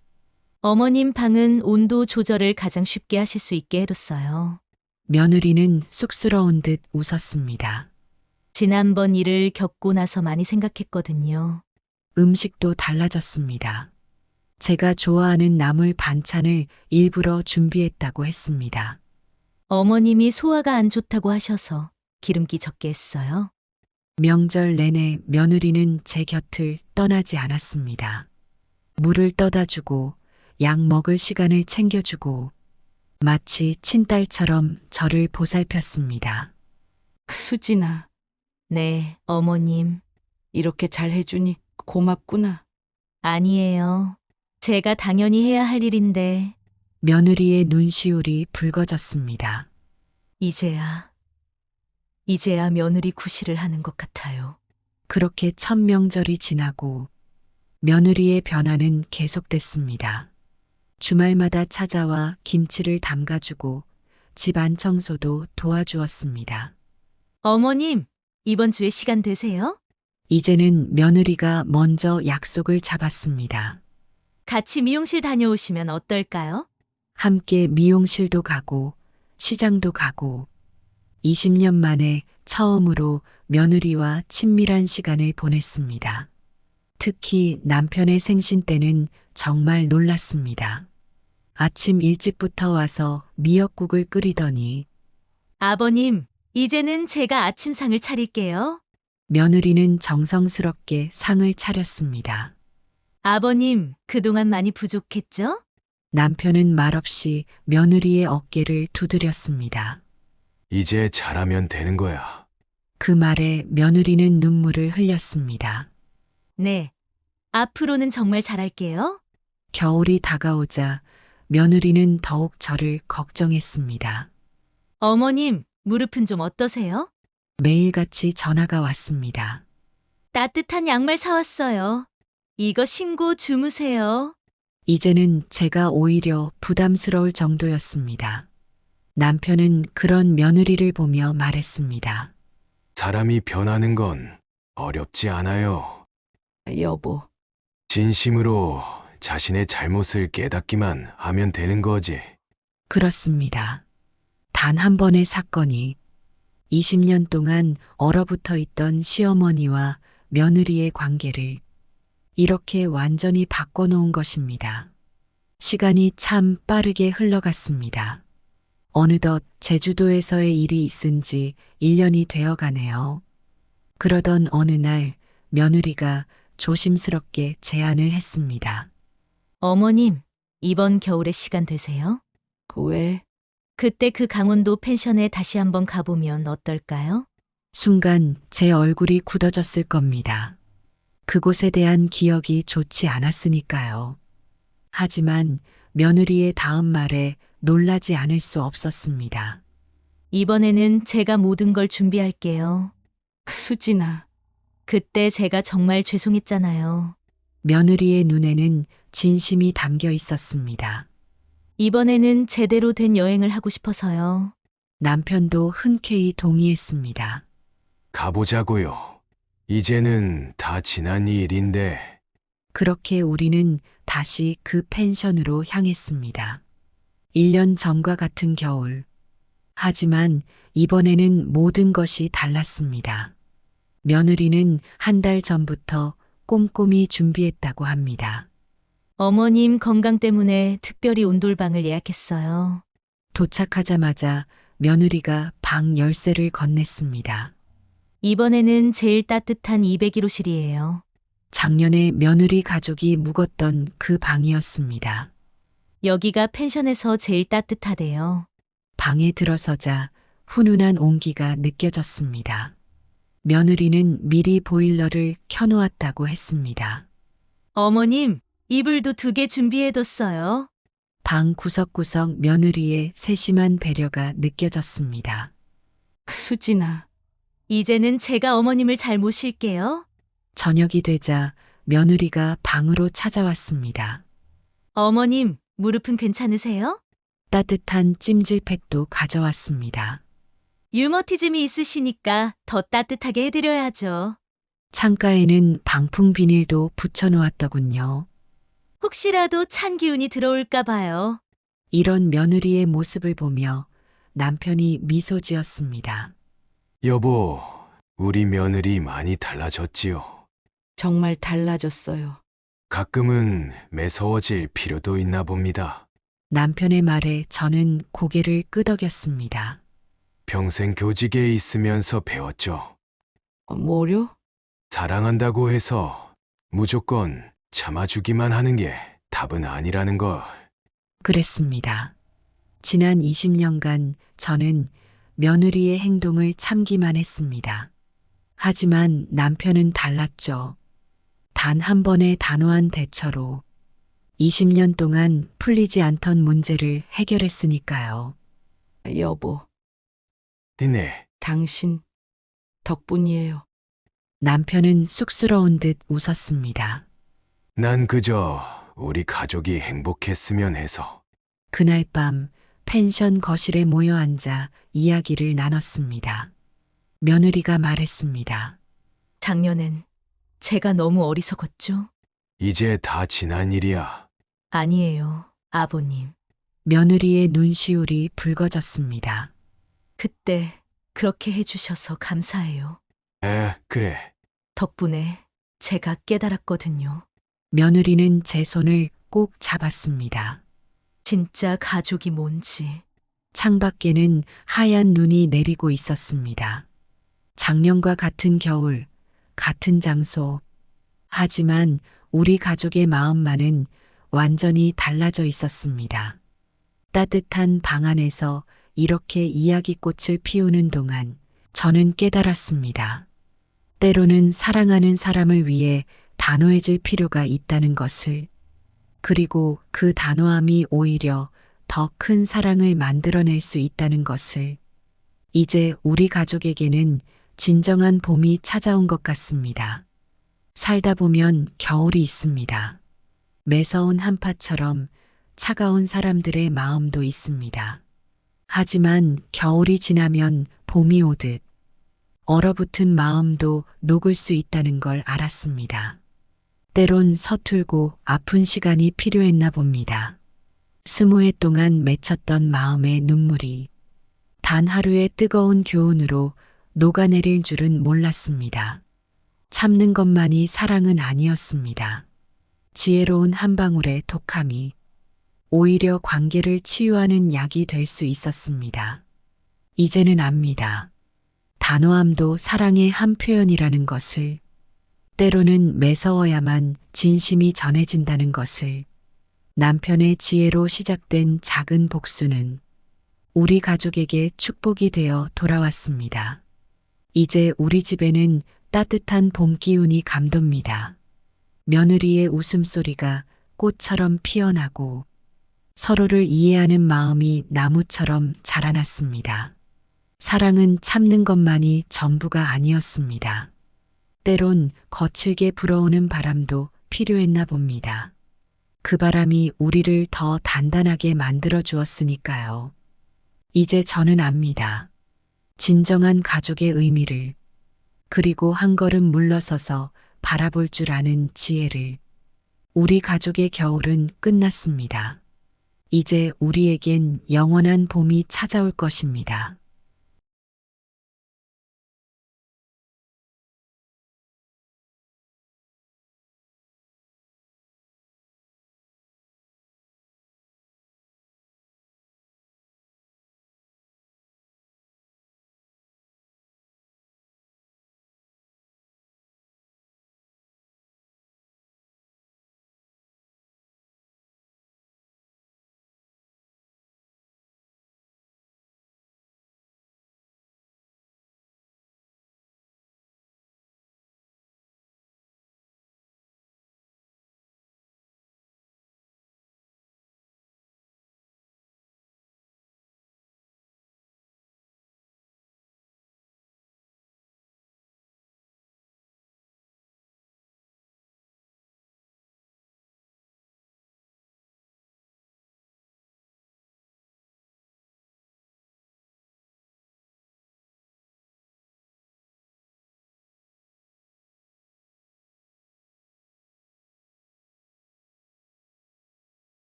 어머님 방은 온도 조절을 가장 쉽게 하실 수 있게 해뒀어요. 며느리는 쑥스러운 듯 웃었습니다. 지난번 일을 겪고 나서 많이 생각했거든요. 음식도 달라졌습니다. 제가 좋아하는 나물 반찬을 일부러 준비했다고 했습니다. 어머님이 소화가 안 좋다고 하셔서 기름기 적게 했어요. 명절 내내 며느리는 제 곁을 떠나지 않았습니다. 물을 떠다 주고 약 먹을 시간을 챙겨주고 마치 친딸처럼 저를 보살폈습니다. 수진아, 네, 어머님. 이렇게 잘 해주니 고맙구나. 아니에요. 제가 당연히 해야 할 일인데, 며느리의 눈시울이 붉어졌습니다. 이제야 며느리 구실을 하는 것 같아요. 그렇게 첫 명절이 지나고 며느리의 변화는 계속됐습니다. 주말마다 찾아와 김치를 담가주고 집안 청소도 도와주었습니다. 어머님, 이번 주에 시간 되세요? 이제는 며느리가 먼저 약속을 잡았습니다. 같이 미용실 다녀오시면 어떨까요? 함께 미용실도 가고 시장도 가고 20년 만에 처음으로 며느리와 친밀한 시간을 보냈습니다. 특히 남편의 생신 때는 정말 놀랐습니다. 아침 일찍부터 와서 미역국을 끓이더니 아버님, 이제는 제가 아침상을 차릴게요. 며느리는 정성스럽게 상을 차렸습니다. 아버님, 그동안 많이 부족했죠? 남편은 말없이 며느리의 어깨를 두드렸습니다. 이제 잘하면 되는 거야. 그 말에 며느리는 눈물을 흘렸습니다. 네. 앞으로는 정말 잘할게요. 겨울이 다가오자 며느리는 더욱 저를 걱정했습니다. 어머님, 무릎은 좀 어떠세요? 매일같이 전화가 왔습니다. 따뜻한 양말 사왔어요. 이거 신고 주무세요. 이제는 제가 오히려 부담스러울 정도였습니다. 남편은 그런 며느리를 보며 말했습니다. 사람이 변하는 건 어렵지 않아요. 여보, 진심으로 자신의 잘못을 깨닫기만 하면 되는 거지. 그렇습니다. 단 한 번의 사건이 20년 동안 얼어붙어 있던 시어머니와 며느리의 관계를 이렇게 완전히 바꿔놓은 것입니다. 시간이 참 빠르게 흘러갔습니다. 어느덧 제주도에서의 일이 있은 지 1년이 되어 가네요. 그러던 어느 날 며느리가 조심스럽게 제안을 했습니다. 어머님, 이번 겨울에 시간 되세요? 왜? 그때 그 강원도 펜션에 다시 한번 가보면 어떨까요? 순간 제 얼굴이 굳어졌을 겁니다. 그곳에 대한 기억이 좋지 않았으니까요. 하지만 며느리의 다음 말에 놀라지 않을 수 없었습니다. 이번에는 제가 모든 걸 준비할게요. 수진아, 그때 제가 정말 죄송했잖아요. 며느리의 눈에는 진심이 담겨 있었습니다. 이번에는 제대로 된 여행을 하고 싶어서요. 남편도 흔쾌히 동의했습니다. 가보자고요. 이제는 다 지난 일인데. 그렇게 우리는 다시 그 펜션으로 향했습니다. 1년 전과 같은 겨울. 하지만 이번에는 모든 것이 달랐습니다. 며느리는 한 달 전부터 꼼꼼히 준비했다고 합니다. 어머님 건강 때문에 특별히 온돌방을 예약했어요. 도착하자마자 며느리가 방 열쇠를 건넸습니다. 이번에는 제일 따뜻한 201호실이에요. 작년에 며느리 가족이 묵었던 그 방이었습니다. 여기가 펜션에서 제일 따뜻하대요. 방에 들어서자 훈훈한 온기가 느껴졌습니다. 며느리는 미리 보일러를 켜놓았다고 했습니다. 어머님, 이불도 2개 준비해뒀어요. 방 구석구석 며느리의 세심한 배려가 느껴졌습니다. 수진아, 이제는 제가 어머님을 잘 모실게요. 저녁이 되자 며느리가 방으로 찾아왔습니다. 어머님, 무릎은 괜찮으세요? 따뜻한 찜질팩도 가져왔습니다. 유머티즘이 있으시니까 더 따뜻하게 해드려야죠. 창가에는 방풍 비닐도 붙여놓았더군요. 혹시라도 찬 기운이 들어올까 봐요. 이런 며느리의 모습을 보며 남편이 미소 지었습니다. 여보, 우리 며느리 많이 달라졌지요. 정말 달라졌어요. 가끔은 매서워질 필요도 있나 봅니다. 남편의 말에 저는 고개를 끄덕였습니다. 평생 교직에 있으면서 배웠죠. 뭐요? 사랑한다고 해서 무조건 참아주기만 하는 게 답은 아니라는 걸. 그랬습니다. 지난 20년간 저는 며느리의 행동을 참기만 했습니다. 하지만 남편은 달랐죠. 단 한 번의 단호한 대처로 20년 동안 풀리지 않던 문제를 해결했으니까요. 여보, 니네, 당신 덕분이에요. 남편은 쑥스러운 듯 웃었습니다. 난 그저 우리 가족이 행복했으면 해서. 그날 밤 펜션 거실에 모여 앉아 이야기를 나눴습니다. 며느리가 말했습니다. 작년엔 제가 너무 어리석었죠? 이제 다 지난 일이야. 아니에요, 아버님. 며느리의 눈시울이 붉어졌습니다. 그때 그렇게 해주셔서 감사해요. 그래. 덕분에 제가 깨달았거든요. 며느리는 제 손을 꼭 잡았습니다. 진짜 가족이 뭔지. 창밖에는 하얀 눈이 내리고 있었습니다. 작년과 같은 겨울, 같은 장소. 하지만 우리 가족의 마음만은 완전히 달라져 있었습니다. 따뜻한 방 안에서 이렇게 이야기꽃을 피우는 동안 저는 깨달았습니다. 때로는 사랑하는 사람을 위해 단호해질 필요가 있다는 것을, 그리고 그 단호함이 오히려 더 큰 사랑을 만들어낼 수 있다는 것을. 이제 우리 가족에게는 진정한 봄이 찾아온 것 같습니다. 살다 보면 겨울이 있습니다. 매서운 한파처럼 차가운 사람들의 마음도 있습니다. 하지만 겨울이 지나면 봄이 오듯 얼어붙은 마음도 녹을 수 있다는 걸 알았습니다. 때론 서툴고 아픈 시간이 필요했나 봅니다. 20해 동안 맺혔던 마음의 눈물이 단 하루의 뜨거운 교훈으로 녹아내릴 줄은 몰랐습니다. 참는 것만이 사랑은 아니었습니다. 지혜로운 한 방울의 독함이 오히려 관계를 치유하는 약이 될 수 있었습니다. 이제는 압니다. 단호함도 사랑의 한 표현이라는 것을, 때로는 매서워야만 진심이 전해진다는 것을. 남편의 지혜로 시작된 작은 복수는 우리 가족에게 축복이 되어 돌아왔습니다. 이제 우리 집에는 따뜻한 봄 기운이 감돕니다. 며느리의 웃음소리가 꽃처럼 피어나고 서로를 이해하는 마음이 나무처럼 자라났습니다. 사랑은 참는 것만이 전부가 아니었습니다. 때론 거칠게 불어오는 바람도 필요했나 봅니다. 그 바람이 우리를 더 단단하게 만들어 주었으니까요. 이제 저는 압니다. 진정한 가족의 의미를, 그리고 한 걸음 물러서서 바라볼 줄 아는 지혜를. 우리 가족의 겨울은 끝났습니다. 이제 우리에겐 영원한 봄이 찾아올 것입니다.